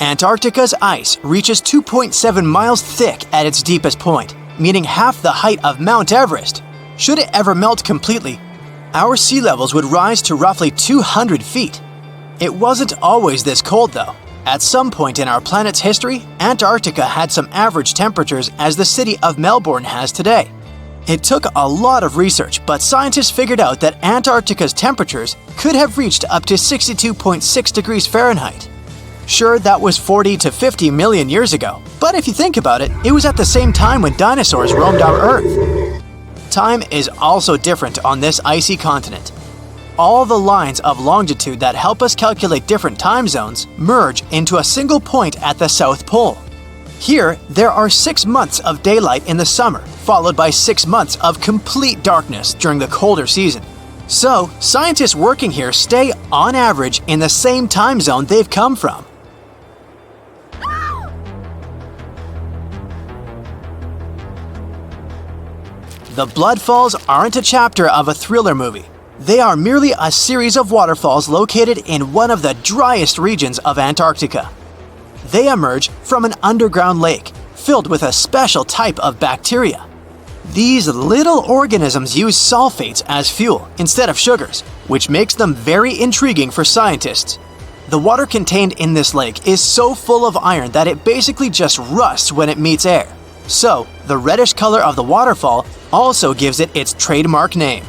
Speaker 2: Antarctica's ice reaches 2.7 miles thick at its deepest point, meaning half the height of Mount Everest. Should it ever melt completely, our sea levels would rise to roughly 200 feet. It wasn't always this cold, though. At some point in our planet's history, Antarctica had some average temperatures as the city of Melbourne has today. It took a lot of research, but scientists figured out that Antarctica's temperatures could have reached up to 62.6 degrees Fahrenheit. Sure, that was 40 to 50 million years ago, but if you think about it, it was at the same time when dinosaurs roamed our Earth. Time is also different on this icy continent. All the lines of longitude that help us calculate different time zones merge into a single point at the South Pole. Here, there are 6 months of daylight in the summer, followed by 6 months of complete darkness during the colder season. So, scientists working here stay, on average, in the same time zone they've come from. The Blood Falls aren't a chapter of a thriller movie. They are merely a series of waterfalls located in one of the driest regions of Antarctica. They emerge from an underground lake filled with a special type of bacteria. These little organisms use sulfates as fuel instead of sugars, which makes them very intriguing for scientists. The water contained in this lake is so full of iron that it basically just rusts when it meets air. So, the reddish color of the waterfall also gives it its trademark name.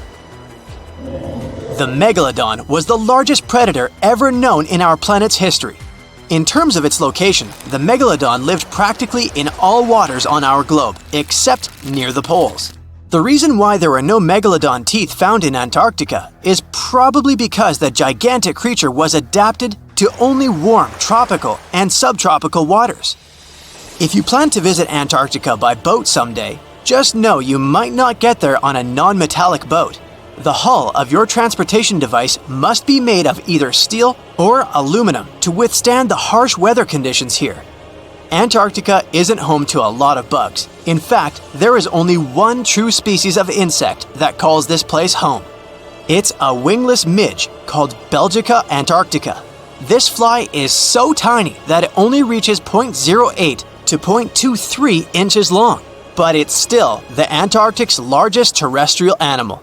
Speaker 2: The megalodon was the largest predator ever known in our planet's history. In terms of its location, the megalodon lived practically in all waters on our globe, except near the poles. The reason why there are no megalodon teeth found in Antarctica is probably because the gigantic creature was adapted to only warm tropical and subtropical waters. If you plan to visit Antarctica by boat someday, just know you might not get there on a non-metallic boat. The hull of your transportation device must be made of either steel or aluminum to withstand the harsh weather conditions here. Antarctica isn't home to a lot of bugs. In fact, there is only one true species of insect that calls this place home. It's a wingless midge called Belgica antarctica. This fly is so tiny that it only reaches 0.08 to 0.23 inches long, but it's still the Antarctic's largest terrestrial animal.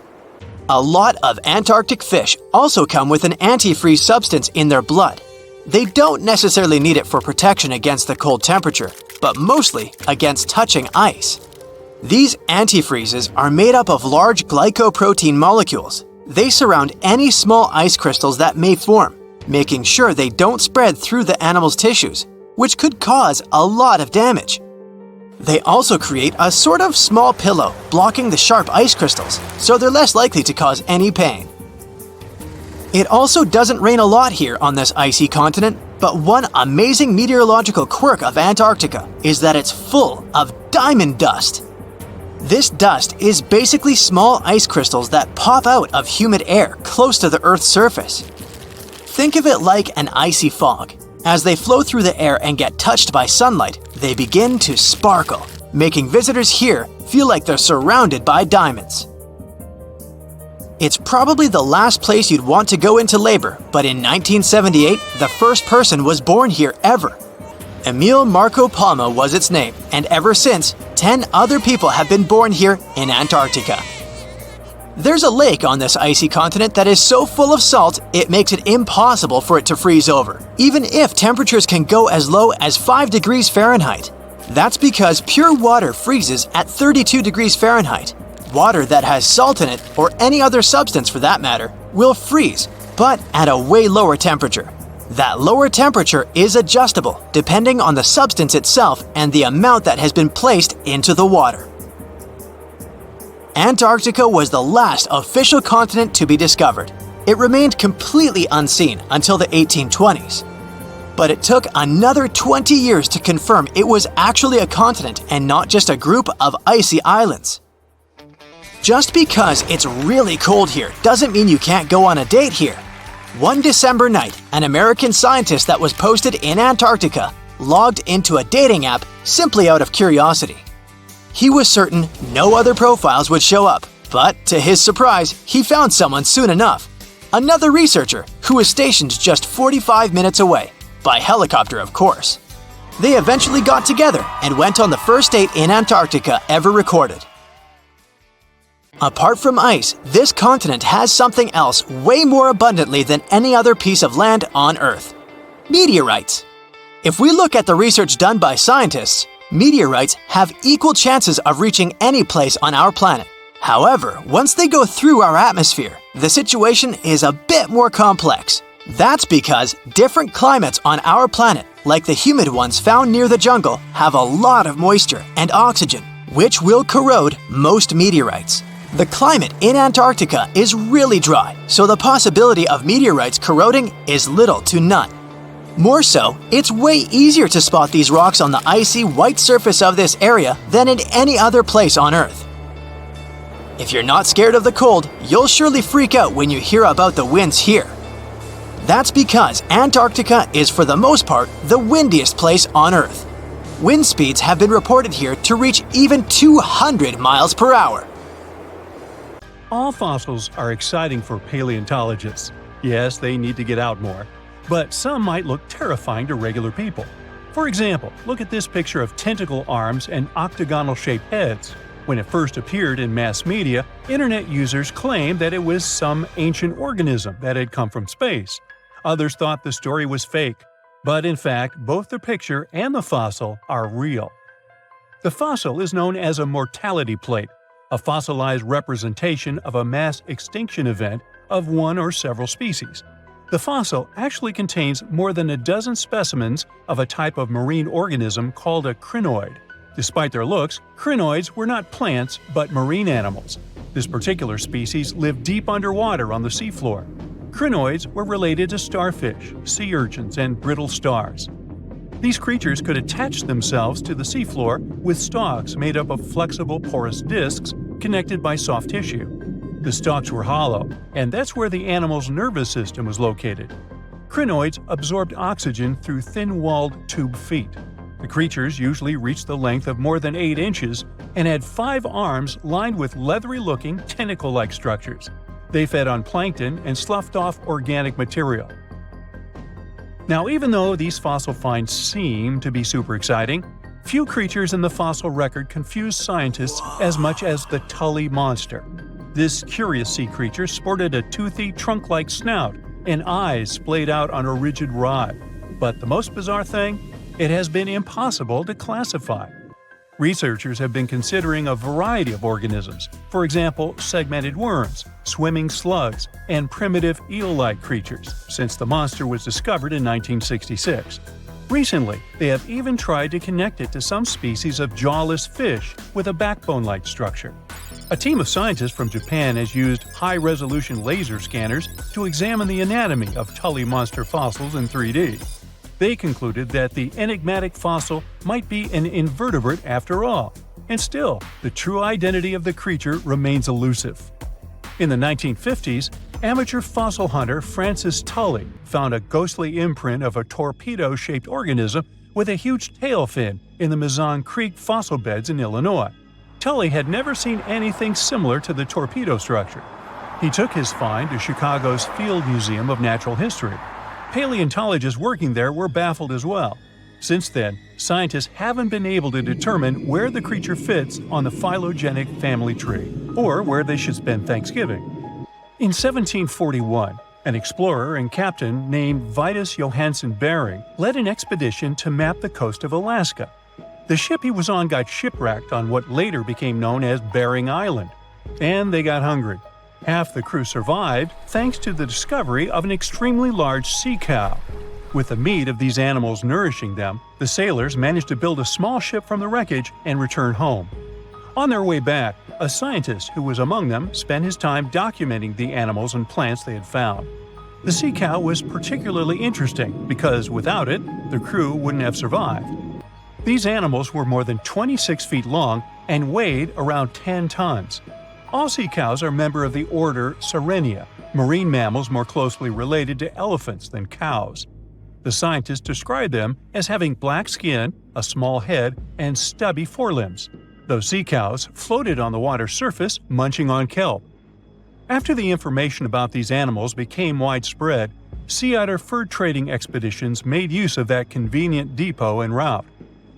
Speaker 2: A lot of Antarctic fish also come with an antifreeze substance in their blood. They don't necessarily need it for protection against the cold temperature, but mostly against touching ice. These antifreezes are made up of large glycoprotein molecules. They surround any small ice crystals that may form, making sure they don't spread through the animal's tissues, which could cause a lot of damage. They also create a sort of small pillow blocking the sharp ice crystals, so they're less likely to cause any pain. It also doesn't rain a lot here on this icy continent, but one amazing meteorological quirk of Antarctica is that it's full of diamond dust. This dust is basically small ice crystals that pop out of humid air close to the Earth's surface. Think of it like an icy fog. As they flow through the air and get touched by sunlight, they begin to sparkle, making visitors here feel like they're surrounded by diamonds. It's probably the last place you'd want to go into labor, but in 1978, the first person was born here ever. Emil Marco Palma was its name, and ever since, 10 other people have been born here in Antarctica. There's a lake on this icy continent that is so full of salt, it makes it impossible for it to freeze over, even if temperatures can go as low as 5 degrees Fahrenheit. That's because pure water freezes at 32 degrees Fahrenheit. Water that has salt in it, or any other substance for that matter, will freeze, but at a way lower temperature. That lower temperature is adjustable depending on the substance itself and the amount that has been placed into the water. Antarctica was the last official continent to be discovered. It remained completely unseen until the 1820s. But it took another 20 years to confirm it was actually a continent and not just a group of icy islands. Just because it's really cold here doesn't mean you can't go on a date here. One December night, an American scientist that was posted in Antarctica logged into a dating app simply out of curiosity. He was certain no other profiles would show up, but to his surprise, he found someone soon enough. Another researcher who was stationed just 45 minutes away, by helicopter of course. They eventually got together and went on the first date in Antarctica ever recorded. Apart from ice, this continent has something else way more abundantly than any other piece of land on Earth: meteorites. If we look at the research done by scientists, meteorites have equal chances of reaching any place on our planet. However, once they go through our atmosphere, the situation is a bit more complex. That's because different climates on our planet, like the humid ones found near the jungle, have a lot of moisture and oxygen, which will corrode most meteorites. The climate in Antarctica is really dry, so the possibility of meteorites corroding is little to none. More so, it's way easier to spot these rocks on the icy white surface of this area than in any other place on Earth. If you're not scared of the cold, you'll surely freak out when you hear about the winds here. That's because Antarctica is for the most part the windiest place on Earth. Wind speeds have been reported here to reach even 200 miles per hour.
Speaker 1: All fossils are exciting for paleontologists. Yes, they need to get out more. But some might look terrifying to regular people. For example, look at this picture of tentacle arms and octagonal-shaped heads. When it first appeared in mass media, internet users claimed that it was some ancient organism that had come from space. Others thought the story was fake. But in fact, both the picture and the fossil are real. The fossil is known as a mortality plate, a fossilized representation of a mass extinction event of one or several species. The fossil actually contains more than a dozen specimens of a type of marine organism called a crinoid. Despite their looks, crinoids were not plants but marine animals. This particular species lived deep underwater on the seafloor. Crinoids were related to starfish, sea urchins, and brittle stars. These creatures could attach themselves to the seafloor with stalks made up of flexible porous discs connected by soft tissue. The stalks were hollow, and that's where the animal's nervous system was located. Crinoids absorbed oxygen through thin-walled tube feet. The creatures usually reached the length of more than 8 inches and had 5 arms lined with leathery-looking tentacle-like structures. They fed on plankton and sloughed off organic material. Now, even though these fossil finds seem to be super exciting, few creatures in the fossil record confuse scientists as much as the Tully monster. This curious sea creature sported a toothy, trunk-like snout and eyes splayed out on a rigid rod. But the most bizarre thing? It has been impossible to classify. Researchers have been considering a variety of organisms, for example, segmented worms, swimming slugs, and primitive eel-like creatures, since the monster was discovered in 1966. Recently, they have even tried to connect it to some species of jawless fish with a backbone-like structure. A team of scientists from Japan has used high-resolution laser scanners to examine the anatomy of Tully monster fossils in 3D. They concluded that the enigmatic fossil might be an invertebrate after all, and still, the true identity of the creature remains elusive. In the 1950s, amateur fossil hunter Francis Tully found a ghostly imprint of a torpedo-shaped organism with a huge tail fin in the Mizon Creek fossil beds in Illinois. Tully had never seen anything similar to the torpedo structure. He took his find to Chicago's Field Museum of Natural History. Paleontologists working there were baffled as well. Since then, scientists haven't been able to determine where the creature fits on the phylogenetic family tree, or where they should spend Thanksgiving. In 1741, an explorer and captain named Vitus Johansen Bering led an expedition to map the coast of Alaska. The ship he was on got shipwrecked on what later became known as Bering Island, and they got hungry. Half the crew survived thanks to the discovery of an extremely large sea cow. With the meat of these animals nourishing them, the sailors managed to build a small ship from the wreckage and return home. On their way back, a scientist who was among them spent his time documenting the animals and plants they had found. The sea cow was particularly interesting because without it, the crew wouldn't have survived. These animals were more than 26 feet long and weighed around 10 tons. All sea cows are member of the order Sirenia, marine mammals more closely related to elephants than cows. The scientists describe them as having black skin, a small head, and stubby forelimbs. Those sea cows floated on the water's surface, munching on kelp. After the information about these animals became widespread, sea otter fur trading expeditions made use of that convenient depot en route.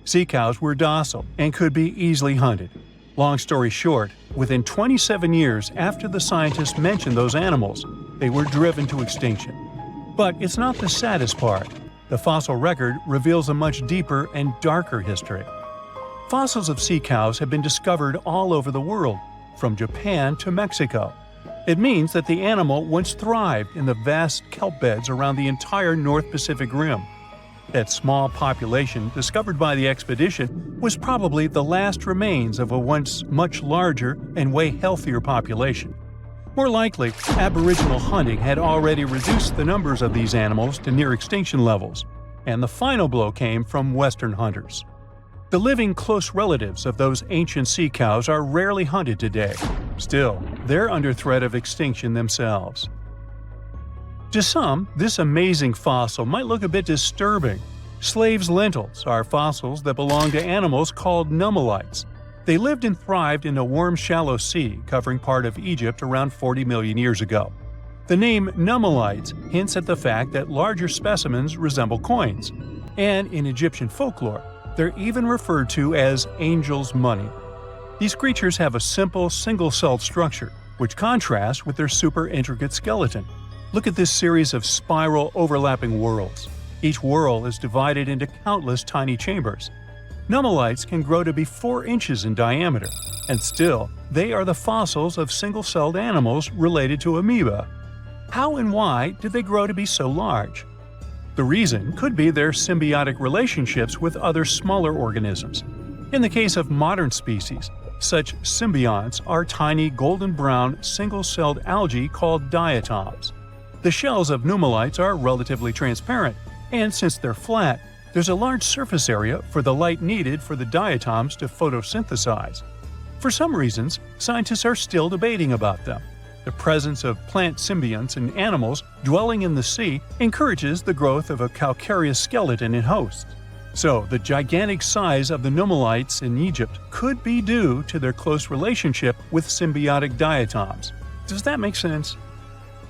Speaker 1: Sea cows were docile and could be easily hunted. Long story short, within 27 years after the scientists mentioned those animals, they were driven to extinction. But it's not the saddest part. The fossil record reveals a much deeper and darker history. Fossils of sea cows have been discovered all over the world, from Japan to Mexico. It means that the animal once thrived in the vast kelp beds around the entire North Pacific Rim. That small population discovered by the expedition was probably the last remains of a once much larger and way healthier population. More likely, Aboriginal hunting had already reduced the numbers of these animals to near extinction levels, and the final blow came from Western hunters. The living close relatives of those ancient sea cows are rarely hunted today. Still, they're under threat of extinction themselves. To some, this amazing fossil might look a bit disturbing. Slaves' lentils are fossils that belong to animals called nummelites. They lived and thrived in a warm, shallow sea covering part of Egypt around 40 million years ago. The name nummelites hints at the fact that larger specimens resemble coins, and in Egyptian folklore, they're even referred to as angel's money. These creatures have a simple, single-celled structure, which contrasts with their super intricate skeleton. Look at this series of spiral overlapping whorls. Each whorl is divided into countless tiny chambers. Nummelites can grow to be 4 inches in diameter, and still, they are the fossils of single-celled animals related to amoeba. How and why did they grow to be so large? The reason could be their symbiotic relationships with other smaller organisms. In the case of modern species, such symbionts are tiny golden-brown single-celled algae called diatoms. The shells of nummelites are relatively transparent, and since they're flat, there's a large surface area for the light needed for the diatoms to photosynthesize. For some reasons, scientists are still debating about them. The presence of plant symbionts in animals dwelling in the sea encourages the growth of a calcareous skeleton in hosts. So, the gigantic size of the nummelites in Egypt could be due to their close relationship with symbiotic diatoms. Does that make sense?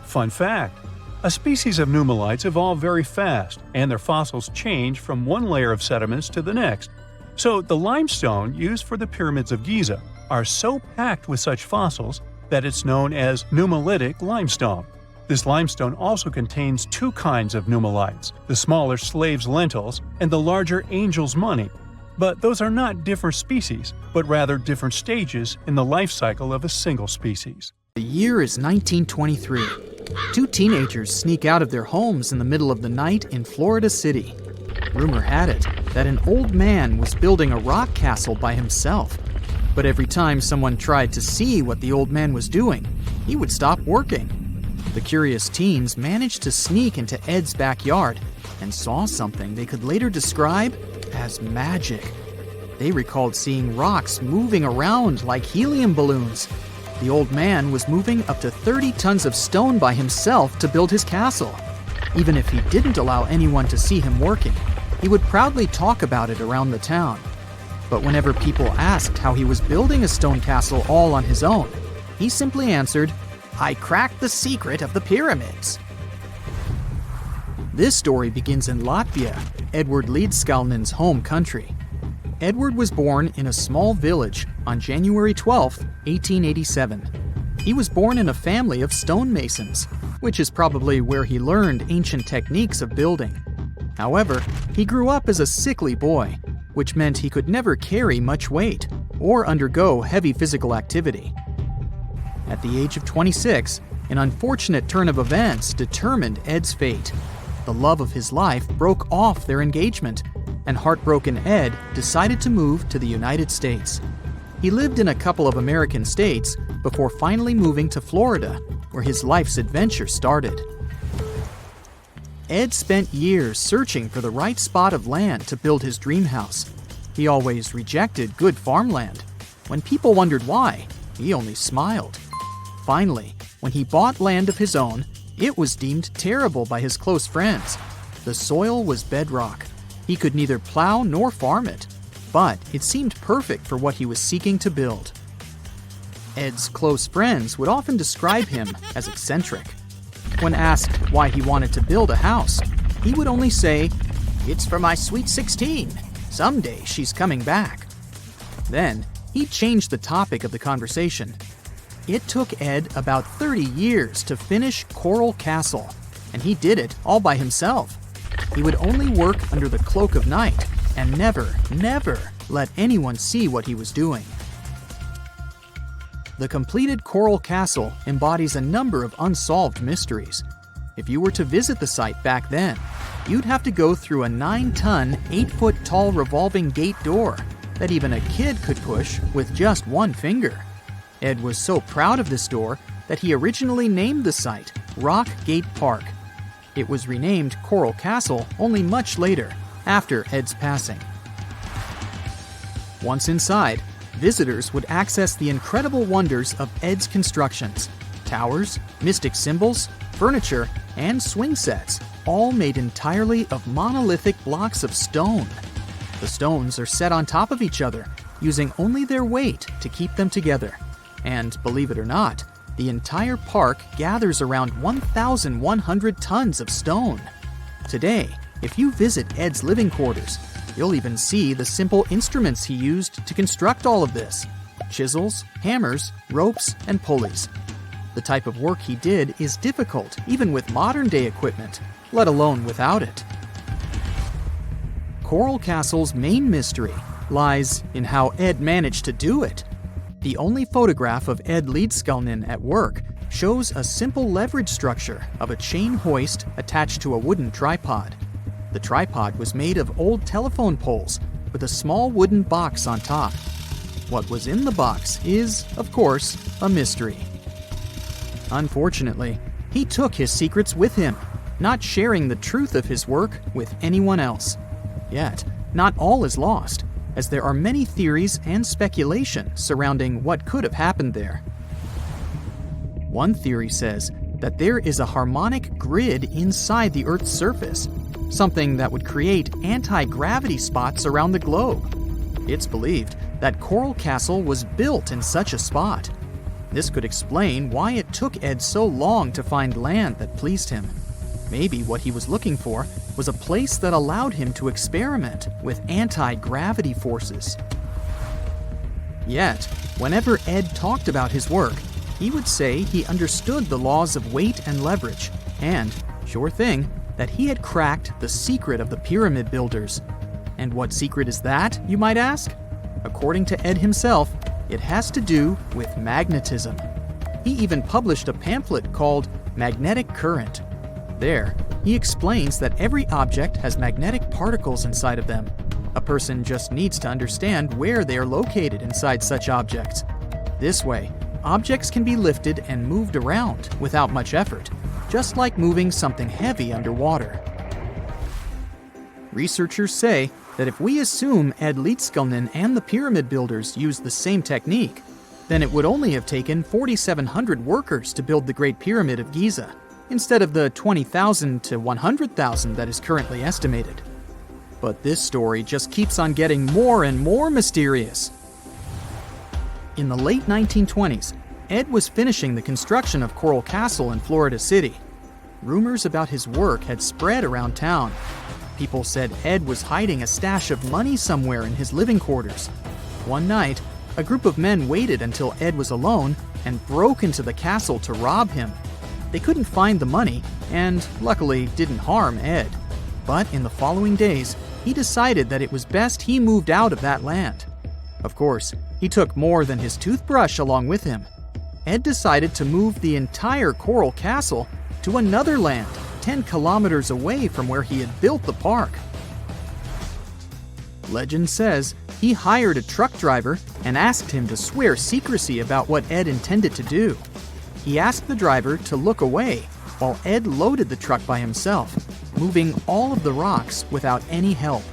Speaker 1: Fun fact: a species of nummelites evolve very fast, and their fossils change from one layer of sediments to the next. So, the limestone used for the pyramids of Giza are so packed with such fossils that it's known as nummulitic limestone. This limestone also contains 2 kinds of nummelites, the smaller slave's lentils and the larger angel's money. But those are not different species, but rather different stages in the life cycle of a single species.
Speaker 3: The year is 1923. 2 teenagers sneak out of their homes in the middle of the night in Florida City. Rumor had it that an old man was building a rock castle by himself. But every time someone tried to see what the old man was doing, he would stop working. The curious teens managed to sneak into Ed's backyard and saw something they could later describe as magic. They recalled seeing rocks moving around like helium balloons. The old man was moving up to 30 tons of stone by himself to build his castle. Even if he didn't allow anyone to see him working, he would proudly talk about it around the town. But whenever people asked how he was building a stone castle all on his own, he simply answered, "I cracked the secret of the pyramids." This story begins in Latvia, Edward Leedskalnin's home country. Edward was born in a small village on January 12, 1887. He was born in a family of stonemasons, which is probably where he learned ancient techniques of building. However, he grew up as a sickly boy, which meant he could never carry much weight or undergo heavy physical activity. At the age of 26, an unfortunate turn of events determined Ed's fate. The love of his life broke off their engagement, and heartbroken Ed decided to move to the United States. He lived in a couple of American states before finally moving to Florida, where his life's adventure started. Ed spent years searching for the right spot of land to build his dream house. He always rejected good farmland. When people wondered why, he only smiled. Finally, when he bought land of his own, it was deemed terrible by his close friends. The soil was bedrock. He could neither plow nor farm it, but it seemed perfect for what he was seeking to build. Ed's close friends would often describe him as eccentric. When asked why he wanted to build a house, he would only say, "It's for my sweet 16. Someday she's coming back." Then, he changed the topic of the conversation. It took Ed about 30 years to finish Coral Castle, and he did it all by himself. He would only work under the cloak of night and never let anyone see what he was doing. The completed Coral Castle embodies a number of unsolved mysteries. If you were to visit the site back then, you'd have to go through a 9-ton, 8-foot-tall revolving gate door that even a kid could push with just one finger. Ed was so proud of this door that he originally named the site Rock Gate Park. It was renamed Coral Castle only much later, after Ed's passing. Once inside, visitors would access the incredible wonders of Ed's constructions: towers, mystic symbols, furniture, and swing sets, all made entirely of monolithic blocks of stone. The stones are set on top of each other, using only their weight to keep them together. And believe it or not, the entire park gathers around 1,100 tons of stone. Today, if you visit Ed's living quarters, you'll even see the simple instruments he used to construct all of this: chisels, hammers, ropes, and pulleys. The type of work he did is difficult even with modern-day equipment, let alone without it. Coral Castle's main mystery lies in how Ed managed to do it. The only photograph of Ed Leedskalnin at work shows a simple leverage structure of a chain hoist attached to a wooden tripod. The tripod was made of old telephone poles with a small wooden box on top. What was in the box is, of course, a mystery. Unfortunately, he took his secrets with him, not sharing the truth of his work with anyone else. Yet, not all is lost, as there are many theories and speculation surrounding what could have happened there. One theory says that there is a harmonic grid inside the Earth's surface, something that would create anti-gravity spots around the globe. It's believed that Coral Castle was built in such a spot. This could explain why it took Ed so long to find land that pleased him. Maybe what he was looking for was a place that allowed him to experiment with anti-gravity forces. Yet, whenever Ed talked about his work, he would say he understood the laws of weight and leverage, and, sure thing, that he had cracked the secret of the pyramid builders. And what secret is that, you might ask? According to Ed himself, it has to do with magnetism. He even published a pamphlet called Magnetic Current. There, he explains that every object has magnetic particles inside of them. A person just needs to understand where they are located inside such objects. This way, objects can be lifted and moved around without much effort, just like moving something heavy underwater. Researchers say that if we assume Ed Leedskalnin and the pyramid builders used the same technique, then it would only have taken 4,700 workers to build the Great Pyramid of Giza, instead of the 20,000 to 100,000 that is currently estimated. But this story just keeps on getting more and more mysterious. In the late 1920s, Ed was finishing the construction of Coral Castle in Florida City. Rumors about his work had spread around town. People said Ed was hiding a stash of money somewhere in his living quarters. One night, a group of men waited until Ed was alone and broke into the castle to rob him. They couldn't find the money and, luckily, didn't harm Ed. But in the following days, he decided that it was best he moved out of that land. Of course, he took more than his toothbrush along with him. Ed decided to move the entire Coral Castle to another land, 10 kilometers away from where he had built the park. Legend says he hired a truck driver and asked him to swear secrecy about what Ed intended to do. He asked the driver to look away while Ed loaded the truck by himself, moving all of the rocks without any help.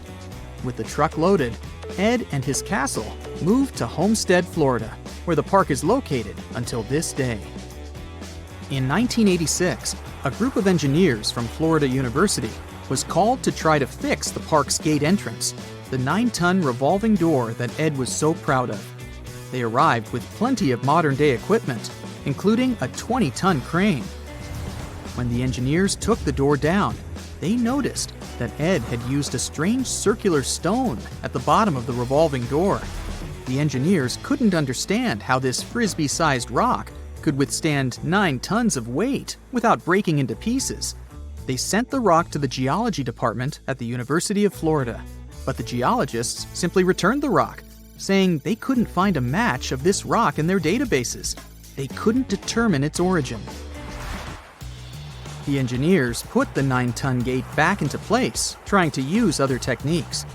Speaker 3: With the truck loaded, Ed and his castle moved to Homestead, Florida, where the park is located until this day. In 1986, a group of engineers from Florida University was called to try to fix the park's gate entrance, the 9-ton revolving door that Ed was so proud of. They arrived with plenty of modern-day equipment, including a 20-ton crane. When the engineers took the door down, they noticed that Ed had used a strange circular stone at the bottom of the revolving door. The engineers couldn't understand how this frisbee-sized rock could withstand 9 tons of weight without breaking into pieces. They sent the rock to the geology department at the University of Florida, but the geologists simply returned the rock, saying they couldn't find a match of this rock in their databases. They couldn't determine its origin. The engineers put the 9-ton gate back into place, trying to use other techniques.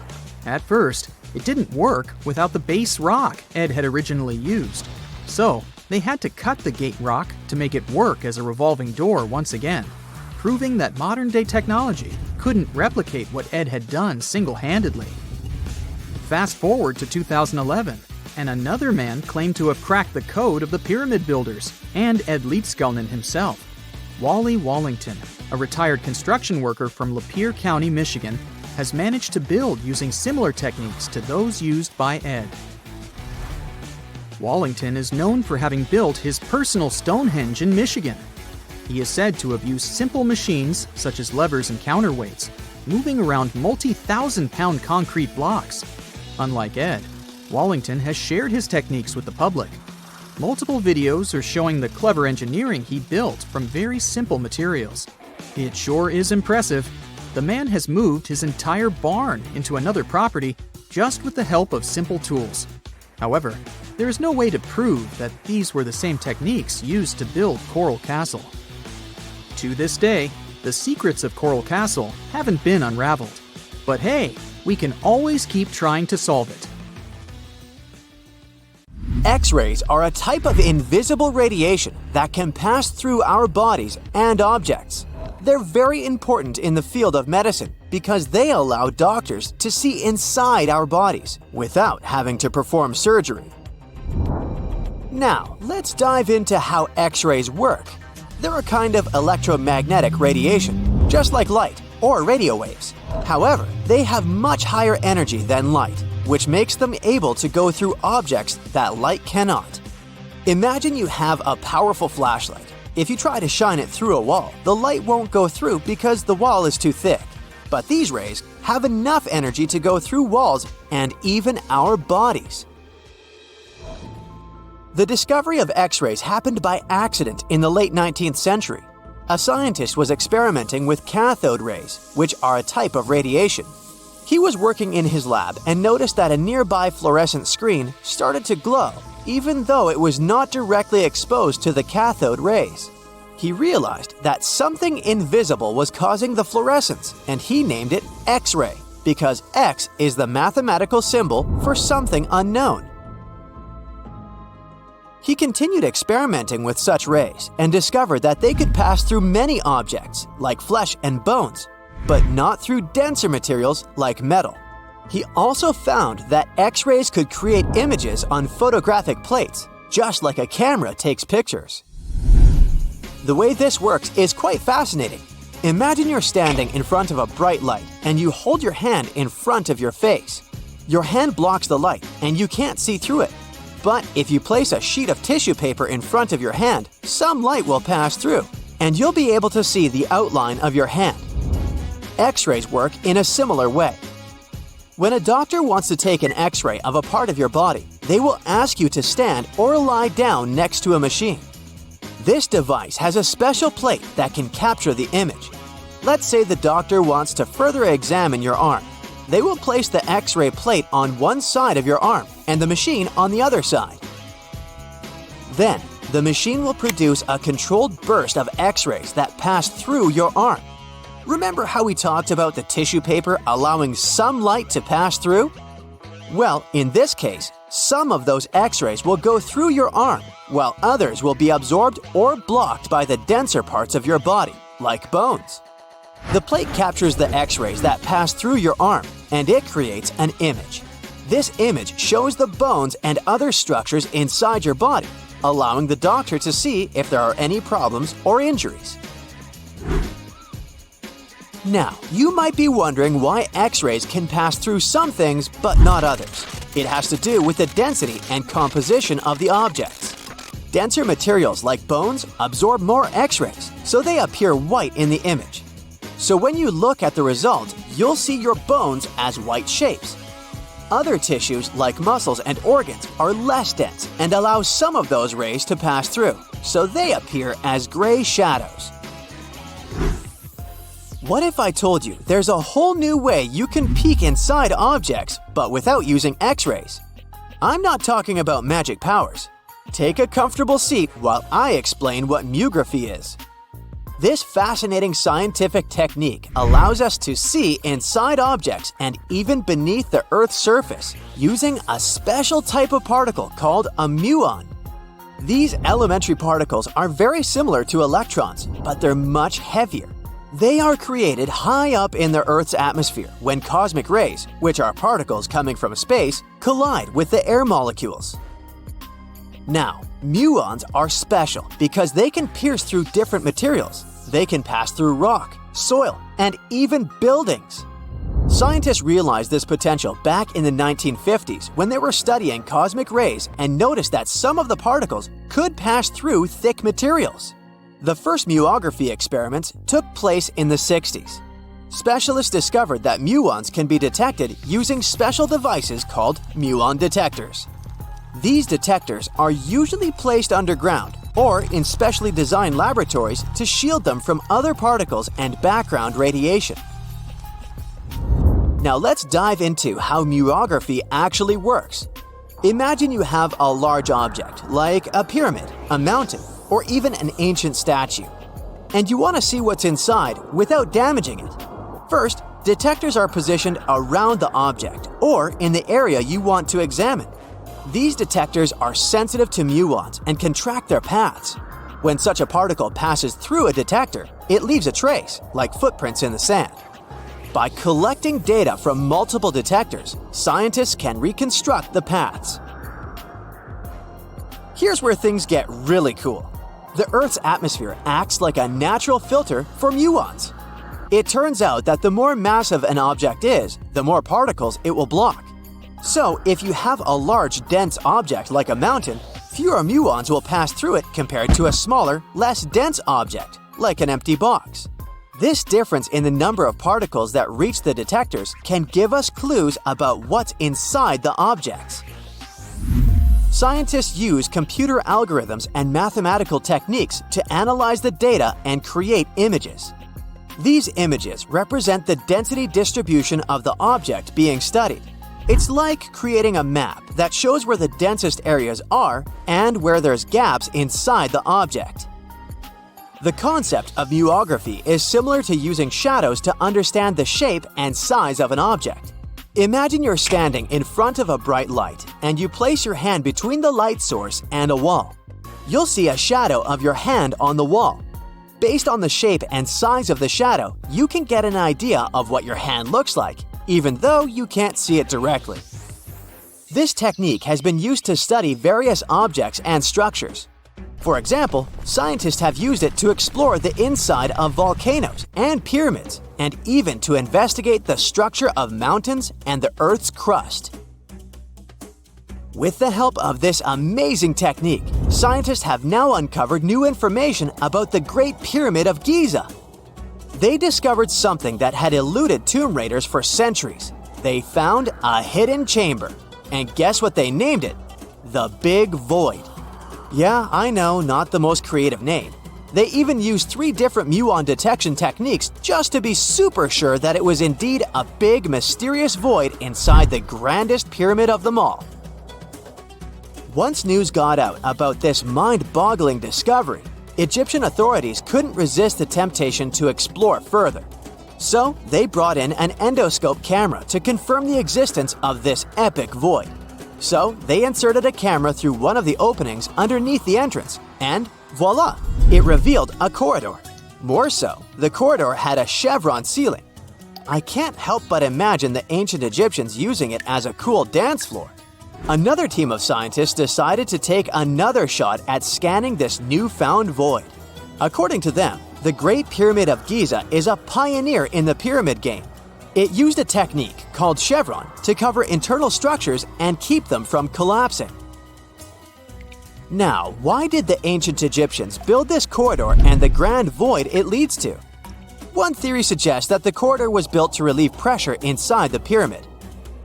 Speaker 3: At first, it didn't work without the base rock Ed had originally used. So, they had to cut the gate rock to make it work as a revolving door once again, proving that modern-day technology couldn't replicate what Ed had done single-handedly. fast forward to 2011, and another man claimed to have cracked the code of the pyramid builders and Ed Leedskalnin himself. Wally Wallington, a retired construction worker from Lapeer County, Michigan, has managed to build using similar techniques to those used by Ed. Wallington is known for having built his personal Stonehenge in Michigan. He is said to have used simple machines, such as levers and counterweights, moving around multi-thousand-pound concrete blocks. Unlike Ed, Wallington has shared his techniques with the public. Multiple videos are showing the clever engineering he built from very simple materials. It sure is impressive. The man has moved his entire barn into another property just with the help of simple tools. However, there is no way to prove that these were the same techniques used to build Coral Castle. To this day, the secrets of Coral Castle haven't been unraveled. But hey, we can always keep trying to solve it.
Speaker 2: X-rays are a type of invisible radiation that can pass through our bodies and objects. They're very important in the field of medicine because they allow doctors to see inside our bodies without having to perform surgery. Now, let's dive into how X-rays work. They're a kind of electromagnetic radiation, just like light or radio waves. However, they have much higher energy than light, which makes them able to go through objects that light cannot. Imagine you have a powerful flashlight. If you try to shine it through a wall, the light won't go through because the wall is too thick. But these rays have enough energy to go through walls and even our bodies. The discovery of X-rays happened by accident in the late 19th century. A scientist was experimenting with cathode rays, which are a type of radiation. He was working in his lab and noticed that a nearby fluorescent screen started to glow, even though it was not directly exposed to the cathode rays. He realized that something invisible was causing the fluorescence, and he named it X-ray, because X is the mathematical symbol for something unknown. He continued experimenting with such rays and discovered that they could pass through many objects, like flesh and bones, but not through denser materials like metal. He also found that X-rays could create images on photographic plates, just like a camera takes pictures. The way this works is quite fascinating. Imagine you're standing in front of a bright light and you hold your hand in front of your face. Your hand blocks the light and you can't see through it. But if you place a sheet of tissue paper in front of your hand, some light will pass through, and you'll be able to see the outline of your hand. X-rays work in a similar way. When a doctor wants to take an X-ray of a part of your body, they will ask you to stand or lie down next to a machine. This device has a special plate that can capture the image. Let's say the doctor wants to further examine your arm. They will place the X-ray plate on one side of your arm and the machine on the other side. Then, the machine will produce a controlled burst of X-rays that pass through your arm. Remember how we talked about the tissue paper allowing some light to pass through? Well, in this case, some of those X-rays will go through your arm, while others will be absorbed or blocked by the denser parts of your body, like bones. The plate captures the X-rays that pass through your arm, and it creates an image. This image shows the bones and other structures inside your body, allowing the doctor to see if there are any problems or injuries. Now, you might be wondering why X-rays can pass through some things but not others. It has to do with the density and composition of the objects. Denser materials like bones absorb more X-rays, so they appear white in the image. So when you look at the result, you'll see your bones as white shapes. Other tissues like muscles and organs are less dense and allow some of those rays to pass through, so they appear as gray shadows. What if I told you there's a whole new way you can peek inside objects, but without using X-rays? I'm not talking about magic powers. Take a comfortable seat while I explain what mugography is. This fascinating scientific technique allows us to see inside objects and even beneath the Earth's surface using a special type of particle called a muon. These elementary particles are very similar to electrons, but they're much heavier. They are created high up in the Earth's atmosphere when cosmic rays, which are particles coming from space, collide with the air molecules. Now, muons are special because they can pierce through different materials. They can pass through rock, soil, and even buildings. Scientists realized this potential back in the 1950s when they were studying cosmic rays and noticed that some of the particles could pass through thick materials. The first muography experiments took place in the 60s. Specialists discovered that muons can be detected using special devices called muon detectors. These detectors are usually placed underground or in specially designed laboratories to shield them from other particles and background radiation. Now let's dive into how muography actually works. Imagine you have a large object, like a pyramid, a mountain, or even an ancient statue, and you want to see what's inside without damaging it. First, detectors are positioned around the object or in the area you want to examine. These detectors are sensitive to muons and can track their paths. When such a particle passes through a detector, it leaves a trace, like footprints in the sand. By collecting data from multiple detectors, scientists can reconstruct the paths. Here's where things get really cool. The Earth's atmosphere acts like a natural filter for muons. It turns out that the more massive an object is, the more particles it will block. So, if you have a large, dense object like a mountain, fewer muons will pass through it compared to a smaller, less dense object, like an empty box. This difference in the number of particles that reach the detectors can give us clues about what's inside the objects. Scientists use computer algorithms and mathematical techniques to analyze the data and create images. These images represent the density distribution of the object being studied. It's like creating a map that shows where the densest areas are and where there's gaps inside the object. The concept of muography is similar to using shadows to understand the shape and size of an object. Imagine you're standing in front of a bright light and you place your hand between the light source and a wall. You'll see a shadow of your hand on the wall. Based on the shape and size of the shadow, you can get an idea of what your hand looks like, even though you can't see it directly. This technique has been used to study various objects and structures. For example, scientists have used it to explore the inside of volcanoes and pyramids, and even to investigate the structure of mountains and the Earth's crust. With the help of this amazing technique, scientists have now uncovered new information about the Great Pyramid of Giza. They discovered something that had eluded tomb raiders for centuries. They found a hidden chamber. And guess what they named it? The Big Void. Yeah, I know, not the most creative name. They even used 3 different muon detection techniques just to be super sure that it was indeed a big, mysterious void inside the grandest pyramid of them all. Once news got out about this mind-boggling discovery, Egyptian authorities couldn't resist the temptation to explore further. So, they brought in an endoscope camera to confirm the existence of this epic void. So, they inserted a camera through one of the openings underneath the entrance, and voila! It revealed a corridor. More so, the corridor had a chevron ceiling. I can't help but imagine the ancient Egyptians using it as a cool dance floor. Another team of scientists decided to take another shot at scanning this newfound void. According to them, the Great Pyramid of Giza is a pioneer in the pyramid game. It used a technique called chevron to cover internal structures and keep them from collapsing. Now, why did the ancient Egyptians build this corridor and the grand void it leads to? One theory suggests that the corridor was built to relieve pressure inside the pyramid.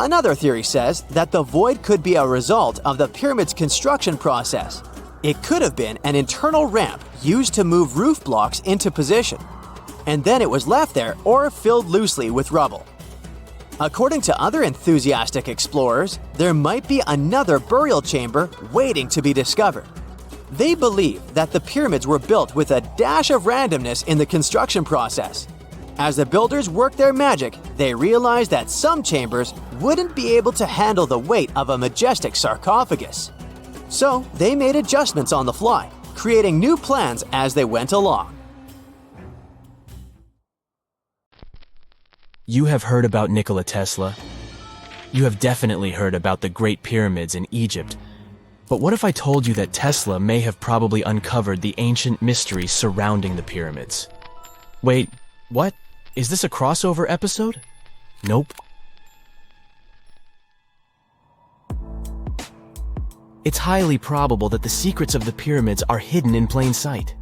Speaker 2: Another theory says that the void could be a result of the pyramid's construction process. It could have been an internal ramp used to move roof blocks into position, and then it was left there or filled loosely with rubble. According to other enthusiastic explorers, there might be another burial chamber waiting to be discovered. They believe that the pyramids were built with a dash of randomness in the construction process. As the builders worked their magic, they realized that some chambers wouldn't be able to handle the weight of a majestic sarcophagus. So they made adjustments on the fly, creating new plans as they went along.
Speaker 4: You have heard about Nikola Tesla. You have definitely heard about the Great Pyramids in Egypt. But what if I told you that Tesla may have probably uncovered the ancient mysteries surrounding the pyramids? Wait, what? Is this a crossover episode? Nope. It's highly probable that the secrets of the pyramids are hidden in plain sight.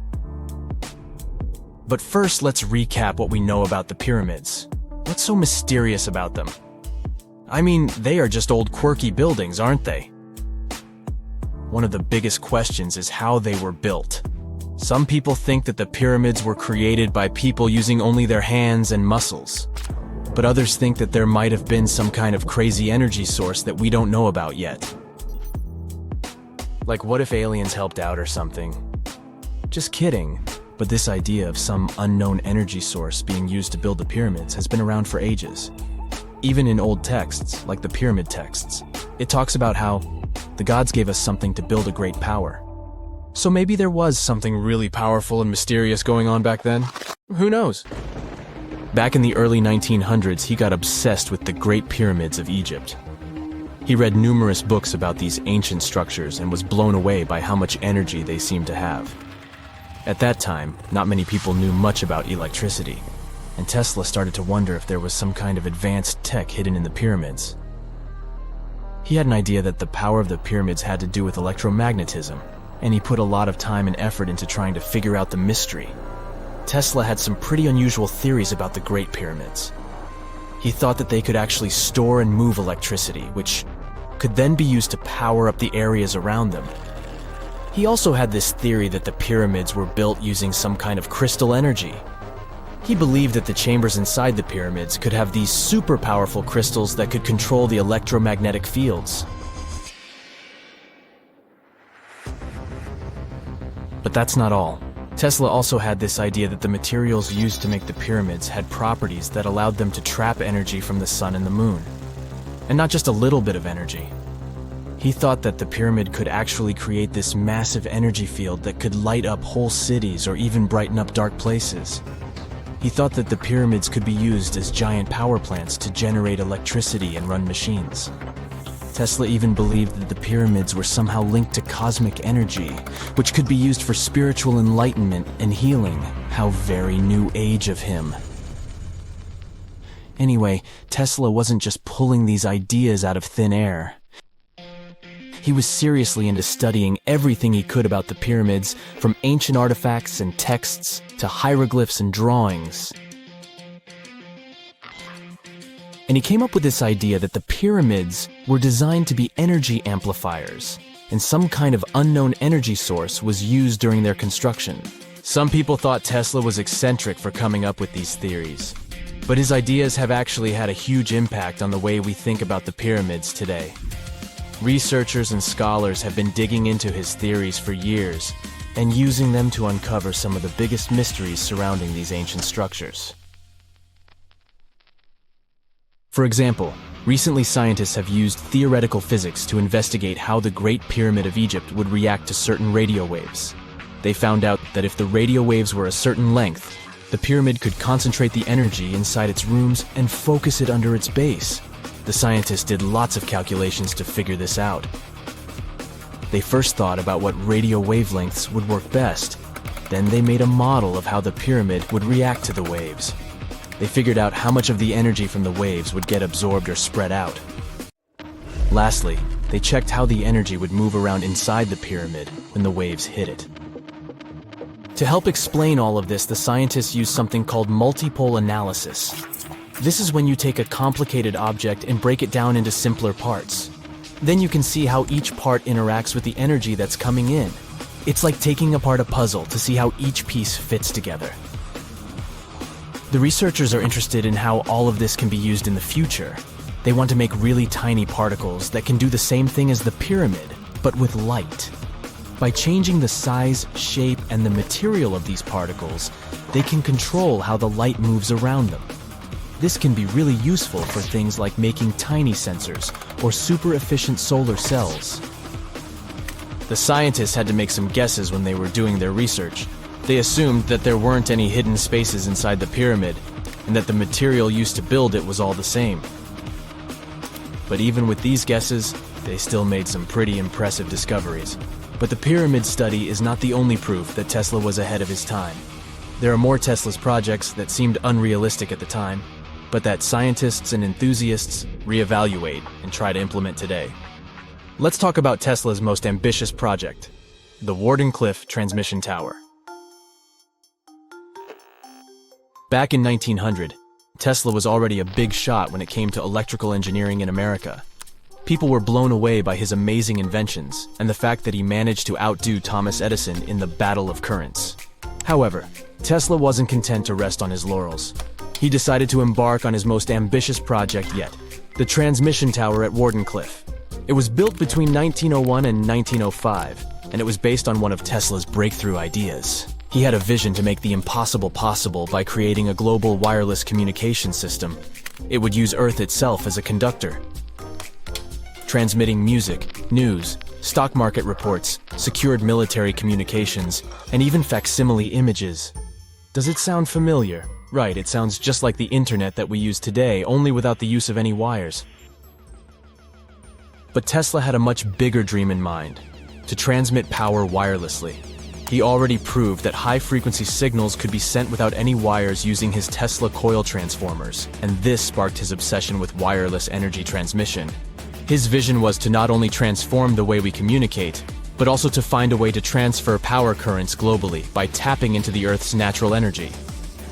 Speaker 4: But first, let's recap what we know about the pyramids. What's so mysterious about them? I mean, they are just old quirky buildings, aren't they? One of the biggest questions is how they were built. Some people think that the pyramids were created by people using only their hands and muscles. But others think that there might have been some kind of crazy energy source that we don't know about yet. Like, what if aliens helped out or something? Just kidding. But this idea of some unknown energy source being used to build the pyramids has been around for ages. Even in old texts, like the pyramid texts, it talks about how the gods gave us something to build a great power. So maybe there was something really powerful and mysterious going on back then? Who knows? Back in the early 1900s, he got obsessed with the Great Pyramids of Egypt. He read numerous books about these ancient structures and was blown away by how much energy they seemed to have. At that time, not many people knew much about electricity, and Tesla started to wonder if there was some kind of advanced tech hidden in the pyramids. He had an idea that the power of the pyramids had to do with electromagnetism, and he put a lot of time and effort into trying to figure out the mystery. Tesla had some pretty unusual theories about the Great Pyramids. He thought that they could actually store and move electricity, which could then be used to power up the areas around them. He also had this theory that the pyramids were built using some kind of crystal energy. He believed that the chambers inside the pyramids could have these super powerful crystals that could control the electromagnetic fields. But that's not all. Tesla also had this idea that the materials used to make the pyramids had properties that allowed them to trap energy from the sun and the moon. And not just a little bit of energy. He thought that the pyramid could actually create this massive energy field that could light up whole cities or even brighten up dark places. He thought that the pyramids could be used as giant power plants to generate electricity and run machines. Tesla even believed that the pyramids were somehow linked to cosmic energy, which could be used for spiritual enlightenment and healing. How very new age of him. Anyway, Tesla wasn't just pulling these ideas out of thin air. He was seriously into studying everything he could about the pyramids, from ancient artifacts and texts to hieroglyphs and drawings. And he came up with this idea that the pyramids were designed to be energy amplifiers, and some kind of unknown energy source was used during their construction. Some people thought Tesla was eccentric for coming up with these theories, but his ideas have actually had a huge impact on the way we think about the pyramids today. Researchers and scholars have been digging into his theories for years and using them to uncover some of the biggest mysteries surrounding these ancient structures. For example, recently scientists have used theoretical physics to investigate how the Great Pyramid of Egypt would react to certain radio waves. They found out that if the radio waves were a certain length, the pyramid could concentrate the energy inside its rooms and focus it under its base. The scientists did lots of calculations to figure this out. They first thought about what radio wavelengths would work best. Then they made a model of how the pyramid would react to the waves. They figured out how much of the energy from the waves would get absorbed or spread out. Lastly, they checked how the energy would move around inside the pyramid when the waves hit it. To help explain all of this, the scientists used something called multipole analysis. This is when you take a complicated object and break it down into simpler parts. Then you can see how each part interacts with the energy that's coming in. It's like taking apart a puzzle to see how each piece fits together. The researchers are interested in how all of this can be used in the future. They want to make really tiny particles that can do the same thing as the pyramid, but with light. By changing the size, shape, and the material of these particles, they can control how the light moves around them. This can be really useful for things like making tiny sensors or super efficient solar cells. The scientists had to make some guesses when they were doing their research. They assumed that there weren't any hidden spaces inside the pyramid, and that the material used to build it was all the same. But even with these guesses, they still made some pretty impressive discoveries. But the pyramid study is not the only proof that Tesla was ahead of his time. There are more Tesla's projects that seemed unrealistic at the time, but that scientists and enthusiasts reevaluate and try to implement today. Let's talk about Tesla's most ambitious project, the Wardenclyffe Transmission Tower. Back in 1900, Tesla was already a big shot when it came to electrical engineering in America. People were blown away by his amazing inventions and the fact that he managed to outdo Thomas Edison in the battle of currents. However, Tesla wasn't content to rest on his laurels. He decided to embark on his most ambitious project yet, the transmission tower at Wardenclyffe. It was built between 1901 and 1905, and it was based on one of Tesla's breakthrough ideas. He had a vision to make the impossible possible by creating a global wireless communication system. It would use Earth itself as a conductor, transmitting music, news, stock market reports, secured military communications, and even facsimile images. Does it sound familiar? Right, it sounds just like the internet that we use today, only without the use of any wires. But Tesla had a much bigger dream in mind: to transmit power wirelessly. He already proved that high-frequency signals could be sent without any wires using his Tesla coil transformers, and this sparked his obsession with wireless energy transmission. His vision was to not only transform the way we communicate, but also to find a way to transfer power currents globally by tapping into the Earth's natural energy.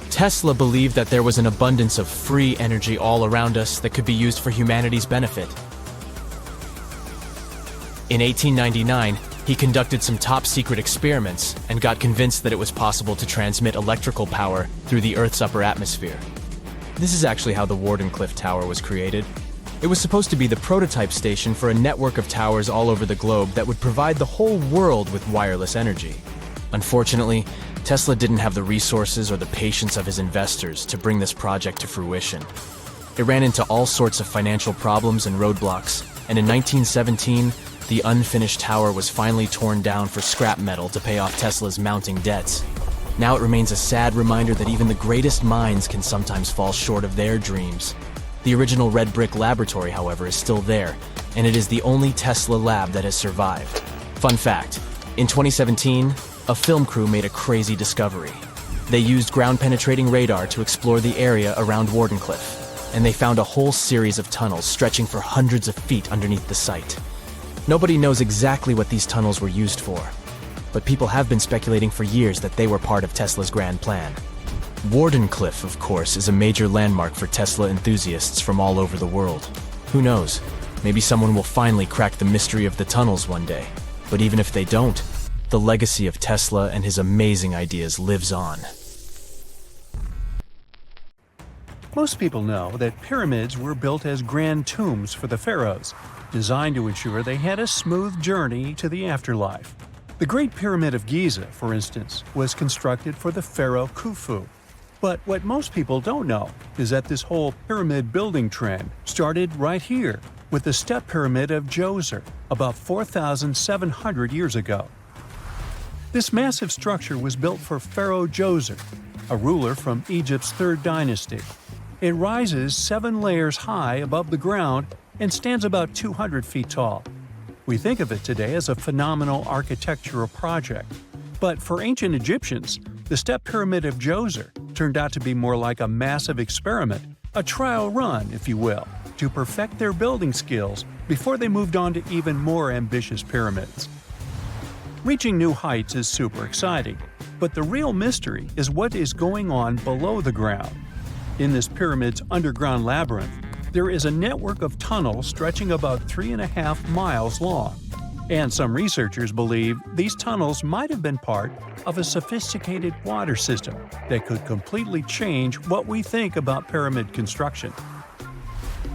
Speaker 4: Tesla believed that there was an abundance of free energy all around us that could be used for humanity's benefit. In 1899, he conducted some top-secret experiments and got convinced that it was possible to transmit electrical power through the Earth's upper atmosphere. This is actually how the Wardenclyffe Tower was created. It was supposed to be the prototype station for a network of towers all over the globe that would provide the whole world with wireless energy. Unfortunately, Tesla didn't have the resources or the patience of his investors to bring this project to fruition. It ran into all sorts of financial problems and roadblocks, and in 1917, the unfinished tower was finally torn down for scrap metal to pay off Tesla's mounting debts. Now it remains a sad reminder that even the greatest minds can sometimes fall short of their dreams. The original red brick laboratory, however, is still there, and it is the only Tesla lab that has survived. Fun fact, in 2017, a film crew made a crazy discovery. They used ground-penetrating radar to explore the area around Wardenclyffe, and they found a whole series of tunnels stretching for hundreds of feet underneath the site. Nobody knows exactly what these tunnels were used for, but people have been speculating for years that they were part of Tesla's grand plan. Wardenclyffe, of course, is a major landmark for Tesla enthusiasts from all over the world. Who knows? Maybe someone will finally crack the mystery of the tunnels one day. But even if they don't, the legacy of Tesla and his amazing ideas lives on.
Speaker 1: Most people know that pyramids were built as grand tombs for the pharaohs, designed to ensure they had a smooth journey to the afterlife. The Great Pyramid of Giza, for instance, was constructed for the pharaoh Khufu. But what most people don't know is that this whole pyramid building trend started right here with the step pyramid of Djoser about 4,700 years ago. This massive structure was built for Pharaoh Djoser, a ruler from Egypt's 3rd dynasty. It rises 7 layers high above the ground and stands about 200 feet tall. We think of it today as a phenomenal architectural project, but for ancient Egyptians, the step pyramid of Djoser turned out to be more like a massive experiment, a trial run, if you will, to perfect their building skills before they moved on to even more ambitious pyramids. Reaching new heights is super exciting, but the real mystery is what is going on below the ground. In this pyramid's underground labyrinth, there is a network of tunnels stretching about 3.5 miles long. And some researchers believe these tunnels might have been part of a sophisticated water system that could completely change what we think about pyramid construction.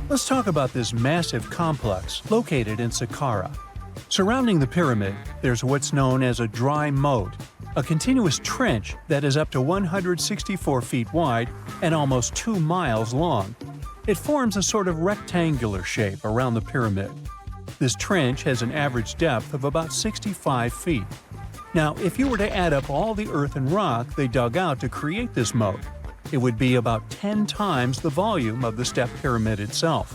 Speaker 1: Let's talk about this massive complex located in Saqqara. Surrounding the pyramid, there's what's known as a dry moat, a continuous trench that is up to 164 feet wide and almost 2 miles long. It forms a sort of rectangular shape around the pyramid. This trench has an average depth of about 65 feet. Now, if you were to add up all the earth and rock they dug out to create this moat, It would be about 10 times the volume of the step pyramid itself.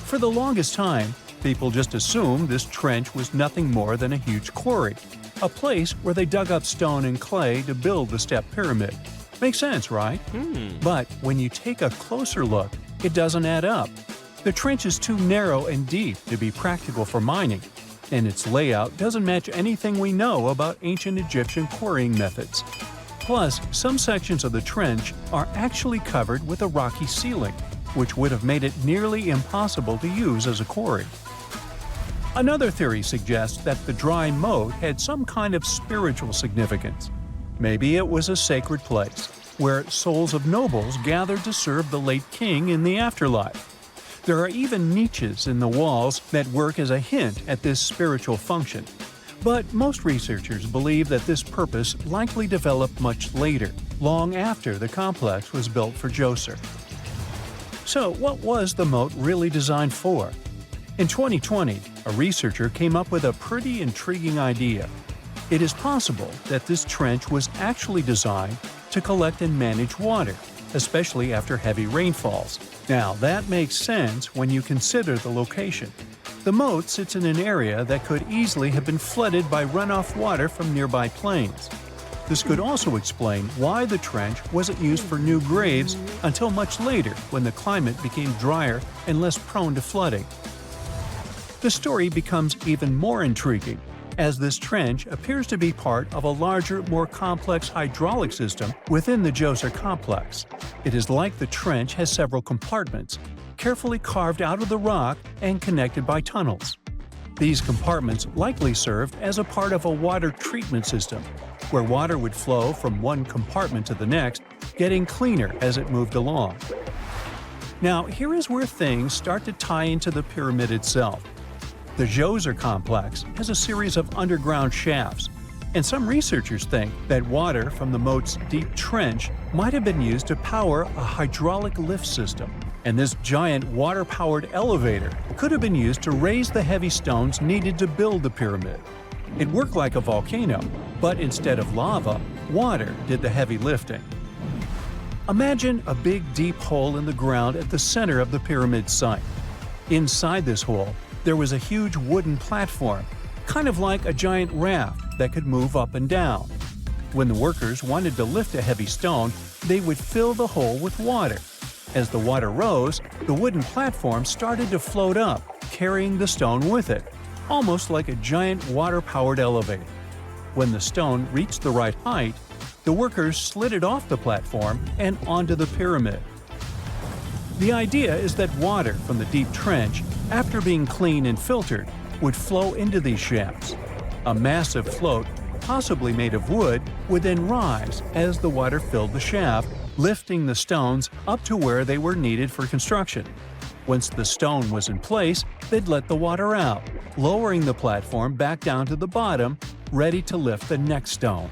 Speaker 1: For the longest time, people just assumed this trench was nothing more than a huge quarry, a place where they dug up stone and clay to build the step pyramid. Makes sense, right? But when you take a closer look, it doesn't add up. The trench is too narrow and deep to be practical for mining, and its layout doesn't match anything we know about ancient Egyptian quarrying methods. Plus, some sections of the trench are actually covered with a rocky ceiling, which would have made it nearly impossible to use as a quarry. Another theory suggests that the dry moat had some kind of spiritual significance. Maybe it was a sacred place, where souls of nobles gathered to serve the late king in the afterlife. There are even niches in the walls that work as a hint at this spiritual function. But most researchers believe that this purpose likely developed much later, long after the complex was built for Djoser. So what was the moat really designed for? In 2020, a researcher came up with a pretty intriguing idea. It is possible that this trench was actually designed to collect and manage water, especially after heavy rainfalls. Now, that makes sense when you consider the location. The moat sits in an area that could easily have been flooded by runoff water from nearby plains. This could also explain why the trench wasn't used for new graves until much later when the climate became drier and less prone to flooding. The story becomes even more intriguing, as this trench appears to be part of a larger, more complex hydraulic system within the Djoser complex. It is like the trench has several compartments, carefully carved out of the rock and connected by tunnels. These compartments likely served as a part of a water treatment system, where water would flow from one compartment to the next, getting cleaner as it moved along. Now, here is where things start to tie into the pyramid itself. The Djoser complex has a series of underground shafts, and some researchers think that water from the moat's deep trench might have been used to power a hydraulic lift system, and this giant water-powered elevator could have been used to raise the heavy stones needed to build the pyramid. It worked like a volcano, but instead of lava, water did the heavy lifting. Imagine a big deep hole in the ground at the center of the pyramid site. Inside this hole, there was a huge wooden platform, kind of like a giant raft that could move up and down. When the workers wanted to lift a heavy stone, they would fill the hole with water. As the water rose, the wooden platform started to float up, carrying the stone with it, almost like a giant water-powered elevator. When the stone reached the right height, the workers slid it off the platform and onto the pyramid. The idea is that water from the deep trench, after being cleaned and filtered, would flow into these shafts. A massive float, possibly made of wood, would then rise as the water filled the shaft, lifting the stones up to where they were needed for construction. Once the stone was in place, they'd let the water out, lowering the platform back down to the bottom, ready to lift the next stone.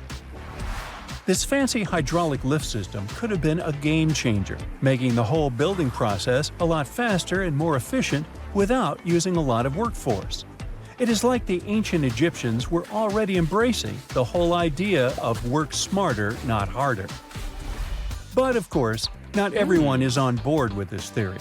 Speaker 1: This fancy hydraulic lift system could have been a game changer, making the whole building process a lot faster and more efficient without using a lot of workforce. It is like the ancient Egyptians were already embracing the whole idea of work smarter, not harder. But of course, not everyone is on board with this theory.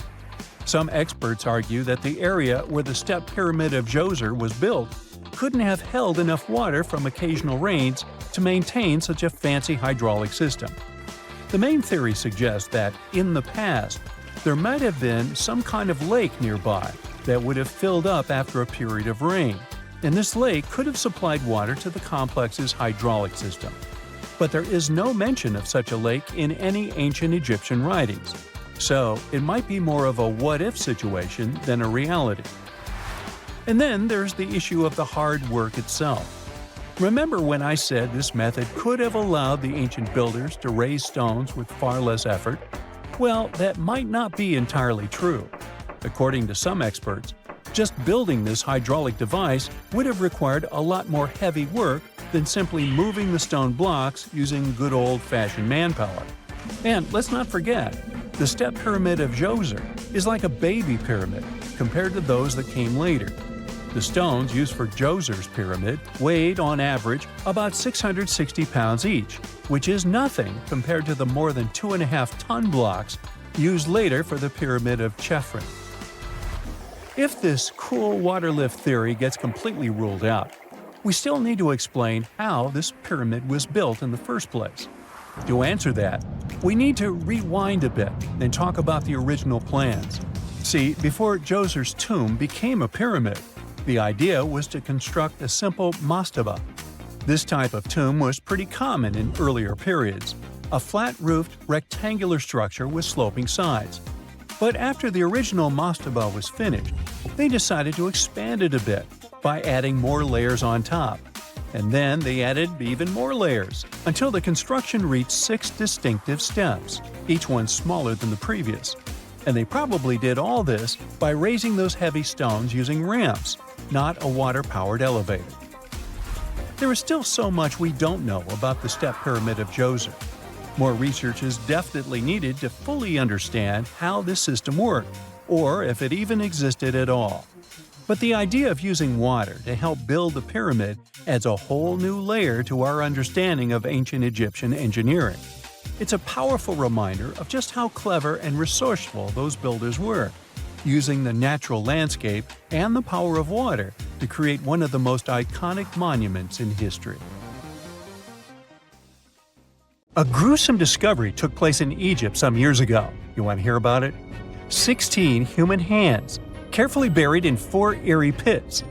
Speaker 1: Some experts argue that the area where the step pyramid of Djoser was built couldn't have held enough water from occasional rains to maintain such a fancy hydraulic system. The main theory suggests that, in the past, there might have been some kind of lake nearby that would have filled up after a period of rain, and this lake could have supplied water to the complex's hydraulic system. But there is no mention of such a lake in any ancient Egyptian writings, so it might be more of a what-if situation than a reality. And then there's the issue of the hard work itself. Remember when I said this method could have allowed the ancient builders to raise stones with far less effort? Well, that might not be entirely true. According to some experts, just building this hydraulic device would have required a lot more heavy work than simply moving the stone blocks using good old-fashioned manpower. And let's not forget, the step pyramid of Djoser is like a baby pyramid compared to those that came later. The stones used for Djoser's pyramid weighed, on average, about 660 pounds each, which is nothing compared to the more than 2.5-ton blocks used later for the pyramid of Chephren. If this cool water lift theory gets completely ruled out, we still need to explain how this pyramid was built in the first place. To answer that, we need to rewind a bit and talk about the original plans. See, before Djoser's tomb became a pyramid, the idea was to construct a simple mastaba. This type of tomb was pretty common in earlier periods, a flat-roofed rectangular structure with sloping sides. But after the original mastaba was finished, they decided to expand it a bit by adding more layers on top. And then they added even more layers, until the construction reached 6 distinctive steps, each one smaller than the previous. And they probably did all this by raising those heavy stones using ramps, not a water-powered elevator. There is still so much we don't know about the step pyramid of Djoser. More research is definitely needed to fully understand how this system worked, or if it even existed at all. But the idea of using water to help build the pyramid adds a whole new layer to our understanding of ancient Egyptian engineering. It's a powerful reminder of just how clever and resourceful those builders were, using the natural landscape and the power of water to create one of the most iconic monuments in history. A gruesome discovery took place in Egypt some years ago. You want to hear about it? 16 human hands, carefully buried in 4 eerie pits.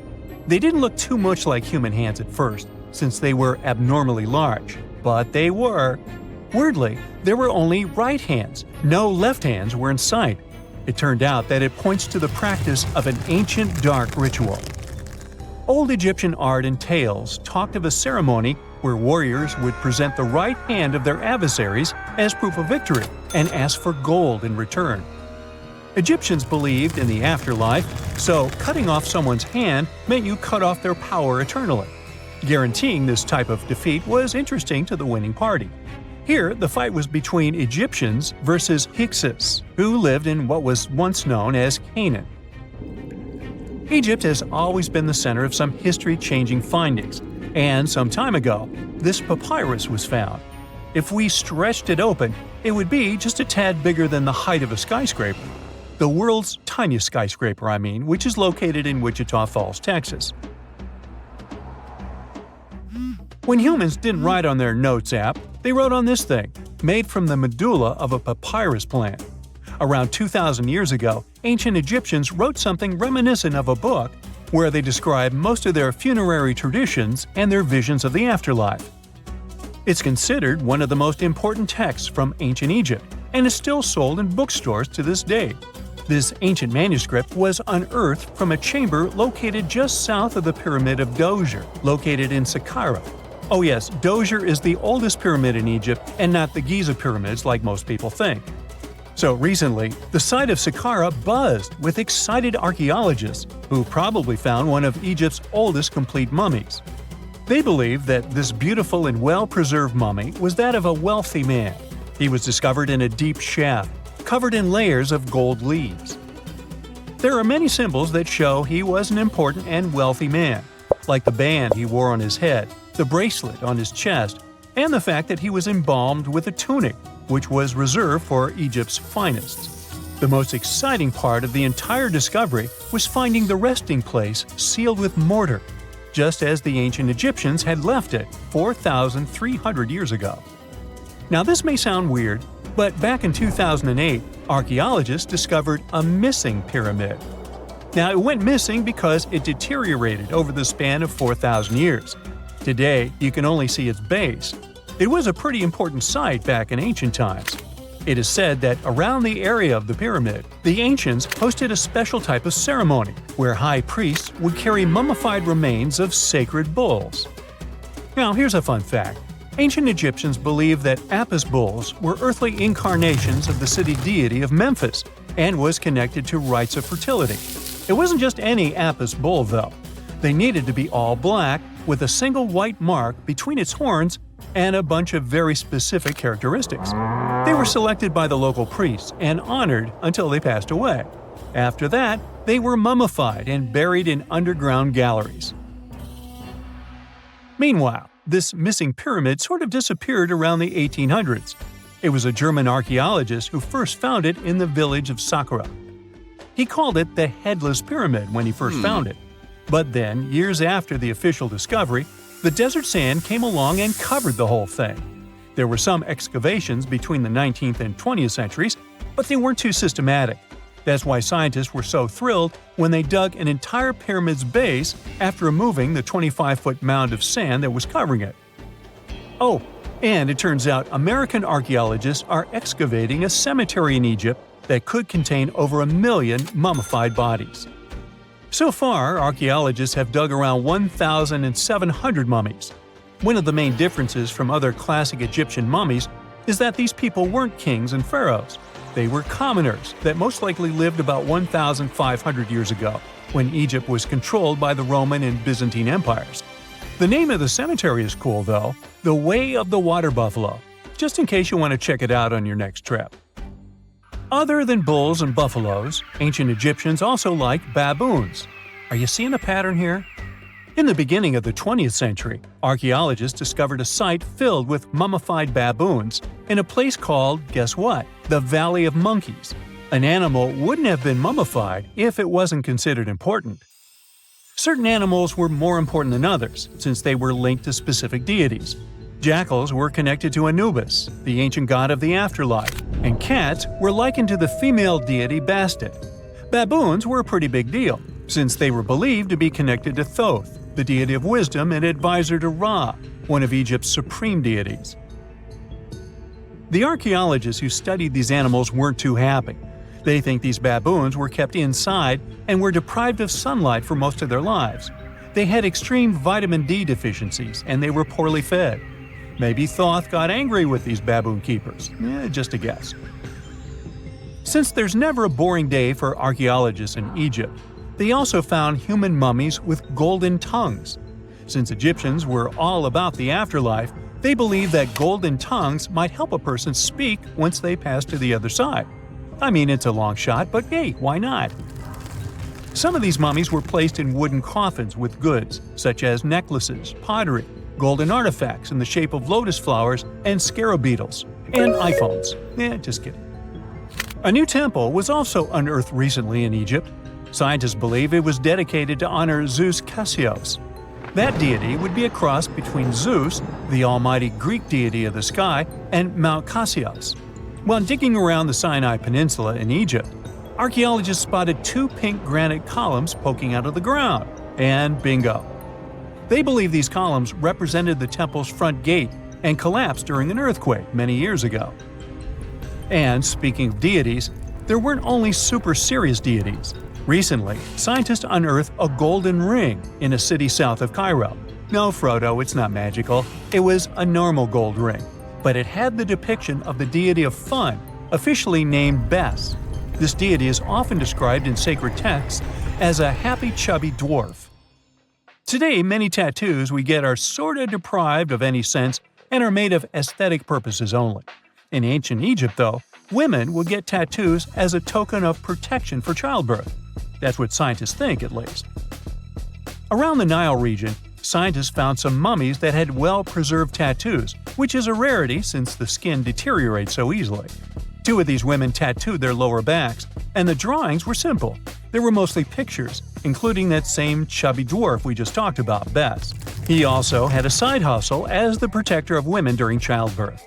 Speaker 1: They didn't look too much like human hands at first, since they were abnormally large, but they were. Weirdly, there were only right hands. No left hands were in sight. It turned out that it points to the practice of an ancient dark ritual. Old Egyptian art and tales talked of a ceremony where warriors would present the right hand of their adversaries as proof of victory and ask for gold in return. Egyptians believed in the afterlife, so cutting off someone's hand meant you cut off their power eternally. Guaranteeing this type of defeat was interesting to the winning party. Here, the fight was between Egyptians versus Hyksos, who lived in what was once known as Canaan. Egypt has always been the center of some history-changing findings, and some time ago, this papyrus was found. If we stretched it open, it would be just a tad bigger than the height of a skyscraper. The world's tiniest skyscraper, which is located in Wichita Falls, Texas. When humans didn't write on their notes app, they wrote on this thing, made from the medulla of a papyrus plant. Around 2,000 years ago, ancient Egyptians wrote something reminiscent of a book where they describe most of their funerary traditions and their visions of the afterlife. It's considered one of the most important texts from ancient Egypt and is still sold in bookstores to this day. This ancient manuscript was unearthed from a chamber located just south of the Pyramid of Djoser, located in Saqqara. Oh yes, Djoser is the oldest pyramid in Egypt and not the Giza pyramids like most people think. So recently, the site of Saqqara buzzed with excited archaeologists who probably found one of Egypt's oldest complete mummies. They believe that this beautiful and well-preserved mummy was that of a wealthy man. He was discovered in a deep shaft, covered in layers of gold leaves. There are many symbols that show he was an important and wealthy man, like the band he wore on his head, the bracelet on his chest, and the fact that he was embalmed with a tunic, which was reserved for Egypt's finest. The most exciting part of the entire discovery was finding the resting place sealed with mortar, just as the ancient Egyptians had left it 4,300 years ago. Now this may sound weird, but back in 2008, archaeologists discovered a missing pyramid. Now it went missing because it deteriorated over the span of 4,000 years. Today, you can only see its base. It was a pretty important site back in ancient times. It is said that around the area of the pyramid, the ancients hosted a special type of ceremony where high priests would carry mummified remains of sacred bulls. Now here's a fun fact. Ancient Egyptians believed that Apis bulls were earthly incarnations of the city deity of Memphis and was connected to rites of fertility. It wasn't just any Apis bull, though. They needed to be all black, with a single white mark between its horns and a bunch of very specific characteristics. They were selected by the local priests and honored until they passed away. After that, they were mummified and buried in underground galleries. Meanwhile, this missing pyramid sort of disappeared around the 1800s. It was a German archaeologist who first found it in the village of Saqqara. He called it the Headless Pyramid when he first found it. But then, years after the official discovery, the desert sand came along and covered the whole thing. There were some excavations between the 19th and 20th centuries, but they weren't too systematic. That's why scientists were so thrilled when they dug an entire pyramid's base after removing the 25-foot mound of sand that was covering it. Oh, and it turns out American archaeologists are excavating a cemetery in Egypt that could contain over 1 million mummified bodies. So far, archaeologists have dug around 1,700 mummies. One of the main differences from other classic Egyptian mummies is that these people weren't kings and pharaohs. They were commoners that most likely lived about 1,500 years ago, when Egypt was controlled by the Roman and Byzantine empires. The name of the cemetery is cool, though, the Way of the Water Buffalo, just in case you want to check it out on your next trip. Other than bulls and buffaloes, ancient Egyptians also liked baboons. Are you seeing a pattern here? In the beginning of the 20th century, archaeologists discovered a site filled with mummified baboons in a place called, guess what? The Valley of Monkeys. An animal wouldn't have been mummified if it wasn't considered important. Certain animals were more important than others, since they were linked to specific deities. Jackals were connected to Anubis, the ancient god of the afterlife, and cats were likened to the female deity Bastet. Baboons were a pretty big deal, since they were believed to be connected to Thoth, the deity of wisdom and advisor to Ra, one of Egypt's supreme deities. The archaeologists who studied these animals weren't too happy. They think these baboons were kept inside and were deprived of sunlight for most of their lives. They had extreme vitamin D deficiencies and they were poorly fed. Maybe Thoth got angry with these baboon keepers. Just a guess. Since there's never a boring day for archaeologists in Egypt, they also found human mummies with golden tongues. Since Egyptians were all about the afterlife, they believed that golden tongues might help a person speak once they pass to the other side. I mean, it's a long shot, but hey, why not? Some of these mummies were placed in wooden coffins with goods, such as necklaces, pottery, golden artifacts in the shape of lotus flowers and scarab beetles, and iPhones. Just kidding. A new temple was also unearthed recently in Egypt. Scientists believe it was dedicated to honor Zeus Cassios. That deity would be a cross between Zeus, the almighty Greek deity of the sky, and Mount Cassios. While digging around the Sinai Peninsula in Egypt, archaeologists spotted 2 pink granite columns poking out of the ground, and bingo. They believe these columns represented the temple's front gate and collapsed during an earthquake many years ago. And speaking of deities, there weren't only super serious deities. Recently, scientists unearthed a golden ring in a city south of Cairo. No, Frodo, it's not magical. It was a normal gold ring, but it had the depiction of the deity of fun, officially named Bes. This deity is often described in sacred texts as a happy, chubby dwarf. Today, many tattoos we get are sorta deprived of any sense and are made of aesthetic purposes only. In ancient Egypt, though, women would get tattoos as a token of protection for childbirth. That's what scientists think, at least. Around the Nile region, scientists found some mummies that had well-preserved tattoos, which is a rarity since the skin deteriorates so easily. 2 of these women tattooed their lower backs, and the drawings were simple. They were mostly pictures, including that same chubby dwarf we just talked about, Bes. He also had a side hustle as the protector of women during childbirth.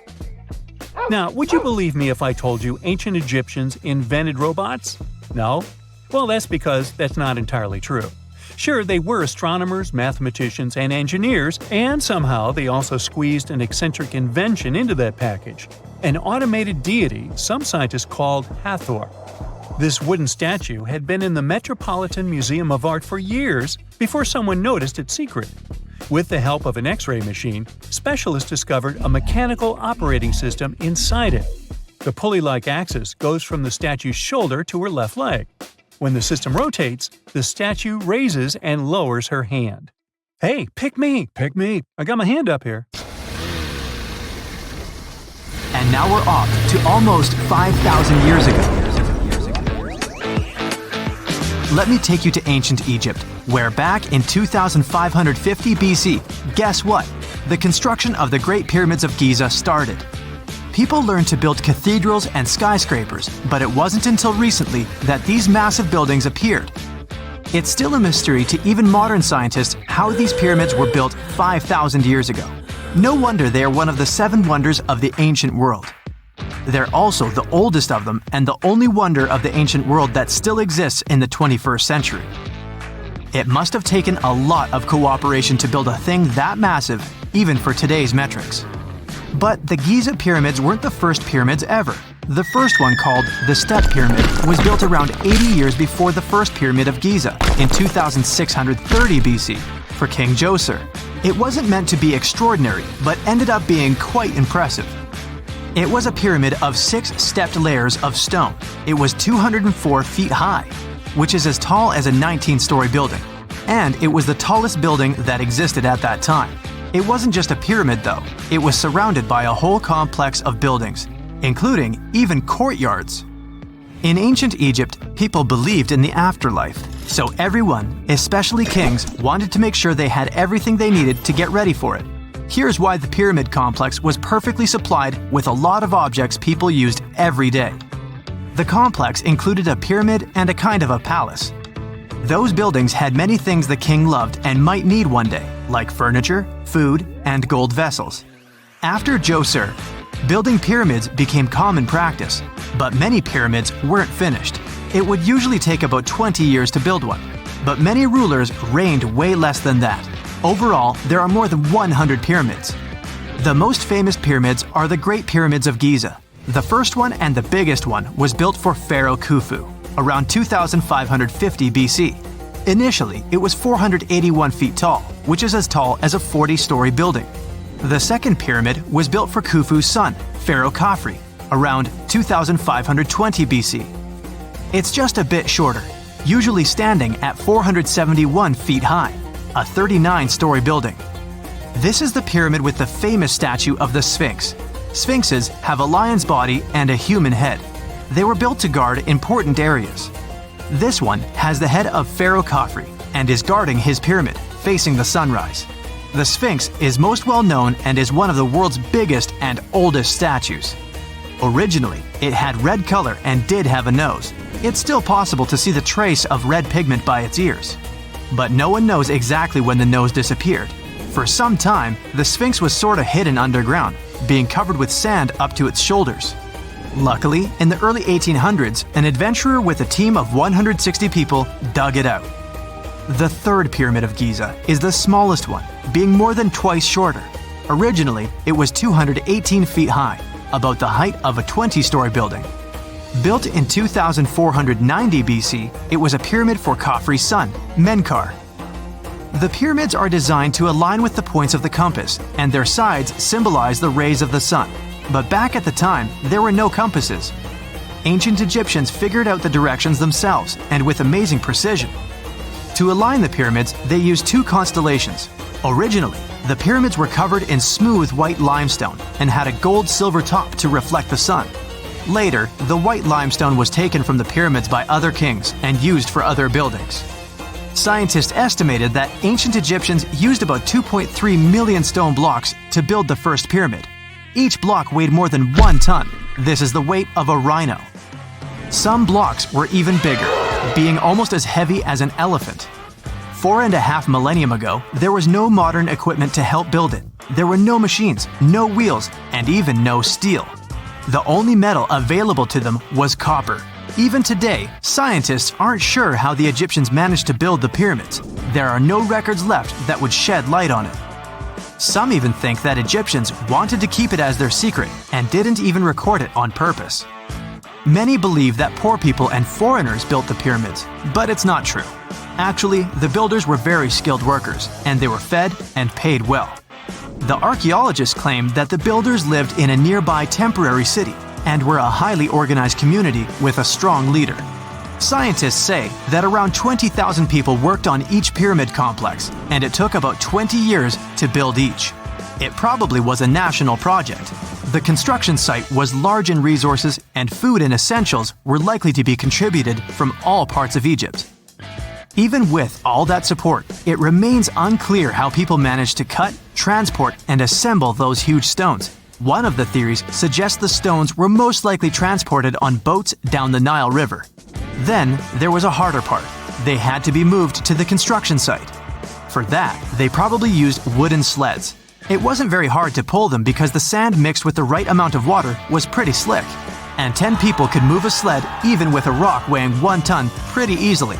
Speaker 1: Now, would you believe me if I told you ancient Egyptians invented robots? No? Well, that's because that's not entirely true. Sure, they were astronomers, mathematicians, and engineers, and somehow they also squeezed an eccentric invention into that package. An automated deity some scientists called Hathor. This wooden statue had been in the Metropolitan Museum of Art for years before someone noticed its secret. With the help of an X-ray machine, specialists discovered a mechanical operating system inside it. The pulley-like axis goes from the statue's shoulder to her left leg. When the system rotates, the statue raises and lowers her hand. Hey, pick me! Pick me! I got my hand up here.
Speaker 2: And now we're off to almost 5,000 years ago. let me take you to ancient Egypt, where back in 2550 BC, guess what? The construction of the Great Pyramids of Giza started. People learned to build cathedrals and skyscrapers, but it wasn't until recently that these massive buildings appeared. It's still a mystery to even modern scientists how these pyramids were built 5,000 years ago. No wonder they are one of the 7 wonders of the ancient world. They're also the oldest of them and the only wonder of the ancient world that still exists in the 21st century. It must have taken a lot of cooperation to build a thing that massive, even for today's metrics. But the Giza pyramids weren't the first pyramids ever. The first one, called the Step Pyramid, was built around 80 years before the first Pyramid of Giza in 2630 BC for King Djoser. It wasn't meant to be extraordinary, but ended up being quite impressive. It was a pyramid of 6 stepped layers of stone. It was 204 feet high, which is as tall as a 19-story building. And it was the tallest building that existed at that time. It wasn't just a pyramid though, it was surrounded by a whole complex of buildings, including even courtyards. In ancient Egypt, people believed in the afterlife, so everyone, especially kings, wanted to make sure they had everything they needed to get ready for it. Here's why the pyramid complex was perfectly supplied with a lot of objects people used every day. The complex included a pyramid and a kind of a palace. Those buildings had many things the king loved and might need one day, like furniture, food, and gold vessels. After Djoser, building pyramids became common practice, but many pyramids weren't finished. It would usually take about 20 years to build one, but many rulers reigned way less than that. Overall, there are more than 100 pyramids. The most famous pyramids are the Great Pyramids of Giza. The first one and the biggest one was built for Pharaoh Khufu, around 2550 BC. Initially, it was 481 feet tall, which is as tall as a 40-story building. The second pyramid was built for Khufu's son, Pharaoh Khafre, around 2520 BC. It's just a bit shorter, usually standing at 471 feet high, a 39-story building. This is the pyramid with the famous statue of the Sphinx. Sphinxes have a lion's body and a human head. They were built to guard important areas. This one has the head of Pharaoh Khafre and is guarding his pyramid, facing the sunrise. The Sphinx is most well known and is one of the world's biggest and oldest statues. Originally, it had red color and did have a nose. It's still possible to see the trace of red pigment by its ears. But no one knows exactly when the nose disappeared. For some time, the Sphinx was sort of hidden underground, being covered with sand up to its shoulders. Luckily, in the early 1800s, an adventurer with a team of 160 people dug it out. The third Pyramid of Giza is the smallest one, being more than twice shorter. Originally, it was 218 feet high, about the height of a 20-story building. Built in 2490 BC, it was a pyramid for Khafre's son, Menkaure. The pyramids are designed to align with the points of the compass, and their sides symbolize the rays of the sun. But back at the time, there were no compasses. Ancient Egyptians figured out the directions themselves, and with amazing precision. To align the pyramids, they used 2 constellations. Originally, the pyramids were covered in smooth white limestone and had a gold-silver top to reflect the sun. Later, the white limestone was taken from the pyramids by other kings and used for other buildings. Scientists estimated that ancient Egyptians used about 2.3 million stone blocks to build the first pyramid. Each block weighed more than 1 ton. This is the weight of a rhino. Some blocks were even bigger, being almost as heavy as an elephant. 4.5 millennia ago, there was no modern equipment to help build it. There were no machines, no wheels, and even no steel. The only metal available to them was copper. Even today, scientists aren't sure how the Egyptians managed to build the pyramids. There are no records left that would shed light on it. Some even think that Egyptians wanted to keep it as their secret and didn't even record it on purpose. Many believe that poor people and foreigners built the pyramids, but it's not true. Actually, the builders were very skilled workers, and they were fed and paid well. The archaeologists claim that the builders lived in a nearby temporary city and were a highly organized community with a strong leader. Scientists say that around 20,000 people worked on each pyramid complex, and it took about 20 years to build each. It probably was a national project. The construction site was large in resources, and food and essentials were likely to be contributed from all parts of Egypt. Even with all that support, it remains unclear how people managed to cut, transport, and assemble those huge stones. One of the theories suggests the stones were most likely transported on boats down the Nile River. Then there was a harder part. They had to be moved to the construction site. For that, they probably used wooden sleds. It wasn't very hard to pull them because the sand mixed with the right amount of water was pretty slick. And 10 people could move a sled even with a rock weighing 1 ton pretty easily.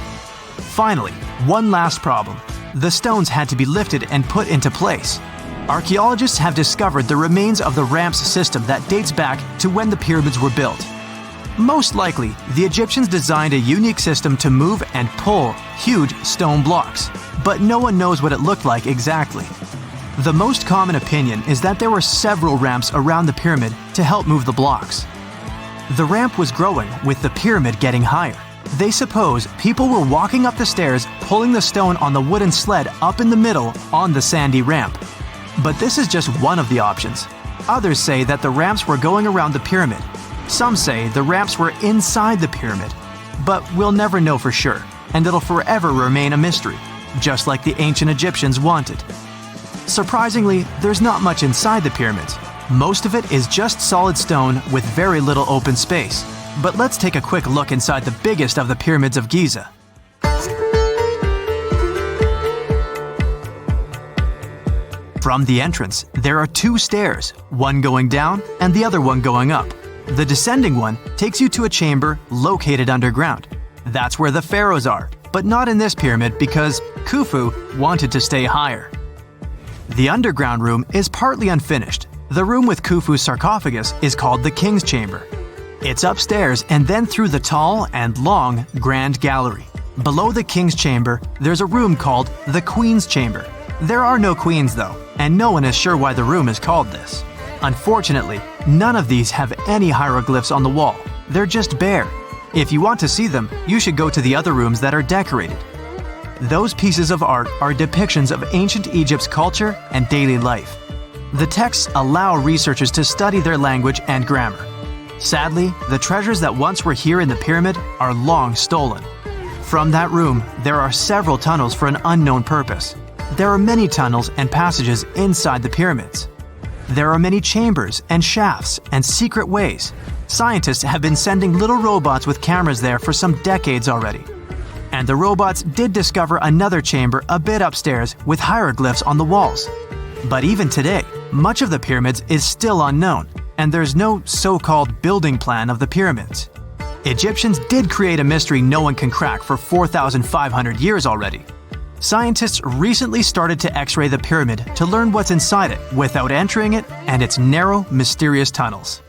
Speaker 2: Finally, one last problem. The stones had to be lifted and put into place. Archaeologists have discovered the remains of the ramps system that dates back to when the pyramids were built. Most likely, the Egyptians designed a unique system to move and pull huge stone blocks, but no one knows what it looked like exactly. The most common opinion is that there were several ramps around the pyramid to help move the blocks. The ramp was growing with the pyramid getting higher. They suppose people were walking up the stairs, pulling the stone on the wooden sled up in the middle on the sandy ramp. But this is just one of the options. Others say that the ramps were going around the pyramid. Some say the ramps were inside the pyramid. But we'll never know for sure, and it'll forever remain a mystery, just like the ancient Egyptians wanted. Surprisingly, there's not much inside the pyramids. Most of it is just solid stone with very little open space. But let's take a quick look inside the biggest of the pyramids of Giza. From the entrance, there are 2 stairs, one going down and the other one going up. The descending one takes you to a chamber located underground. That's where the pharaohs are, but not in this pyramid because Khufu wanted to stay higher. The underground room is partly unfinished. The room with Khufu's sarcophagus is called the King's Chamber. It's upstairs and then through the tall and long Grand Gallery. Below the King's Chamber, there's a room called the Queen's Chamber. There are no queens though, and no one is sure why the room is called this. Unfortunately, none of these have any hieroglyphs on the wall. They're just bare. If you want to see them, you should go to the other rooms that are decorated. Those pieces of art are depictions of ancient Egypt's culture and daily life. The texts allow researchers to study their language and grammar. Sadly, the treasures that once were here in the pyramid are long stolen. From that room, there are several tunnels for an unknown purpose. There are many tunnels and passages inside the pyramids. There are many chambers and shafts and secret ways. Scientists have been sending little robots with cameras there for some decades already. And the robots did discover another chamber a bit upstairs with hieroglyphs on the walls. But even today, much of the pyramids is still unknown, and there's no so-called building plan of the pyramids. Egyptians did create a mystery no one can crack for 4,500 years already. Scientists recently started to X-ray the pyramid to learn what's inside it without entering it and its narrow, mysterious tunnels.